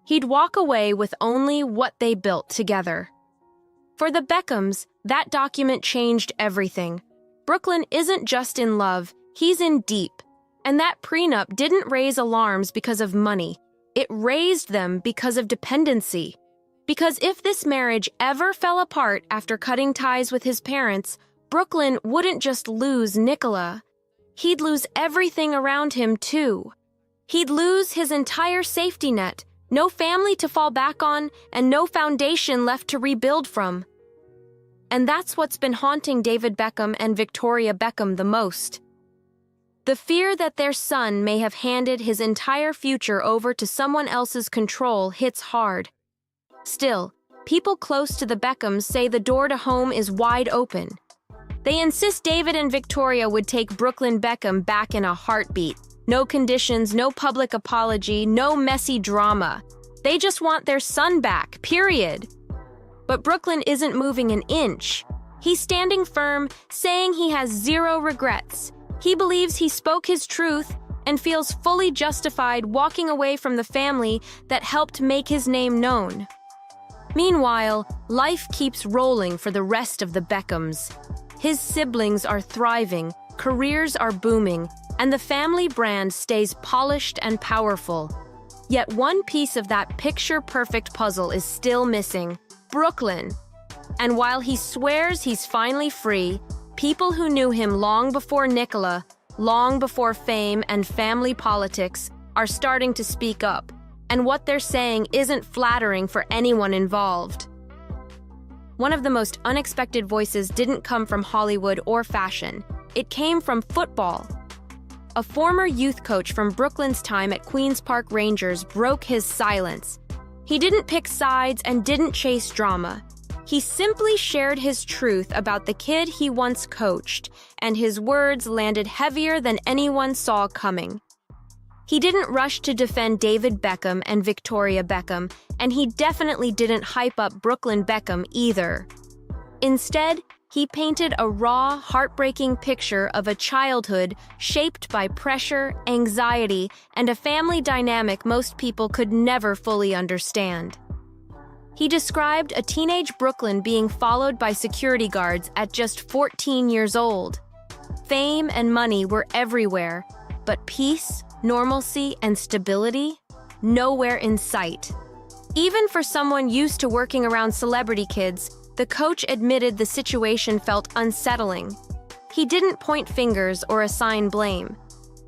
He'd walk away with only what they built together. For the Beckhams, that document changed everything. Brooklyn isn't just in love, he's in deep. And that prenup didn't raise alarms because of money. It raised them because of dependency. Because if this marriage ever fell apart after cutting ties with his parents, Brooklyn wouldn't just lose Nicola. He'd lose everything around him, too. He'd lose his entire safety net, no family to fall back on, and no foundation left to rebuild from. And that's what's been haunting David Beckham and Victoria Beckham the most. The fear that their son may have handed his entire future over to someone else's control hits hard. Still, people close to the Beckhams say the door to home is wide open. They insist David and Victoria would take Brooklyn Beckham back in a heartbeat. No conditions, no public apology, no messy drama. They just want their son back, period. But Brooklyn isn't moving an inch. He's standing firm, saying he has zero regrets. He believes he spoke his truth and feels fully justified walking away from the family that helped make his name known. Meanwhile, life keeps rolling for the rest of the Beckhams. His siblings are thriving, careers are booming, and the family brand stays polished and powerful. Yet one piece of that picture-perfect puzzle is still missing: Brooklyn. And while he swears he's finally free, people who knew him long before Nicola, long before fame and family politics, are starting to speak up. And what they're saying isn't flattering for anyone involved. One of the most unexpected voices didn't come from Hollywood or fashion. It came from football. A former youth coach from Brooklyn's time at Queen's Park Rangers broke his silence. He didn't pick sides and didn't chase drama. He simply shared his truth about the kid he once coached, and his words landed heavier than anyone saw coming. He didn't rush to defend David Beckham and Victoria Beckham, and he definitely didn't hype up Brooklyn Beckham either. Instead, he painted a raw, heartbreaking picture of a childhood shaped by pressure, anxiety, and a family dynamic most people could never fully understand. He described a teenage Brooklyn being followed by security guards at just 14 years old. Fame and money were everywhere, but peace, normalcy, and stability? Nowhere in sight. Even for someone used to working around celebrity kids, the coach admitted the situation felt unsettling. He didn't point fingers or assign blame.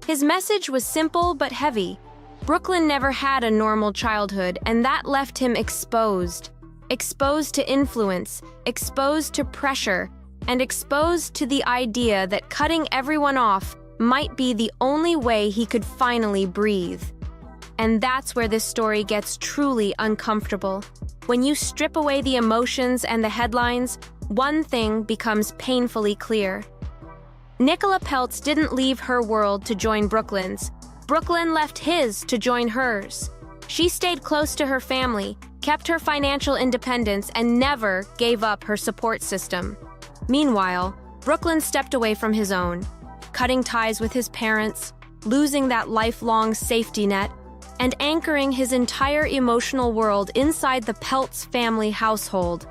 His message was simple but heavy. Brooklyn never had a normal childhood, and that left him exposed. Exposed to influence, exposed to pressure, and exposed to the idea that cutting everyone off might be the only way he could finally breathe. And that's where this story gets truly uncomfortable. When you strip away the emotions and the headlines, one thing becomes painfully clear. Nicola Peltz didn't leave her world to join Brooklyn's. Brooklyn left his to join hers. She stayed close to her family, kept her financial independence, and never gave up her support system. Meanwhile, Brooklyn stepped away from his own, cutting ties with his parents, losing that lifelong safety net, and anchoring his entire emotional world inside the Peltz family household.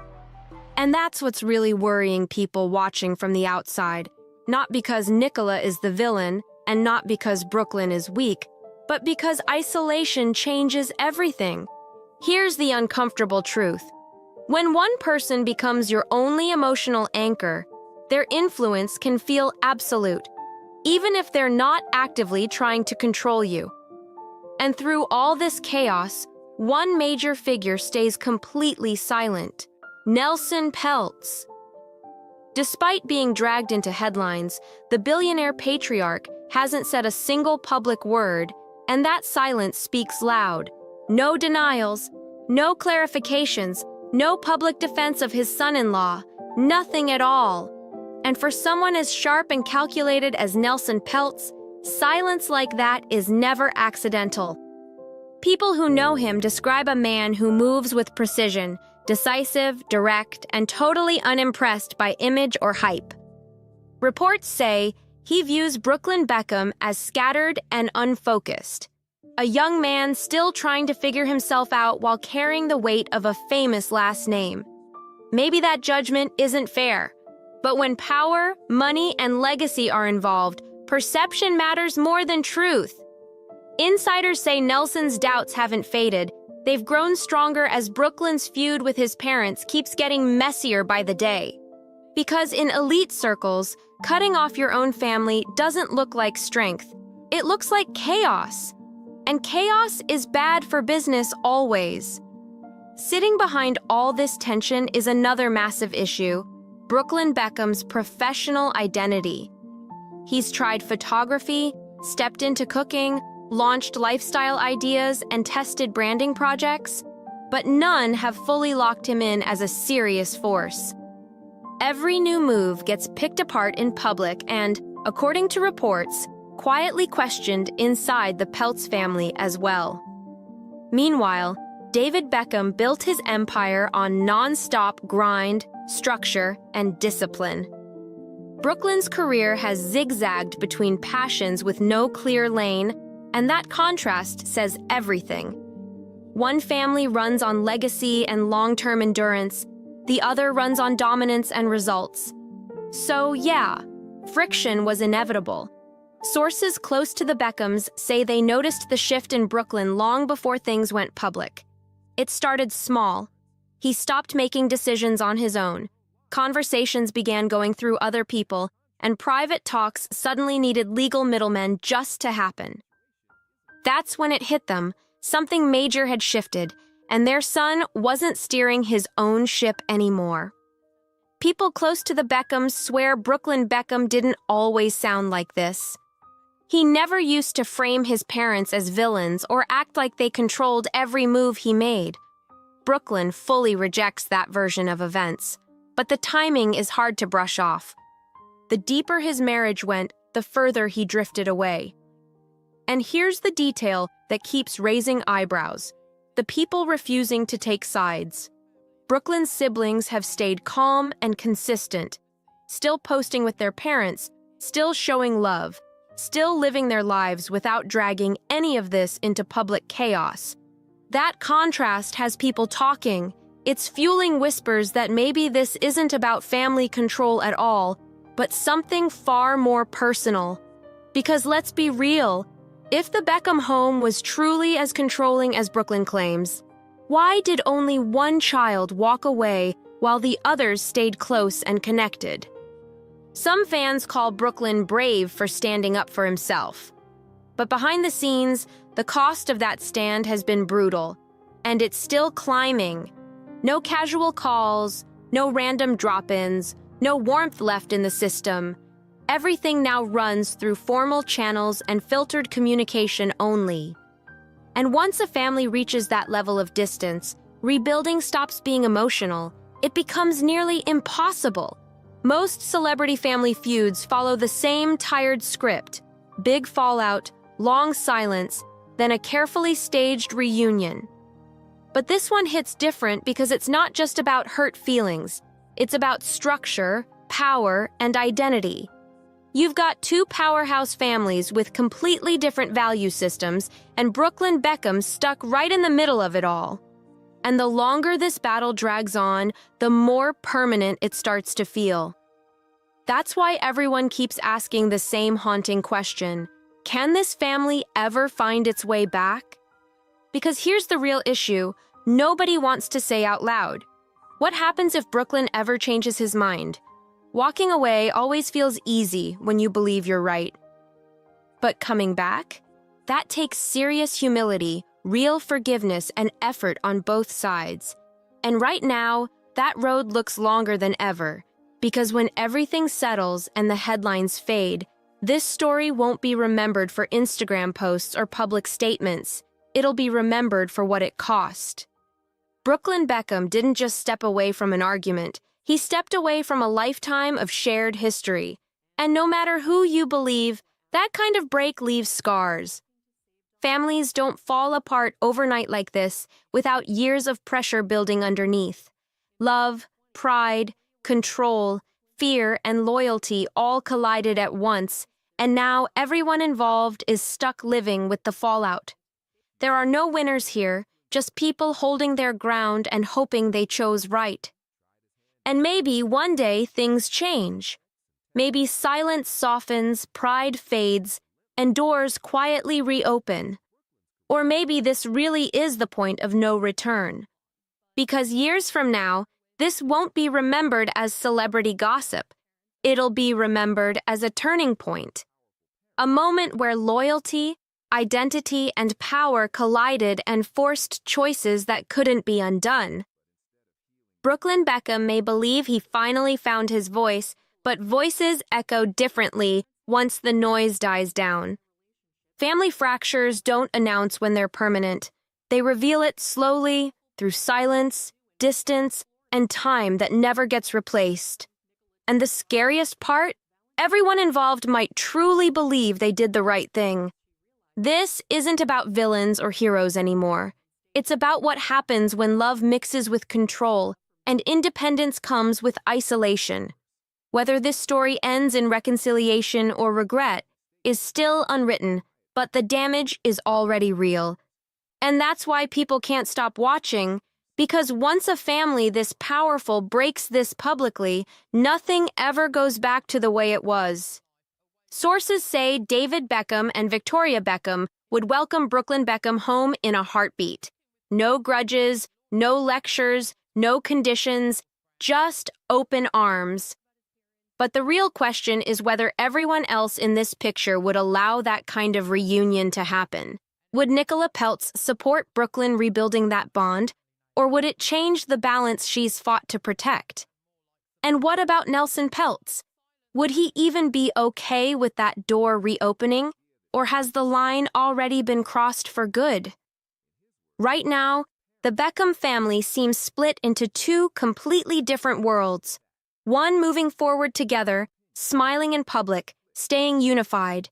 And that's what's really worrying people watching from the outside. Not because Nicola is the villain, and not because Brooklyn is weak, but because isolation changes everything. Here's the uncomfortable truth. When one person becomes your only emotional anchor, their influence can feel absolute, even if they're not actively trying to control you. And through all this chaos, one major figure stays completely silent: Nelson Peltz. Despite being dragged into headlines, the billionaire patriarch hasn't said a single public word, and that silence speaks loud. No denials, no clarifications, no public defense of his son-in-law, nothing at all. And for someone as sharp and calculated as Nelson Peltz, silence like that is never accidental. People who know him describe a man who moves with precision, decisive, direct, and totally unimpressed by image or hype. Reports say he views Brooklyn Beckham as scattered and unfocused, a young man still trying to figure himself out while carrying the weight of a famous last name. Maybe that judgment isn't fair, but when power, money, and legacy are involved, perception matters more than truth. Insiders say Nelson's doubts haven't faded. They've grown stronger as Brooklyn's feud with his parents keeps getting messier by the day. Because in elite circles, cutting off your own family doesn't look like strength. It looks like chaos. And chaos is bad for business always. Sitting behind all this tension is another massive issue: Brooklyn Beckham's professional identity. He's tried photography, stepped into cooking, launched lifestyle ideas, and tested branding projects, but none have fully locked him in as a serious force. Every new move gets picked apart in public and, according to reports, quietly questioned inside the Peltz family as well. Meanwhile, David Beckham built his empire on non-stop grind, structure, and discipline. Brooklyn's career has zigzagged between passions with no clear lane, and that contrast says everything. One family runs on legacy and long-term endurance, the other runs on dominance and results. So yeah, friction was inevitable. Sources close to the Beckhams say they noticed the shift in Brooklyn long before things went public. It started small. He stopped making decisions on his own. Conversations began going through other people, and private talks suddenly needed legal middlemen just to happen. That's when it hit them. Something major had shifted, and their son wasn't steering his own ship anymore. People close to the Beckhams swear Brooklyn Beckham didn't always sound like this. He never used to frame his parents as villains or act like they controlled every move he made. Brooklyn fully rejects that version of events, but the timing is hard to brush off. The deeper his marriage went, the further he drifted away. And here's the detail that keeps raising eyebrows: the people refusing to take sides. Brooklyn's siblings have stayed calm and consistent, still posting with their parents, still showing love, still living their lives without dragging any of this into public chaos. That contrast has people talking. It's fueling whispers that maybe this isn't about family control at all, but something far more personal. Because let's be real, if the Beckham home was truly as controlling as Brooklyn claims, why did only one child walk away while the others stayed close and connected? Some fans call Brooklyn brave for standing up for himself. But behind the scenes, the cost of that stand has been brutal, and it's still climbing. No casual calls, no random drop-ins, no warmth left in the system. Everything now runs through formal channels and filtered communication only. And once a family reaches that level of distance, rebuilding stops being emotional. It becomes nearly impossible. Most celebrity family feuds follow the same tired script: big fallout, long silence, then a carefully staged reunion. But this one hits different because it's not just about hurt feelings. It's about structure, power, and identity. You've got two powerhouse families with completely different value systems, and Brooklyn Beckham stuck right in the middle of it all. And the longer this battle drags on, the more permanent it starts to feel. That's why everyone keeps asking the same haunting question: can this family ever find its way back? Because here's the real issue: nobody wants to say out loud. What happens if Brooklyn ever changes his mind? Walking away always feels easy when you believe you're right. But coming back? That takes serious humility, real forgiveness and effort on both sides. And right now, that road looks longer than ever, because when everything settles and the headlines fade, this story won't be remembered for Instagram posts or public statements. It'll be remembered for what it cost. Brooklyn Beckham didn't just step away from an argument. He stepped away from a lifetime of shared history. And no matter who you believe, that kind of break leaves scars. Families don't fall apart overnight like this without years of pressure building underneath. Love, pride, control, fear, and loyalty all collided at once, and now everyone involved is stuck living with the fallout. There are no winners here, just people holding their ground and hoping they chose right. And maybe one day things change. Maybe silence softens, pride fades, and doors quietly reopen. Or maybe this really is the point of no return. Because years from now, this won't be remembered as celebrity gossip. It'll be remembered as a turning point. A moment where loyalty, identity, and power collided and forced choices that couldn't be undone. Brooklyn Beckham may believe he finally found his voice, but voices echo differently once the noise dies down. Family fractures don't announce when they're permanent. They reveal it slowly, through silence, distance, and time that never gets replaced. And the scariest part? Everyone involved might truly believe they did the right thing. This isn't about villains or heroes anymore. It's about what happens when love mixes with control and independence comes with isolation. Whether this story ends in reconciliation or regret is still unwritten, but the damage is already real. And that's why people can't stop watching, because once a family this powerful breaks this publicly, nothing ever goes back to the way it was. Sources say David Beckham and Victoria Beckham would welcome Brooklyn Beckham home in a heartbeat. No grudges, no lectures, no conditions, just open arms. But the real question is whether everyone else in this picture would allow that kind of reunion to happen. Would Nicola Peltz support Brooklyn rebuilding that bond, or would it change the balance she's fought to protect? And what about Nelson Peltz? Would he even be okay with that door reopening, or has the line already been crossed for good? Right now, the Beckham family seems split into two completely different worlds. One moving forward together, smiling in public, staying unified.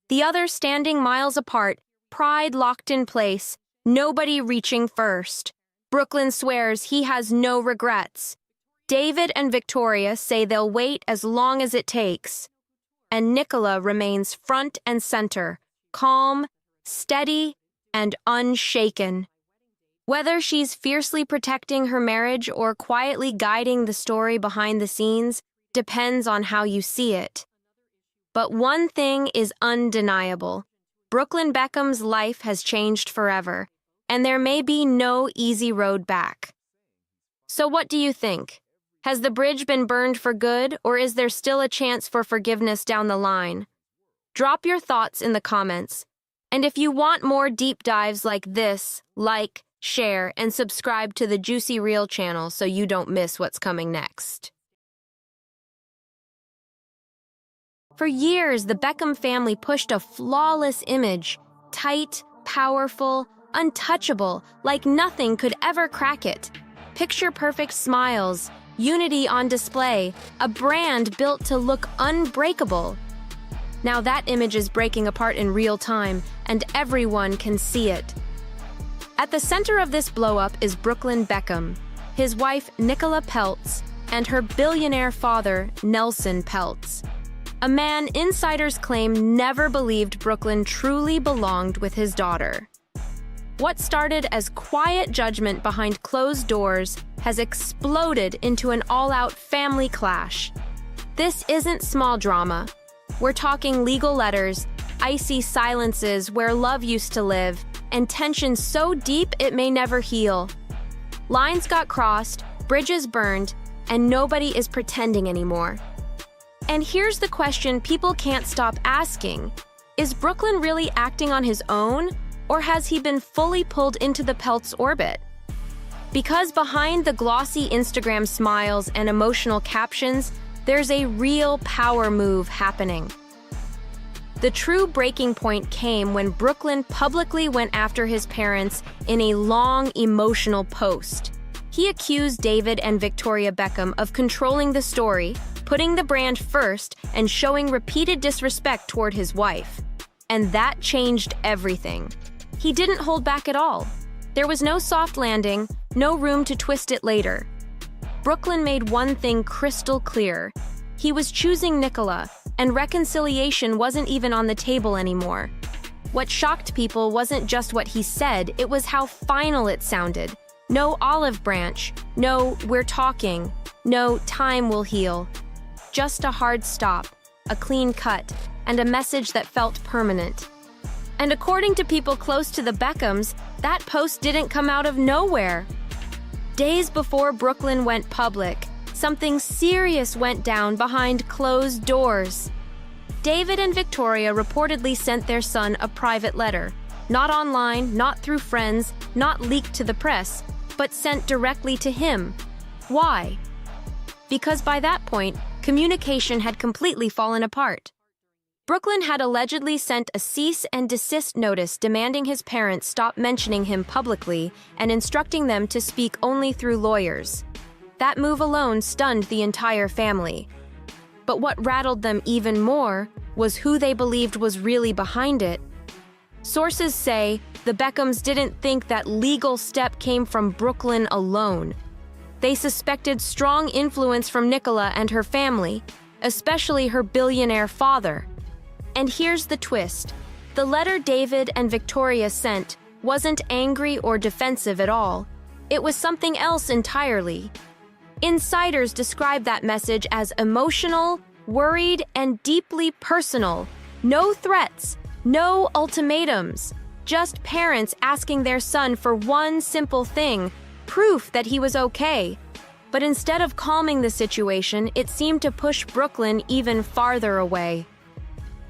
The other standing miles apart, pride locked in place, nobody reaching first. Brooklyn swears he has no regrets. David and Victoria say they'll wait as long as it takes. And Nicola remains front and center, calm, steady, and unshaken. Whether she's fiercely protecting her marriage or quietly guiding the story behind the scenes depends on how you see it. But one thing is undeniable. Brooklyn Beckham's life has changed forever, and there may be no easy road back. So what do you think? Has the bridge been burned for good, or is there still a chance for forgiveness down the line? Drop your thoughts in the comments. And if you want more deep dives like this, like, share, and subscribe to the Juicy Reel channel so you don't miss what's coming next. For years, the Beckham family pushed a flawless image, tight, powerful, untouchable, like nothing could ever crack it. Picture-perfect smiles, unity on display, a brand built to look unbreakable. Now that image is breaking apart in real time, and everyone can see it. At the center of this blow-up is Brooklyn Beckham, his wife Nicola Peltz, and her billionaire father, Nelson Peltz. A man insiders claim never believed Brooklyn truly belonged with his daughter. What started as quiet judgment behind closed doors has exploded into an all-out family clash. This isn't small drama. We're talking legal letters, icy silences where love used to live, and tension so deep it may never heal. Lines got crossed, bridges burned, and nobody is pretending anymore. And here's the question people can't stop asking. Is Brooklyn really acting on his own? Or has he been fully pulled into the pelt's orbit? Because behind the glossy Instagram smiles and emotional captions, there's a real power move happening. The true breaking point came when Brooklyn publicly went after his parents in a long, emotional post. He accused David and Victoria Beckham of controlling the story, putting the brand first, and showing repeated disrespect toward his wife. And that changed everything. He didn't hold back at all. There was no soft landing, no room to twist it later. Brooklyn made one thing crystal clear. He was choosing Nicola, and reconciliation wasn't even on the table anymore. What shocked people wasn't just what he said, it was how final it sounded. No olive branch, no "we're talking", no "time will heal". Just a hard stop, a clean cut, and a message that felt permanent. And according to people close to the Beckhams, that post didn't come out of nowhere. Days before Brooklyn went public, something serious went down behind closed doors. David and Victoria reportedly sent their son a private letter, not online, not through friends, not leaked to the press, but sent directly to him. Why? Because by that point, communication had completely fallen apart. Brooklyn had allegedly sent a cease and desist notice demanding his parents stop mentioning him publicly and instructing them to speak only through lawyers. That move alone stunned the entire family. But what rattled them even more was who they believed was really behind it. Sources say the Beckhams didn't think that legal step came from Brooklyn alone. They suspected strong influence from Nicola and her family, especially her billionaire father. And here's the twist. The letter David and Victoria sent wasn't angry or defensive at all. It was something else entirely. Insiders describe that message as emotional, worried, and deeply personal. No threats, no ultimatums. Just parents asking their son for one simple thing, proof that he was okay. But instead of calming the situation, it seemed to push Brooklyn even farther away.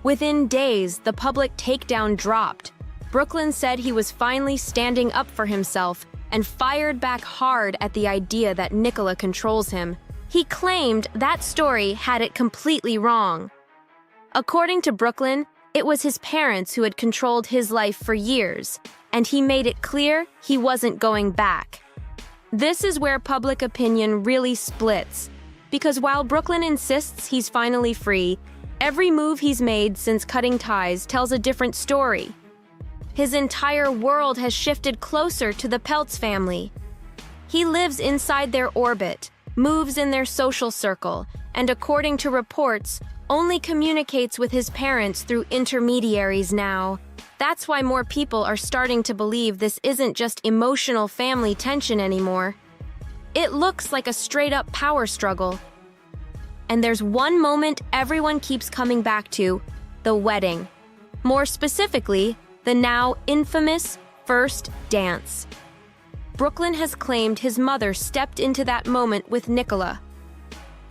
Within days, the public takedown dropped. Brooklyn said he was finally standing up for himself and fired back hard at the idea that Nicola controls him. He claimed that story had it completely wrong. According to Brooklyn, it was his parents who had controlled his life for years, and he made it clear he wasn't going back. This is where public opinion really splits, because while Brooklyn insists he's finally free, every move he's made since cutting ties tells a different story. His entire world has shifted closer to the Peltz family. He lives inside their orbit, moves in their social circle, and according to reports, only communicates with his parents through intermediaries now. That's why more people are starting to believe this isn't just emotional family tension anymore. It looks like a straight-up power struggle. And there's one moment everyone keeps coming back to: the wedding. More specifically, the now infamous first dance. Brooklyn has claimed his mother stepped into that moment with Nicola.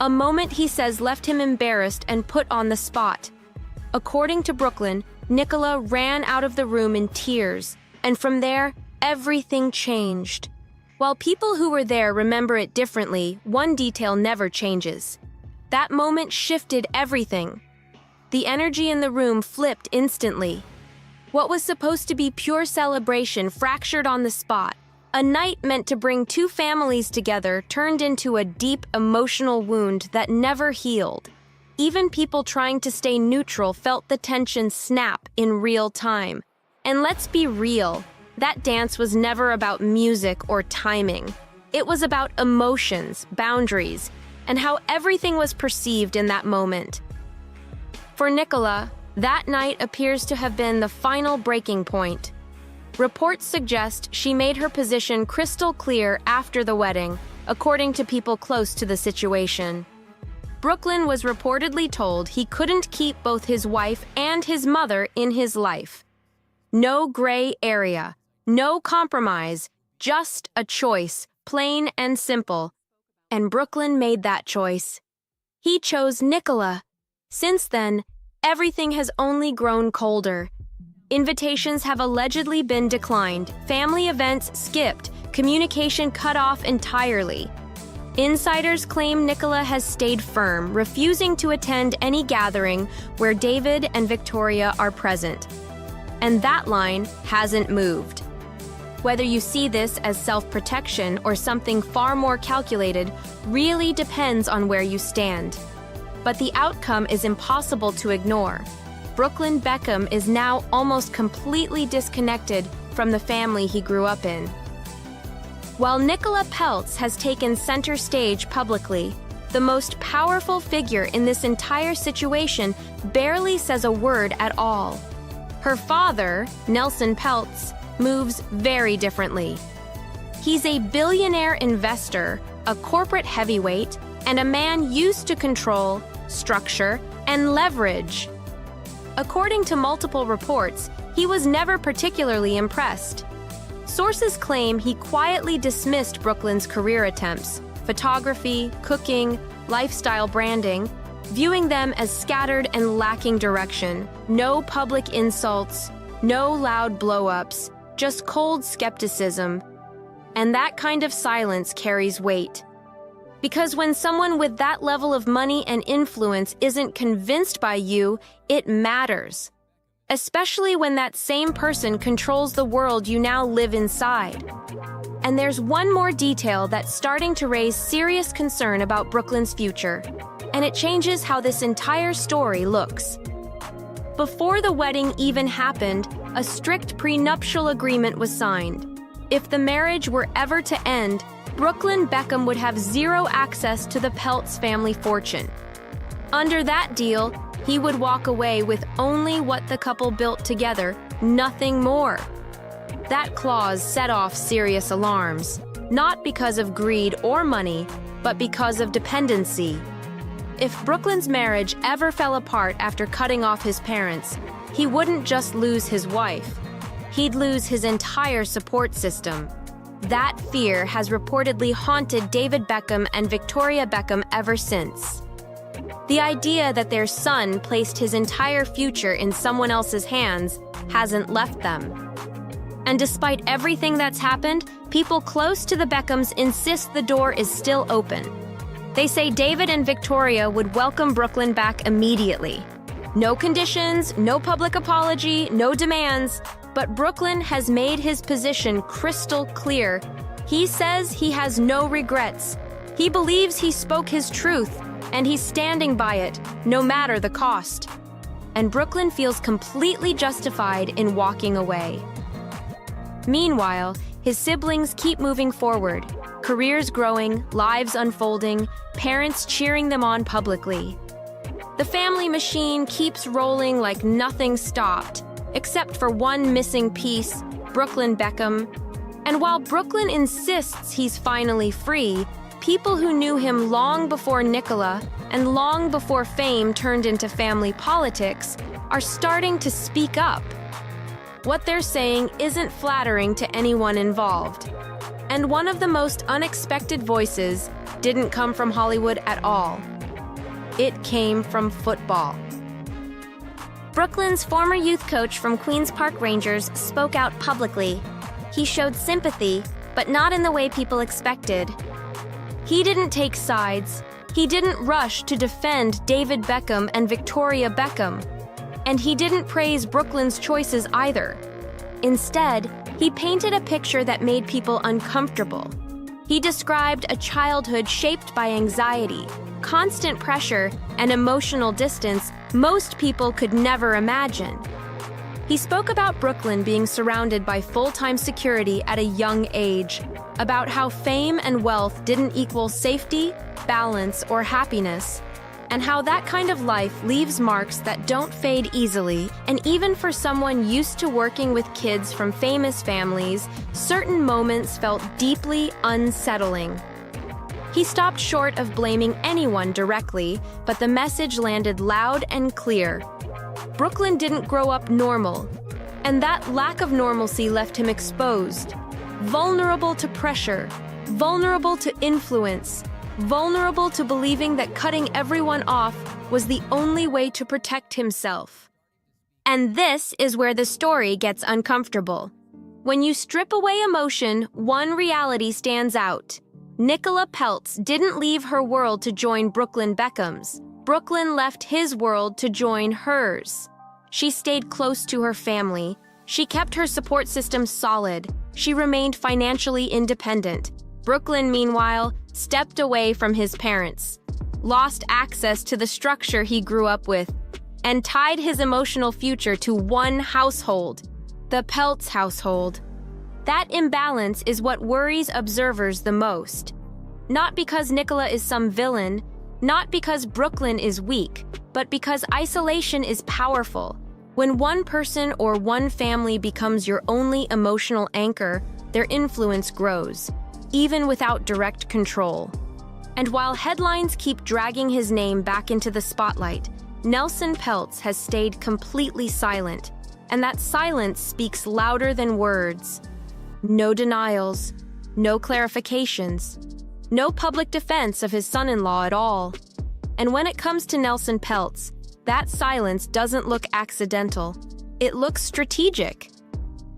A moment he says left him embarrassed and put on the spot. According to Brooklyn, Nicola ran out of the room in tears, and from there, everything changed. While people who were there remember it differently, one detail never changes. That moment shifted everything. The energy in the room flipped instantly. What was supposed to be pure celebration fractured on the spot. A night meant to bring two families together turned into a deep emotional wound that never healed. Even people trying to stay neutral felt the tension snap in real time. And let's be real, that dance was never about music or timing. It was about emotions, boundaries, and how everything was perceived in that moment. For Nicola, that night appears to have been the final breaking point. Reports suggest she made her position crystal clear after the wedding, according to people close to the situation. Brooklyn was reportedly told he couldn't keep both his wife and his mother in his life. No gray area, no compromise, just a choice, plain and simple. And Brooklyn made that choice. He chose Nicola. Since then, everything has only grown colder. Invitations have allegedly been declined, family events skipped, communication cut off entirely. Insiders claim Nicola has stayed firm, refusing to attend any gathering where David and Victoria are present. And that line hasn't moved. Whether you see this as self-protection or something far more calculated really depends on where you stand. But the outcome is impossible to ignore. Brooklyn Beckham is now almost completely disconnected from the family he grew up in. While Nicola Peltz has taken center stage publicly, the most powerful figure in this entire situation barely says a word at all. Her father, Nelson Peltz, moves very differently. He's a billionaire investor, a corporate heavyweight, and a man used to control, structure, and leverage. According to multiple reports, he was never particularly impressed. Sources claim he quietly dismissed Brooklyn's career attempts, photography, cooking, lifestyle branding, viewing them as scattered and lacking direction. No public insults, no loud blow-ups, just cold skepticism. And that kind of silence carries weight. Because when someone with that level of money and influence isn't convinced by you, it matters. Especially when that same person controls the world you now live inside. And there's one more detail that's starting to raise serious concern about Brooklyn's future, and it changes how this entire story looks. Before the wedding even happened, a strict prenuptial agreement was signed. If the marriage were ever to end, Brooklyn Beckham would have zero access to the Peltz family fortune. Under that deal, he would walk away with only what the couple built together, nothing more. That clause set off serious alarms, not because of greed or money, but because of dependency. If Brooklyn's marriage ever fell apart after cutting off his parents, he wouldn't just lose his wife. He'd lose his entire support system. That fear has reportedly haunted David Beckham and Victoria Beckham ever since. The idea that their son placed his entire future in someone else's hands hasn't left them. And despite everything that's happened, people close to the Beckhams insist the door is still open. They say David and Victoria would welcome Brooklyn back immediately. No conditions, no public apology, no demands, but Brooklyn has made his position crystal clear. He says he has no regrets. He believes he spoke his truth, and he's standing by it, no matter the cost. And Brooklyn feels completely justified in walking away. Meanwhile, his siblings keep moving forward, careers growing, lives unfolding, parents cheering them on publicly. The family machine keeps rolling like nothing stopped, except for one missing piece, Brooklyn Beckham. And while Brooklyn insists he's finally free, people who knew him long before Nicola and long before fame turned into family politics are starting to speak up. What they're saying isn't flattering to anyone involved. And one of the most unexpected voices didn't come from Hollywood at all. It came from football. Brooklyn's former youth coach from Queens Park Rangers spoke out publicly. He showed sympathy, but not in the way people expected. He didn't take sides. He didn't rush to defend David Beckham and Victoria Beckham. And he didn't praise Brooklyn's choices either. Instead, he painted a picture that made people uncomfortable. He described a childhood shaped by anxiety, constant pressure, and emotional distance most people could never imagine. He spoke about Brooklyn being surrounded by full-time security at a young age, about how fame and wealth didn't equal safety, balance, or happiness, and how that kind of life leaves marks that don't fade easily, and even for someone used to working with kids from famous families, certain moments felt deeply unsettling. He stopped short of blaming anyone directly, but the message landed loud and clear. Brooklyn didn't grow up normal, and that lack of normalcy left him exposed, vulnerable to pressure, vulnerable to influence, vulnerable to believing that cutting everyone off was the only way to protect himself. And this is where the story gets uncomfortable. When you strip away emotion, one reality stands out. Nicola Peltz didn't leave her world to join Brooklyn Beckham's. Brooklyn left his world to join hers. She stayed close to her family. She kept her support system solid. She remained financially independent. Brooklyn, meanwhile, stepped away from his parents, lost access to the structure he grew up with, and tied his emotional future to one household, the Peltz household. That imbalance is what worries observers the most. Not because Nicola is some villain, not because Brooklyn is weak, but because isolation is powerful. When one person or one family becomes your only emotional anchor, their influence grows, even without direct control. And while headlines keep dragging his name back into the spotlight, Nelson Peltz has stayed completely silent, and that silence speaks louder than words. No denials, no clarifications, no public defense of his son-in-law at all. And when it comes to Nelson Peltz, that silence doesn't look accidental. It looks strategic.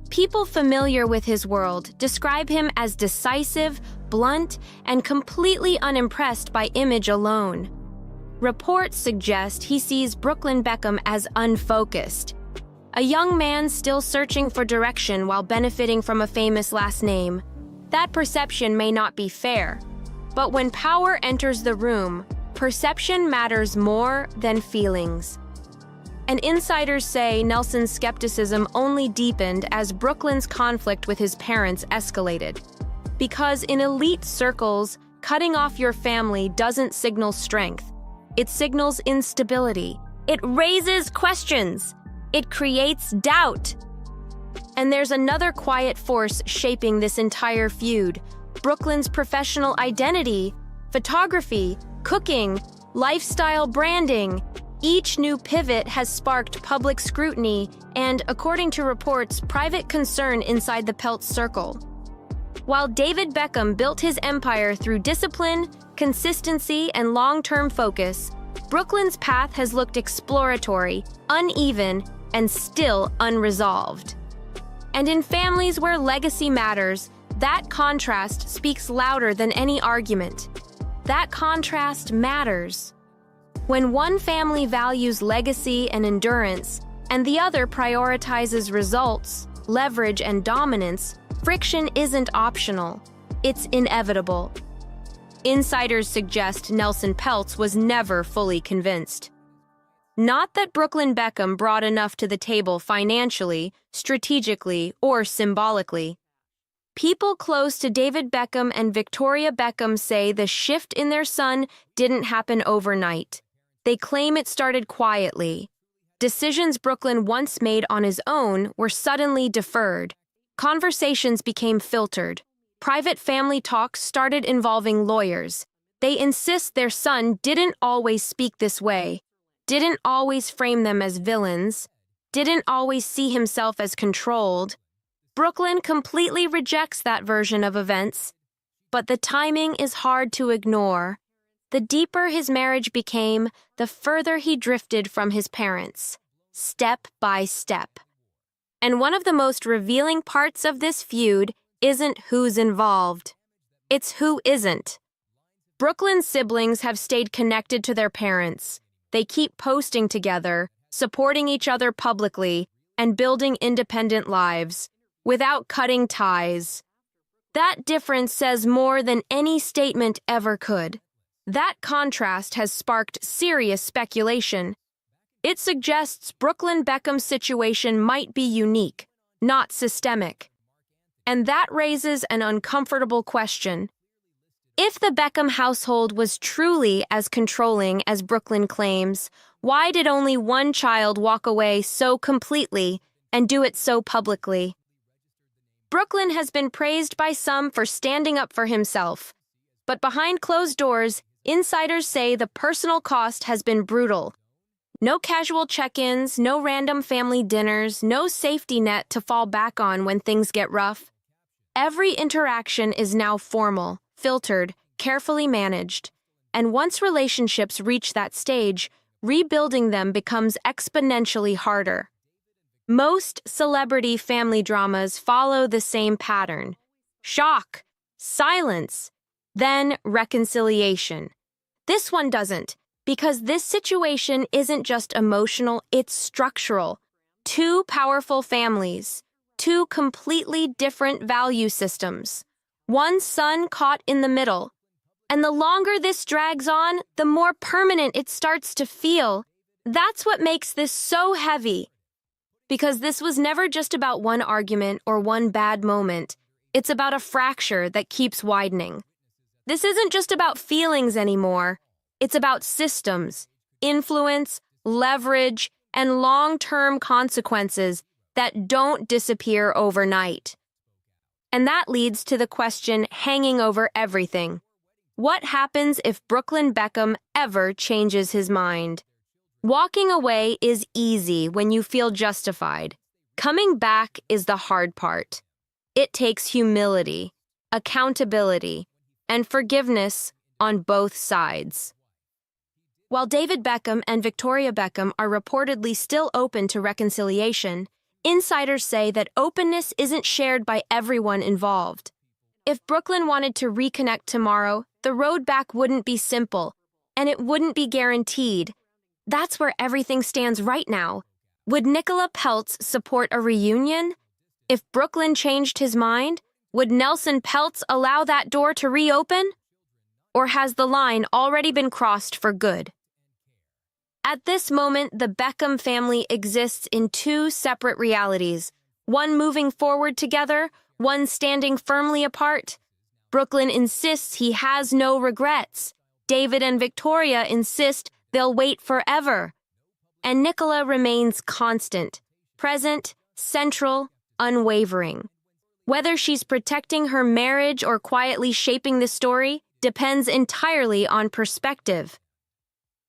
People familiar with his world describe him as decisive, blunt, and completely unimpressed by image alone. Reports suggest he sees Brooklyn Beckham as unfocused, a young man still searching for direction while benefiting from a famous last name. That perception may not be fair, but when power enters the room, perception matters more than feelings. And insiders say Nelson's skepticism only deepened as Brooklyn's conflict with his parents escalated. Because in elite circles, cutting off your family doesn't signal strength. It signals instability. It raises questions. It creates doubt. And there's another quiet force shaping this entire feud: Brooklyn's professional identity, photography, cooking, lifestyle branding. Each new pivot has sparked public scrutiny and, according to reports, private concern inside the Peltz circle. While David Beckham built his empire through discipline, consistency, and long-term focus, Brooklyn's path has looked exploratory, uneven, and still unresolved. And in families where legacy matters, that contrast speaks louder than any argument. That contrast matters. When one family values legacy and endurance, and the other prioritizes results, leverage, and dominance, friction isn't optional. It's inevitable. Insiders suggest Nelson Peltz was never fully convinced. Not that Brooklyn Beckham brought enough to the table financially, strategically, or symbolically. People close to David Beckham and Victoria Beckham say the shift in their son didn't happen overnight. They claim it started quietly. Decisions Brooklyn once made on his own were suddenly deferred. Conversations became filtered. Private family talks started involving lawyers. They insist their son didn't always speak this way, didn't always frame them as villains, didn't always see himself as controlled. Brooklyn completely rejects that version of events. But the timing is hard to ignore. The deeper his marriage became, the further he drifted from his parents, step by step. And one of the most revealing parts of this feud isn't who's involved. It's who isn't. Brooklyn's siblings have stayed connected to their parents. They keep posting together, supporting each other publicly, and building independent lives, without cutting ties. That difference says more than any statement ever could. That contrast has sparked serious speculation. It suggests Brooklyn Beckham's situation might be unique, not systemic. And that raises an uncomfortable question. If the Beckham household was truly as controlling as Brooklyn claims, why did only one child walk away so completely and do it so publicly? Brooklyn has been praised by some for standing up for himself. But behind closed doors, insiders say the personal cost has been brutal. No casual check-ins, no random family dinners, no safety net to fall back on when things get rough. Every interaction is now formal, filtered, carefully managed. And once relationships reach that stage, rebuilding them becomes exponentially harder. Most celebrity family dramas follow the same pattern: shock, silence, then reconciliation. This one doesn't, because this situation isn't just emotional, it's structural. Two powerful families, two completely different value systems, one son caught in the middle. And the longer this drags on, the more permanent it starts to feel. That's what makes this so heavy. Because this was never just about one argument or one bad moment. It's about a fracture that keeps widening. This isn't just about feelings anymore. It's about systems, influence, leverage, and long-term consequences that don't disappear overnight. And that leads to the question hanging over everything. What happens if Brooklyn Beckham ever changes his mind? Walking away is easy when you feel justified. Coming back is the hard part. It takes humility, accountability, and forgiveness on both sides. While David Beckham and Victoria Beckham are reportedly still open to reconciliation, insiders say that openness isn't shared by everyone involved. If Brooklyn wanted to reconnect tomorrow, the road back wouldn't be simple, and it wouldn't be guaranteed. That's where everything stands right now. Would Nicola Peltz support a reunion? If Brooklyn changed his mind, would Nelson Peltz allow that door to reopen? Or has the line already been crossed for good? At this moment, the Beckham family exists in two separate realities, one moving forward together, one standing firmly apart. Brooklyn insists he has no regrets. David and Victoria insist they'll wait forever. And Nicola remains constant, present, central, unwavering. Whether she's protecting her marriage or quietly shaping the story depends entirely on perspective.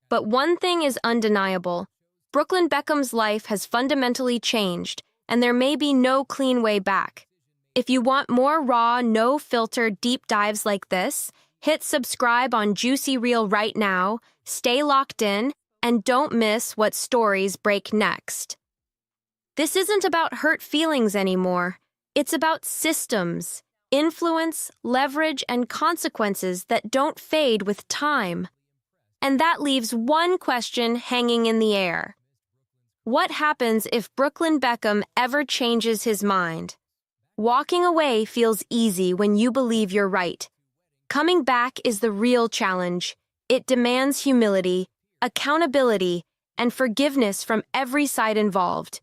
But one thing is undeniable. Brooklyn Beckham's life has fundamentally changed, and there may be no clean way back. If you want more raw, no-filter deep dives like this, hit subscribe on Juicy Reel right now, stay locked in, and don't miss what stories break next. This isn't about hurt feelings anymore. It's about systems, influence, leverage, and consequences that don't fade with time. And that leaves one question hanging in the air. What happens if Brooklyn Beckham ever changes his mind? Walking away feels easy when you believe you're right. Coming back is the real challenge. It demands humility, accountability, and forgiveness from every side involved.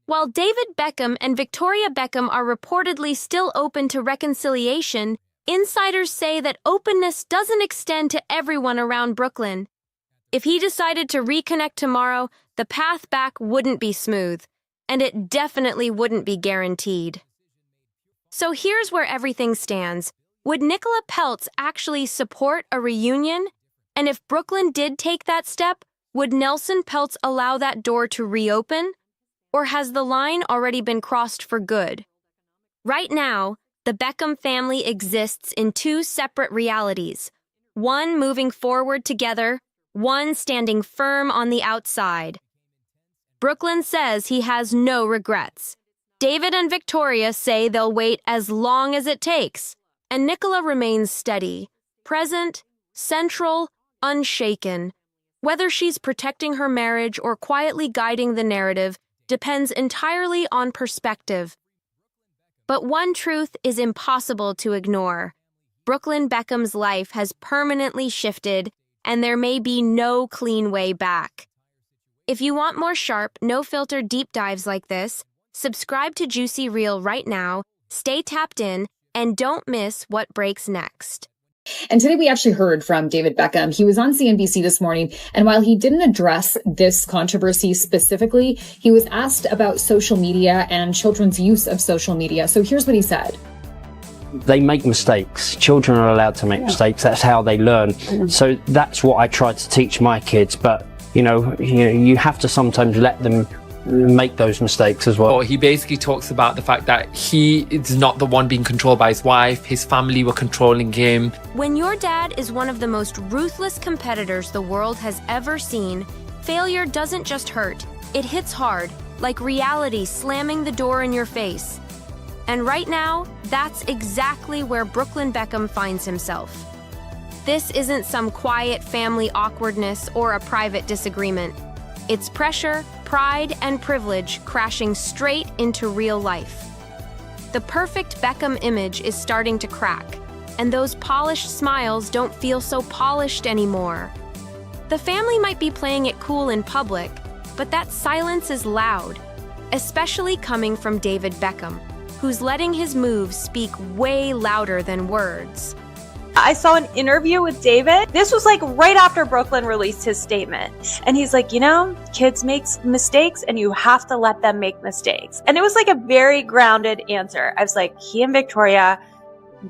While David Beckham and Victoria Beckham are reportedly still open to reconciliation, insiders say that openness doesn't extend to everyone around Brooklyn. If he decided to reconnect tomorrow, the path back wouldn't be smooth, and it definitely wouldn't be guaranteed. So here's where everything stands. Would Nicola Peltz actually support a reunion? And if Brooklyn did take that step, would Nelson Peltz allow that door to reopen? Or has the line already been crossed for good? Right now, the Beckham family exists in two separate realities, one moving forward together, one standing firm on the outside. Brooklyn says he has no regrets. David and Victoria say they'll wait as long as it takes, and Nicola remains steady, present, central, unshaken. Whether she's protecting her marriage or quietly guiding the narrative depends entirely on perspective. But one truth is impossible to ignore. Brooklyn Beckham's life has permanently shifted, and there may be no clean way back. If you want more sharp, no-filter deep dives like this, subscribe to Juicy Reel right now, stay tapped in, and don't miss what breaks next. And today we actually heard from David Beckham. He was on CNBC this morning, and while he didn't address this controversy specifically, he was asked about social media and children's use of social media. So here's what he said. They make mistakes. Children are allowed to make mistakes. That's how they learn. So that's what I try to teach my kids. But, you have to sometimes let them make those mistakes as well. He basically talks about the fact that he is not the one being controlled by his wife. His family were controlling him. When your dad is one of the most ruthless competitors the world has ever seen, failure doesn't just hurt, it hits hard, like reality slamming the door in your face. And right now, that's exactly where Brooklyn Beckham finds himself. This isn't some quiet family awkwardness or a private disagreement. It's pressure, pride, and privilege crashing straight into real life. The perfect Beckham image is starting to crack, and those polished smiles don't feel so polished anymore. The family might be playing it cool in public, but that silence is loud, especially coming from David Beckham, who's letting his moves speak way louder than words. I saw an interview with David. This was like right after Brooklyn released his statement. And he's like, kids make mistakes and you have to let them make mistakes. And it was like a very grounded answer. I was like, he and Victoria,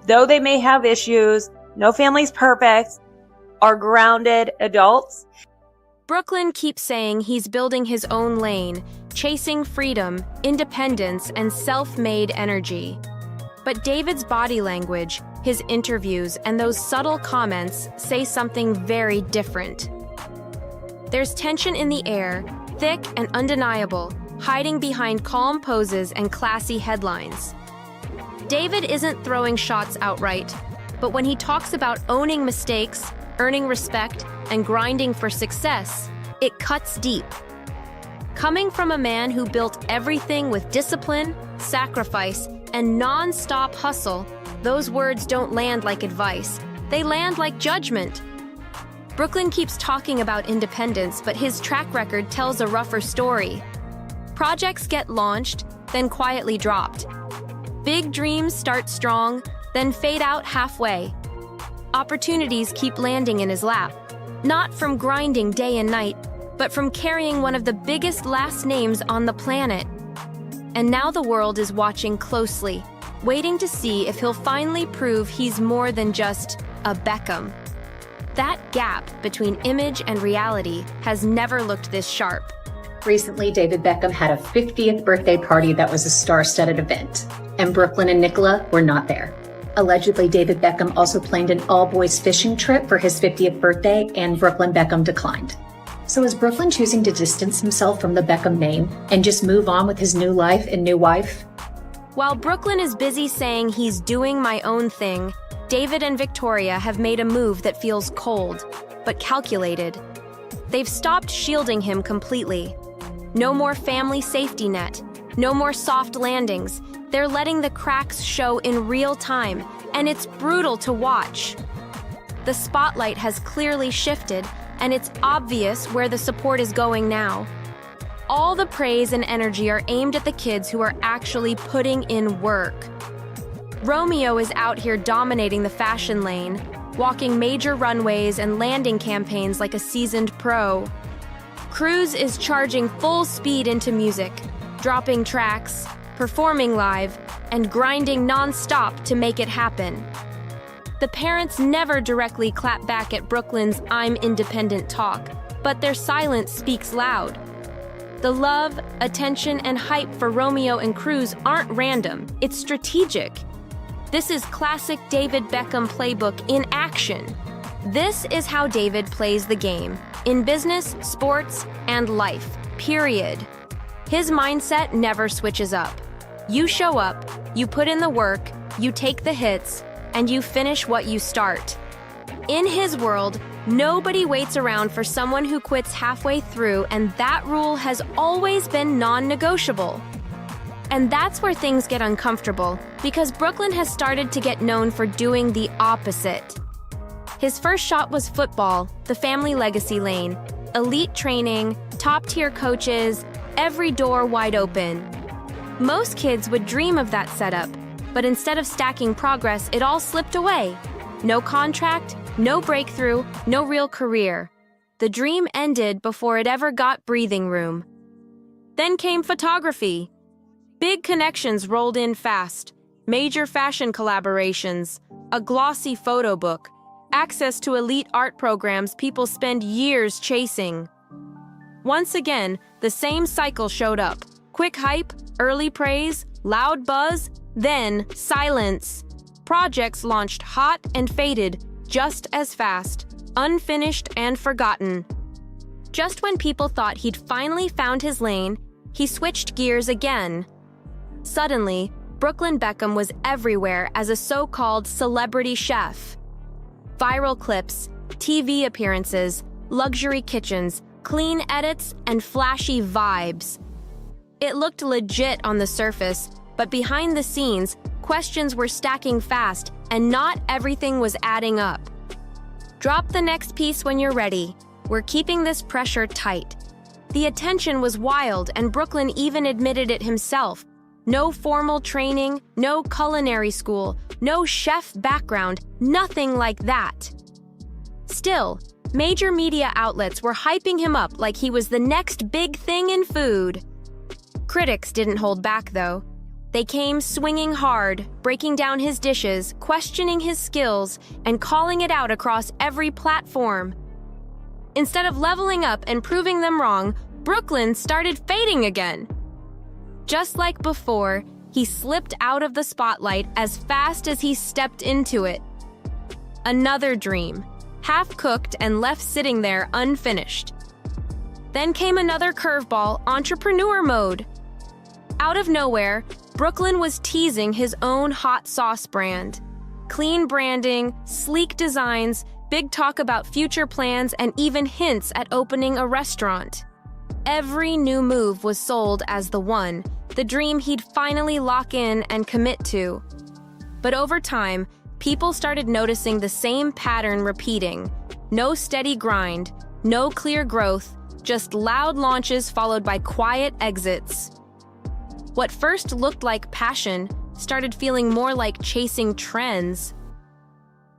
though they may have issues, no family's perfect, are grounded adults. Brooklyn keeps saying he's building his own lane, chasing freedom, independence, and self-made energy. But David's body language, his interviews, and those subtle comments say something very different. There's tension in the air, thick and undeniable, hiding behind calm poses and classy headlines. David isn't throwing shots outright, but when he talks about owning mistakes, earning respect, and grinding for success, it cuts deep. Coming from a man who built everything with discipline, sacrifice, and non-stop hustle, those words don't land like advice. They land like judgment. Brooklyn keeps talking about independence, but his track record tells a rougher story. Projects get launched, then quietly dropped. Big dreams start strong, then fade out halfway. Opportunities keep landing in his lap, not from grinding day and night, but from carrying one of the biggest last names on the planet. And now the world is watching closely, waiting to see if he'll finally prove he's more than just a Beckham. That gap between image and reality has never looked this sharp. Recently, David Beckham had a 50th birthday party that was a star-studded event, and Brooklyn and Nicola were not there. Allegedly, David Beckham also planned an all-boys fishing trip for his 50th birthday, and Brooklyn Beckham declined. So is Brooklyn choosing to distance himself from the Beckham name and just move on with his new life and new wife? While Brooklyn is busy saying he's doing my own thing, David and Victoria have made a move that feels cold, but calculated. They've stopped shielding him completely. No more family safety net, no more soft landings. They're letting the cracks show in real time, and it's brutal to watch. The spotlight has clearly shifted, and it's obvious where the support is going now. All the praise and energy are aimed at the kids who are actually putting in work. Romeo is out here dominating the fashion lane, walking major runways and landing campaigns like a seasoned pro. Cruz is charging full speed into music, dropping tracks, performing live, and grinding non-stop to make it happen. The parents never directly clap back at Brooklyn's "I'm independent" talk, but their silence speaks loud. The love, attention, and hype for Romeo and Cruz aren't random, it's strategic. This is classic David Beckham playbook in action. This is how David plays the game, in business, sports, and life, period. His mindset never switches up. You show up, you put in the work, you take the hits, and you finish what you start. In his world, nobody waits around for someone who quits halfway through, and that rule has always been non-negotiable. And that's where things get uncomfortable, because Brooklyn has started to get known for doing the opposite. His first shot was football, the family legacy lane, elite training, top-tier coaches, every door wide open. Most kids would dream of that setup, but instead of stacking progress, it all slipped away. No contract, no breakthrough, no real career. The dream ended before it ever got breathing room. Then came photography. Big connections rolled in fast. Major fashion collaborations, a glossy photo book, access to elite art programs people spend years chasing. Once again, the same cycle showed up. Quick hype, early praise, loud buzz, then silence. Projects launched hot and faded just as fast, unfinished and forgotten. Just when people thought he'd finally found his lane, he switched gears again. Suddenly, Brooklyn Beckham was everywhere as a so-called celebrity chef. Viral clips, TV appearances, luxury kitchens, clean edits, and flashy vibes. It looked legit on the surface, but behind the scenes, questions were stacking fast, and not everything was adding up. Drop the next piece when you're ready. We're keeping this pressure tight. The attention was wild, and Brooklyn even admitted it himself. No formal training, no culinary school, no chef background, nothing like that. Still, major media outlets were hyping him up like he was the next big thing in food. Critics didn't hold back, though. They came swinging hard, breaking down his dishes, questioning his skills, and calling it out across every platform. Instead of leveling up and proving them wrong, Brooklyn started fading again. Just like before, he slipped out of the spotlight as fast as he stepped into it. Another dream, half-cooked and left sitting there unfinished. Then came another curveball, entrepreneur mode. Out of nowhere, Brooklyn was teasing his own hot sauce brand. Clean branding, sleek designs, big talk about future plans, and even hints at opening a restaurant. Every new move was sold as the dream he'd finally lock in and commit to. But over time, people started noticing the same pattern repeating. No steady grind, no clear growth, just loud launches followed by quiet exits. What first looked like passion started feeling more like chasing trends.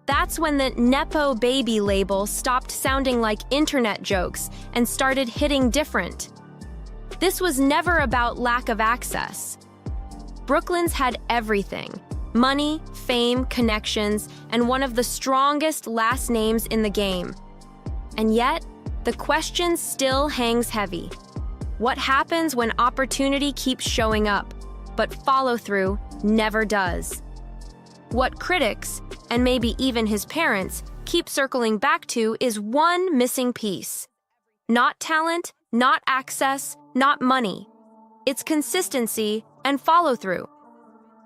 That's when the Nepo Baby label stopped sounding like internet jokes and started hitting different. This was never about lack of access. Brooklyn's had everything: money, fame, connections, and one of the strongest last names in the game. And yet, the question still hangs heavy. What happens when opportunity keeps showing up, but follow-through never does? What critics, and maybe even his parents, keep circling back to is one missing piece. Not talent, not access, not money. It's consistency and follow-through.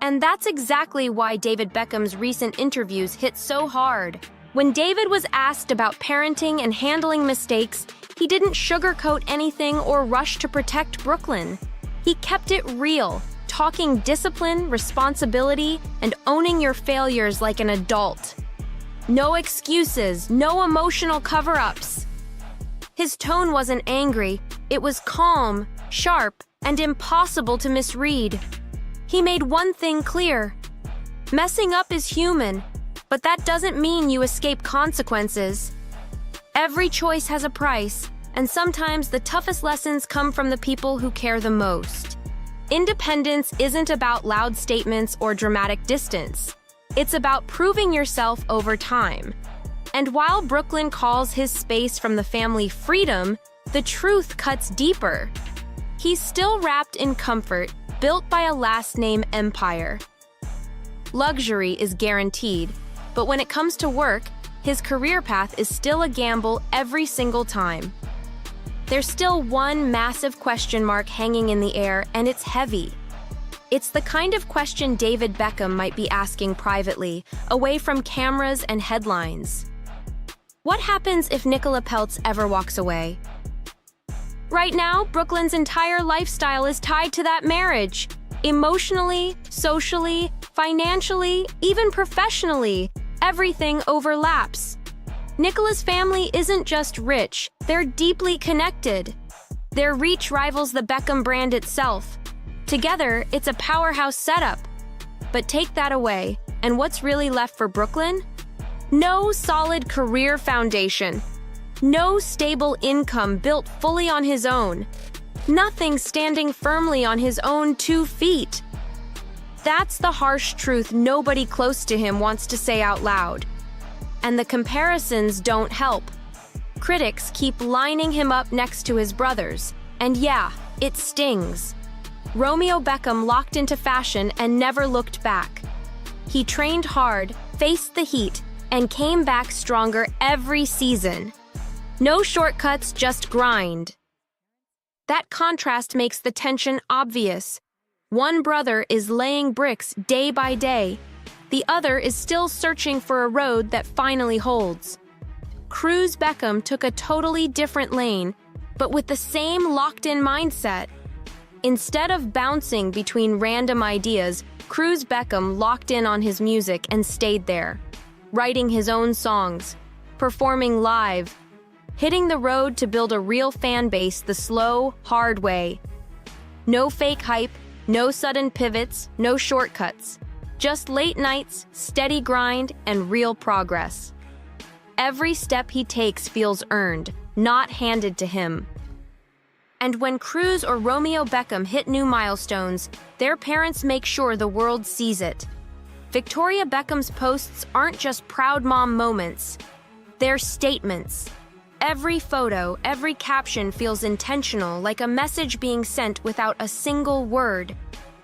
And that's exactly why David Beckham's recent interviews hit so hard. When David was asked about parenting and handling mistakes, he didn't sugarcoat anything or rush to protect Brooklyn. He kept it real, talking discipline, responsibility, and owning your failures like an adult. No excuses, no emotional cover-ups. His tone wasn't angry, it was calm, sharp, and impossible to misread. He made one thing clear: messing up is human, but that doesn't mean you escape consequences. Every choice has a price, and sometimes the toughest lessons come from the people who care the most. Independence isn't about loud statements or dramatic distance. It's about proving yourself over time. And while Brooklyn calls his space from the family freedom, the truth cuts deeper. He's still wrapped in comfort, built by a last-name empire. Luxury is guaranteed, but when it comes to work, his career path is still a gamble every single time. There's still one massive question mark hanging in the air, and it's heavy. It's the kind of question David Beckham might be asking privately, away from cameras and headlines. What happens if Nicola Peltz ever walks away? Right now, Brooklyn's entire lifestyle is tied to that marriage. Emotionally, socially, financially, even professionally, everything overlaps. Nicola's family isn't just rich, they're deeply connected. Their reach rivals the Beckham brand itself. Together, it's a powerhouse setup. But take that away, and what's really left for Brooklyn? No solid career foundation. No stable income built fully on his own. Nothing standing firmly on his own 2 feet. That's the harsh truth nobody close to him wants to say out loud. And the comparisons don't help. Critics keep lining him up next to his brothers, and yeah, it stings. Romeo Beckham locked into fashion and never looked back. He trained hard, faced the heat, and came back stronger every season. No shortcuts, just grind. That contrast makes the tension obvious. One brother is laying bricks day by day. The other is still searching for a road that finally holds. Cruz Beckham took a totally different lane, but with the same locked-in mindset. Instead of bouncing between random ideas, Cruz Beckham locked in on his music and stayed there, writing his own songs, performing live, hitting the road to build a real fan base the slow, hard way. No fake hype, no sudden pivots, no shortcuts. Just late nights, steady grind, and real progress. Every step he takes feels earned, not handed to him. And when Cruz or Romeo Beckham hit new milestones, their parents make sure the world sees it. Victoria Beckham's posts aren't just proud mom moments. They're statements. Every photo, every caption feels intentional, like a message being sent without a single word.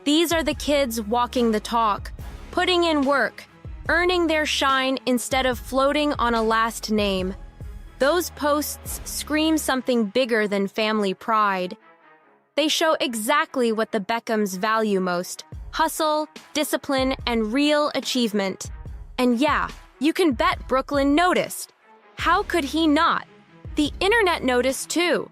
These are the kids walking the talk, putting in work, earning their shine instead of floating on a last name. Those posts scream something bigger than family pride. They show exactly what the Beckhams value most: hustle, discipline, and real achievement. And yeah, you can bet Brooklyn noticed. How could he not? The internet noticed too.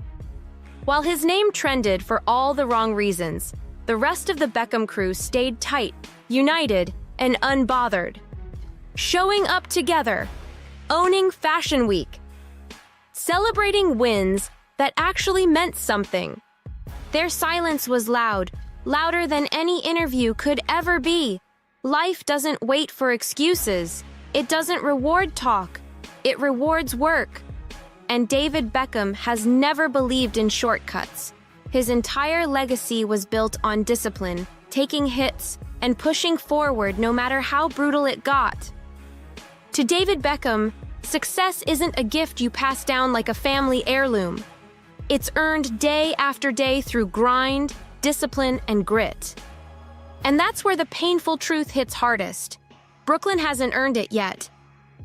While his name trended for all the wrong reasons, the rest of the Beckham crew stayed tight, united, and unbothered. Showing up together, owning Fashion Week, celebrating wins that actually meant something. Their silence was loud, louder than any interview could ever be. Life doesn't wait for excuses. It doesn't reward talk. It rewards work. And David Beckham has never believed in shortcuts. His entire legacy was built on discipline, taking hits, and pushing forward no matter how brutal it got. To David Beckham, success isn't a gift you pass down like a family heirloom. It's earned day after day through grind, discipline, and grit. And that's where the painful truth hits hardest. Brooklyn hasn't earned it yet.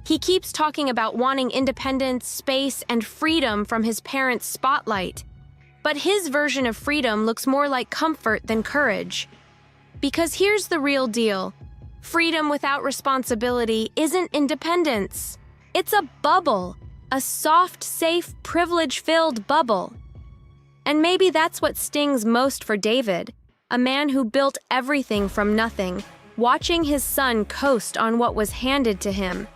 He keeps talking about wanting independence, space, and freedom from his parents' spotlight. But his version of freedom looks more like comfort than courage. Because here's the real deal. Freedom without responsibility isn't independence. It's a bubble, a soft, safe, privilege-filled bubble. And maybe that's what stings most for David, a man who built everything from nothing, watching his son coast on what was handed to him.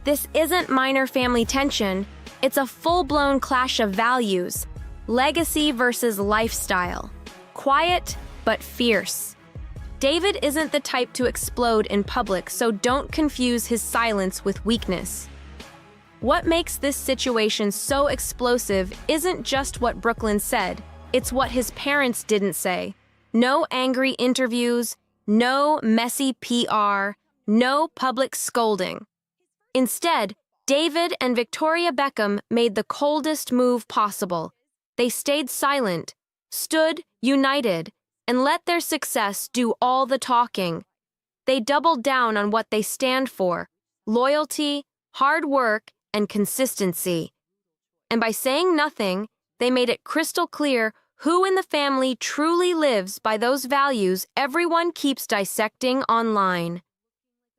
This isn't minor family tension, it's a full-blown clash of values, legacy versus lifestyle, quiet but fierce. David isn't the type to explode in public, so don't confuse his silence with weakness. What makes this situation so explosive isn't just what Brooklyn said, it's what his parents didn't say. No angry interviews, no messy PR, no public scolding. Instead, David and Victoria Beckham made the coldest move possible. They stayed silent, stood united, and let their success do all the talking. They doubled down on what they stand for: loyalty, hard work, and consistency. And by saying nothing, they made it crystal clear who in the family truly lives by those values everyone keeps dissecting online.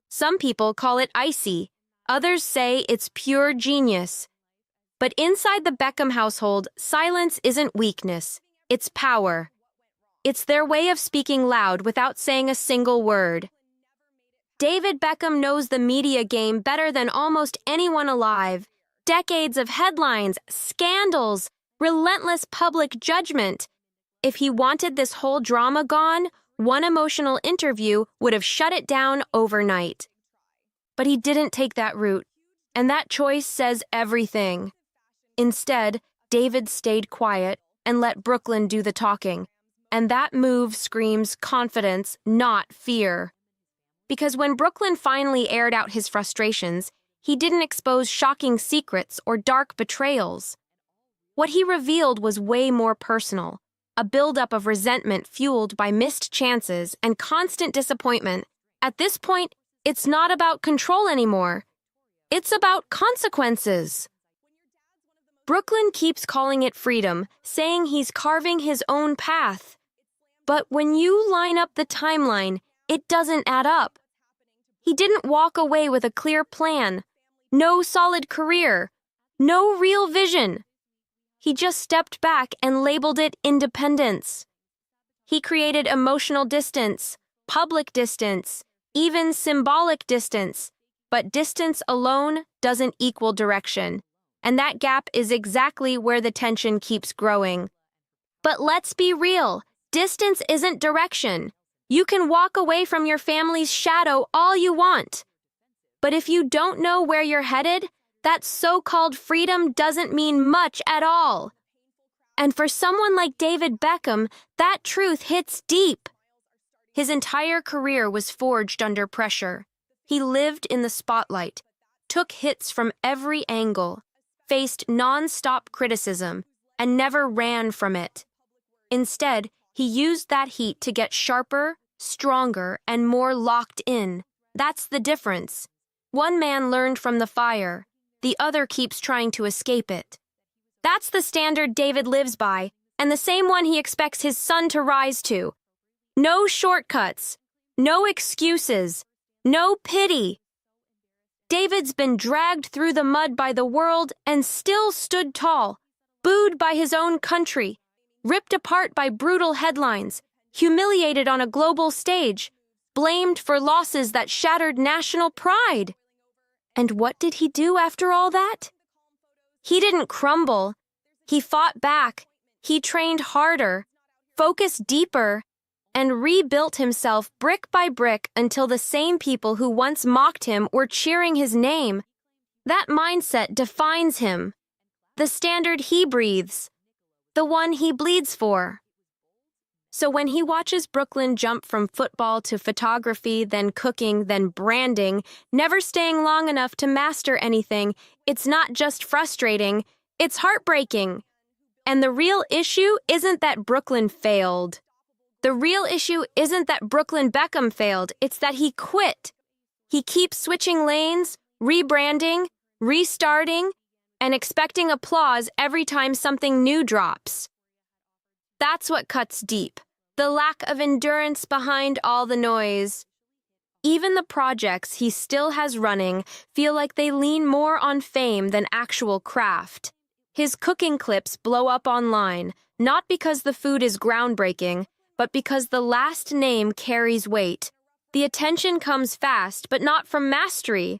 Some people call it icy. Others say it's pure genius. But inside the Beckham household, silence isn't weakness, it's power. It's their way of speaking loud without saying a single word. David Beckham knows the media game better than almost anyone alive. Decades of headlines, scandals, relentless public judgment. If he wanted this whole drama gone, one emotional interview would have shut it down overnight. But he didn't take that route, and that choice says everything. Instead, David stayed quiet and let Brooklyn do the talking, and that move screams confidence, not fear. Because when Brooklyn finally aired out his frustrations, he didn't expose shocking secrets or dark betrayals. What he revealed was way more personal, a buildup of resentment fueled by missed chances and constant disappointment. At this point, it's not about control anymore. It's about consequences. Brooklyn keeps calling it freedom, saying he's carving his own path. But when you line up the timeline, it doesn't add up. He didn't walk away with a clear plan, no solid career, no real vision. He just stepped back and labeled it independence. He created emotional distance, public distance, even symbolic distance, but distance alone doesn't equal direction. And that gap is exactly where the tension keeps growing. But let's be real, distance isn't direction. You can walk away from your family's shadow all you want. But if you don't know where you're headed, that so-called freedom doesn't mean much at all. And for someone like David Beckham, that truth hits deep. His entire career was forged under pressure. He lived in the spotlight, took hits from every angle, faced non-stop criticism, and never ran from it. Instead, he used that heat to get sharper, stronger, and more locked in. That's the difference. One man learned from the fire, the other keeps trying to escape it. That's the standard David lives by, and the same one he expects his son to rise to. No shortcuts, no excuses, no pity. David's been dragged through the mud by the world and still stood tall, booed by his own country, ripped apart by brutal headlines, humiliated on a global stage, blamed for losses that shattered national pride. And what did he do after all that? He didn't crumble. He fought back. He trained harder, focused deeper, and rebuilt himself brick by brick until the same people who once mocked him were cheering his name. That mindset defines him. The standard he breathes. The one he bleeds for. So when he watches Brooklyn jump from football to photography, then cooking, then branding, never staying long enough to master anything, it's not just frustrating, it's heartbreaking. And the real issue isn't that Brooklyn failed. The real issue isn't that Brooklyn Beckham failed, it's that he quit. He keeps switching lanes, rebranding, restarting, and expecting applause every time something new drops. That's what cuts deep, the lack of endurance behind all the noise. Even the projects he still has running feel like they lean more on fame than actual craft. His cooking clips blow up online, not because the food is groundbreaking, but because the last name carries weight. The attention comes fast, but not from mastery.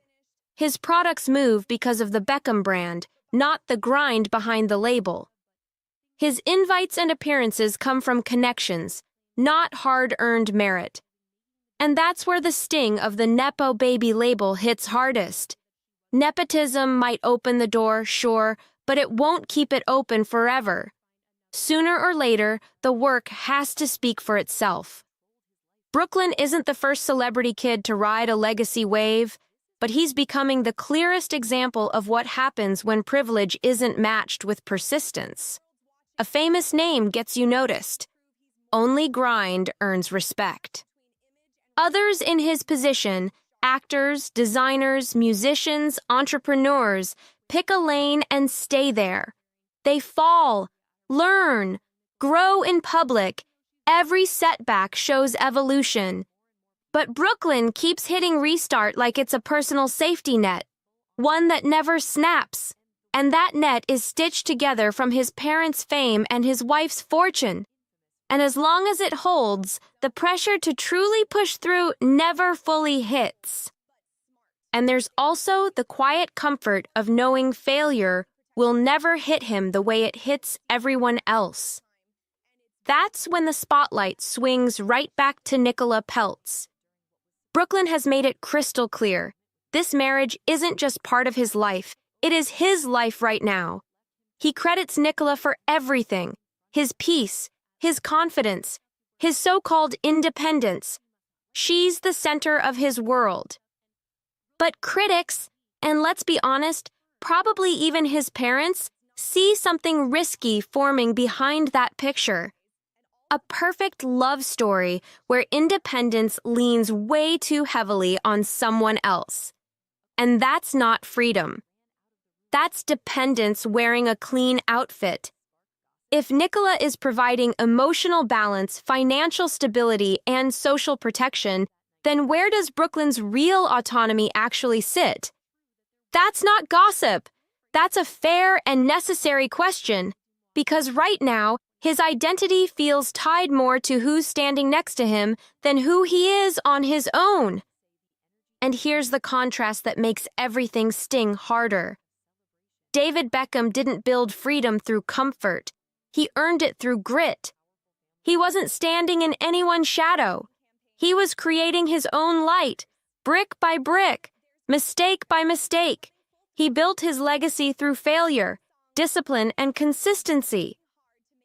His products move because of the Beckham brand, not the grind behind the label. His invites and appearances come from connections, not hard-earned merit. And that's where the sting of the Nepo baby label hits hardest. Nepotism might open the door, sure, but it won't keep it open forever. Sooner or later, the work has to speak for itself. Brooklyn isn't the first celebrity kid to ride a legacy wave, but he's becoming the clearest example of what happens when privilege isn't matched with persistence. A famous name gets you noticed. Only grind earns respect. Others in his position, actors, designers, musicians, entrepreneurs, pick a lane and stay there. They fall, learn, grow in public. Every setback shows evolution. But Brooklyn keeps hitting restart like it's a personal safety net, one that never snaps. And that net is stitched together from his parents' fame and his wife's fortune. And as long as it holds, the pressure to truly push through never fully hits. And there's also the quiet comfort of knowing failure will never hit him the way it hits everyone else. That's when the spotlight swings right back to Nicola Peltz. Brooklyn has made it crystal clear. This marriage isn't just part of his life, it is his life right now. He credits Nicola for everything, his peace, his confidence, his so-called independence. She's the center of his world. But critics, and let's be honest, probably even his parents, see something risky forming behind that picture. A perfect love story where independence leans way too heavily on someone else. And that's not freedom. That's dependence wearing a clean outfit. If Nicola is providing emotional balance, financial stability, and social protection, then where does Brooklyn's real autonomy actually sit? That's not gossip. That's a fair and necessary question, because right now, his identity feels tied more to who's standing next to him than who he is on his own. And here's the contrast that makes everything sting harder. David Beckham didn't build freedom through comfort. He earned it through grit. He wasn't standing in anyone's shadow. He was creating his own light, brick by brick, mistake by mistake. He built his legacy through failure, discipline, and consistency.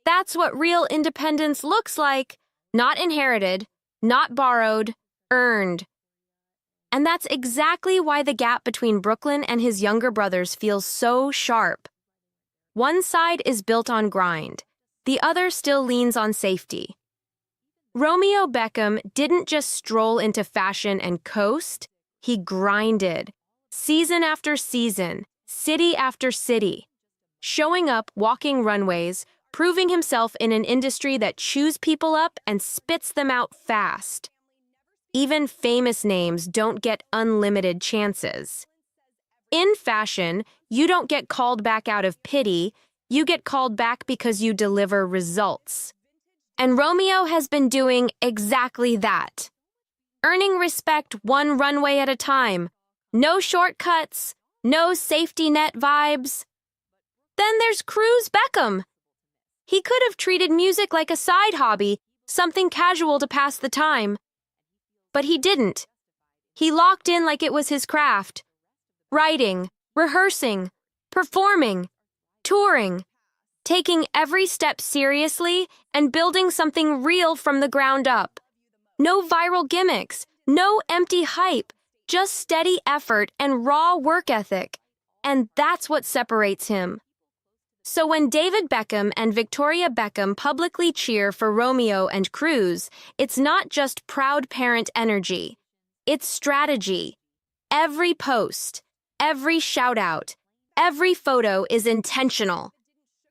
That's what real independence looks like. Not inherited, not borrowed, earned. And that's exactly why the gap between Brooklyn and his younger brothers feels so sharp. One side is built on grind. The other still leans on safety. Romeo Beckham didn't just stroll into fashion and coast. He grinded. Season after season, city after city. Showing up, walking runways, proving himself in an industry that chews people up and spits them out fast. Even famous names don't get unlimited chances. In fashion, you don't get called back out of pity, you get called back because you deliver results. And Romeo has been doing exactly that. Earning respect one runway at a time. No shortcuts, no safety net vibes. Then there's Cruz Beckham. He could have treated music like a side hobby, something casual to pass the time. But he didn't. He locked in like it was his craft. Writing, rehearsing, performing, touring, taking every step seriously and building something real from the ground up. No viral gimmicks, no empty hype, just steady effort and raw work ethic. And that's what separates him. So when David Beckham and Victoria Beckham publicly cheer for Romeo and Cruz, it's not just proud parent energy. It's strategy. Every post, every shout-out, every photo is intentional.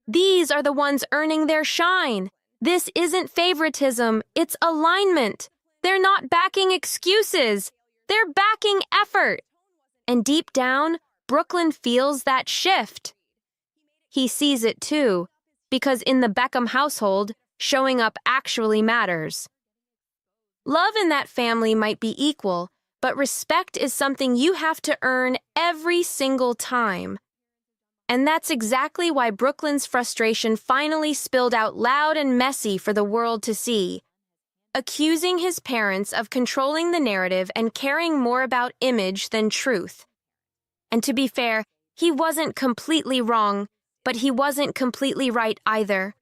These are the ones earning their shine. This isn't favoritism, it's alignment. They're not backing excuses. They're backing effort. And deep down, Brooklyn feels that shift. He sees it too, because in the Beckham household, showing up actually matters. Love in that family might be equal, but respect is something you have to earn every single time. And that's exactly why Brooklyn's frustration finally spilled out loud and messy for the world to see, accusing his parents of controlling the narrative and caring more about image than truth. And to be fair, he wasn't completely wrong, but he wasn't completely right either.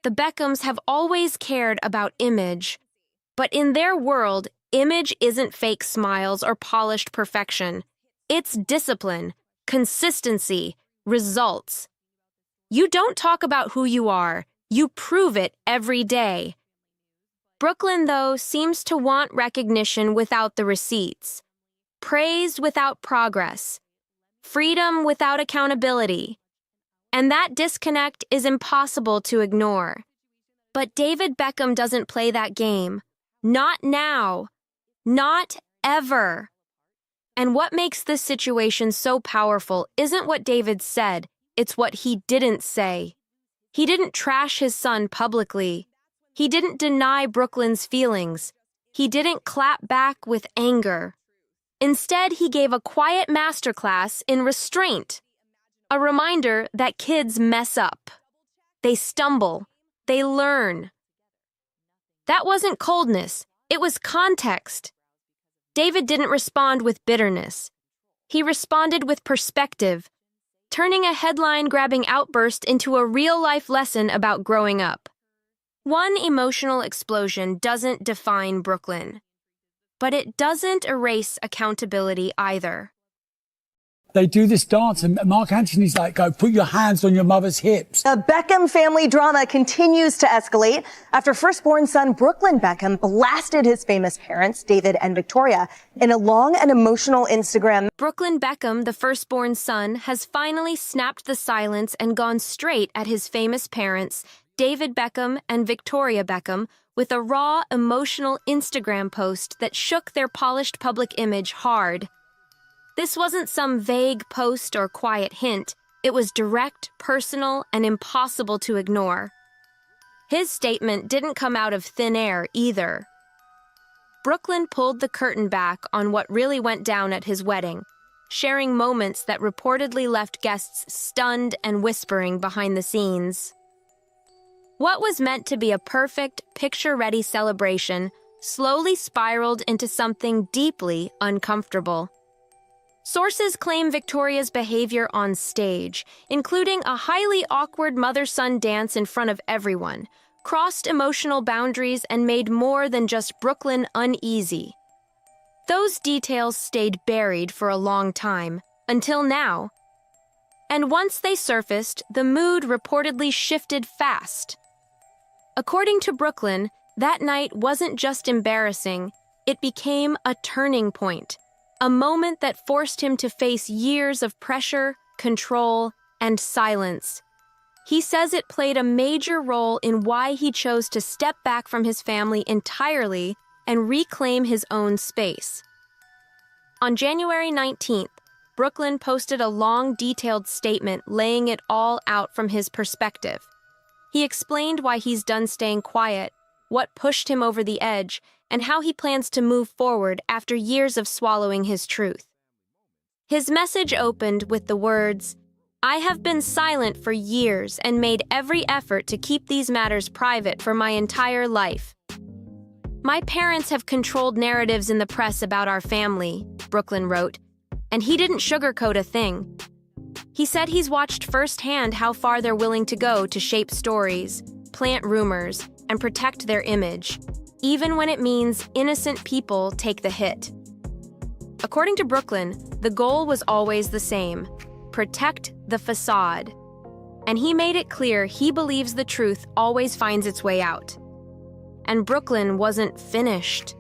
The Beckhams have always cared about image. But in their world, image isn't fake smiles or polished perfection. It's discipline, consistency, results. You don't talk about who you are, you prove it every day. Brooklyn, though, seems to want recognition without the receipts, praise without progress, freedom without accountability. And that disconnect is impossible to ignore. But David Beckham doesn't play that game. Not now. Not ever. And what makes this situation so powerful isn't what David said, it's what he didn't say. He didn't trash his son publicly. He didn't deny Brooklyn's feelings. He didn't clap back with anger. Instead, he gave a quiet masterclass in restraint. A reminder that kids mess up. They stumble. They learn. That wasn't coldness. It was context. David didn't respond with bitterness. He responded with perspective, turning a headline-grabbing outburst into a real-life lesson about growing up. One emotional explosion doesn't define Brooklyn, but it doesn't erase accountability either. they do this dance, and Mark Antony's like, go put your hands on your mother's hips. The Beckham family drama continues to escalate after firstborn son Brooklyn Beckham blasted his famous parents, David and Victoria, in a long and emotional Instagram. Brooklyn Beckham, the firstborn son, has finally snapped the silence and gone straight at his famous parents, David Beckham and Victoria Beckham, with a raw, emotional Instagram post that shook their polished public image hard. This wasn't some vague post or quiet hint. It was direct, personal, and impossible to ignore. His statement didn't come out of thin air either. Brooklyn pulled the curtain back on what really went down at his wedding, sharing moments that reportedly left guests stunned and whispering behind the scenes. What was meant to be a perfect, picture-ready celebration slowly spiraled into something deeply uncomfortable. Sources claim Victoria's behavior on stage, including a highly awkward mother-son dance in front of everyone, crossed emotional boundaries and made more than just Brooklyn uneasy. Those details stayed buried for a long time, until now. And once they surfaced, the mood reportedly shifted fast. According to Brooklyn, that night wasn't just embarrassing, it became a turning point, a moment that forced him to face years of pressure, control, and silence. He says it played a major role in why he chose to step back from his family entirely and reclaim his own space. On January 19th, Brooklyn posted a long, detailed statement laying it all out from his perspective. He explained why he's done staying quiet, what pushed him over the edge, and how he plans to move forward after years of swallowing his truth. His message opened with the words, "I have been silent for years and made every effort to keep these matters private for my entire life. My parents have controlled narratives in the press about our family," Brooklyn wrote, and he didn't sugarcoat a thing. He said he's watched firsthand how far they're willing to go to shape stories, plant rumors, and protect their image, even when it means innocent people take the hit. According to Brooklyn, the goal was always the same: protect the facade. And he made it clear he believes the truth always finds its way out. And Brooklyn wasn't finished.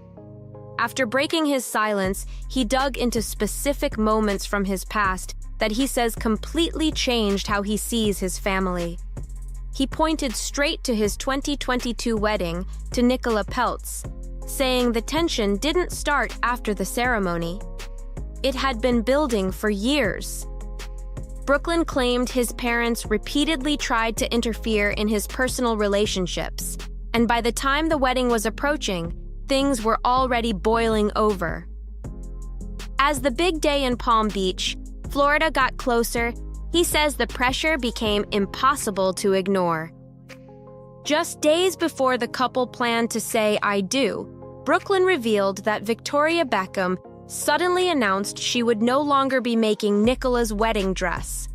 After breaking his silence, he dug into specific moments from his past that he says completely changed how he sees his family. He pointed straight to his 2022 wedding to Nicola Peltz, saying the tension didn't start after the ceremony. It had been building for years. Brooklyn claimed his parents repeatedly tried to interfere in his personal relationships, and by the time the wedding was approaching, things were already boiling over. As the big day in Palm Beach, Florida got closer, he says the pressure became impossible to ignore. Just days before the couple planned to say "I do," Brooklyn revealed that Victoria Beckham suddenly announced she would no longer be making Nicola's wedding dress.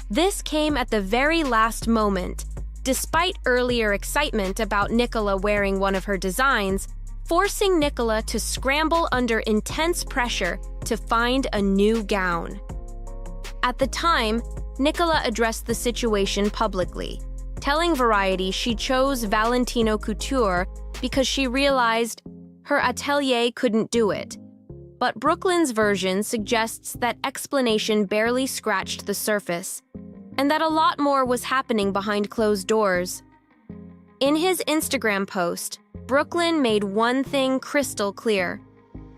This came at the very last moment, despite earlier excitement about Nicola wearing one of her designs, forcing Nicola to scramble under intense pressure to find a new gown. At the time, Nicola addressed the situation publicly, telling Variety she chose Valentino Couture because she realized her atelier couldn't do it. But Brooklyn's version suggests that explanation barely scratched the surface, and that a lot more was happening behind closed doors. In his Instagram post, Brooklyn made one thing crystal clear.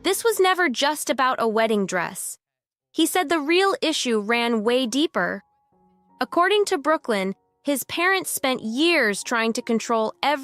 This was never just about a wedding dress. He said the real issue ran way deeper. According to Brooklyn, his parents spent years trying to control every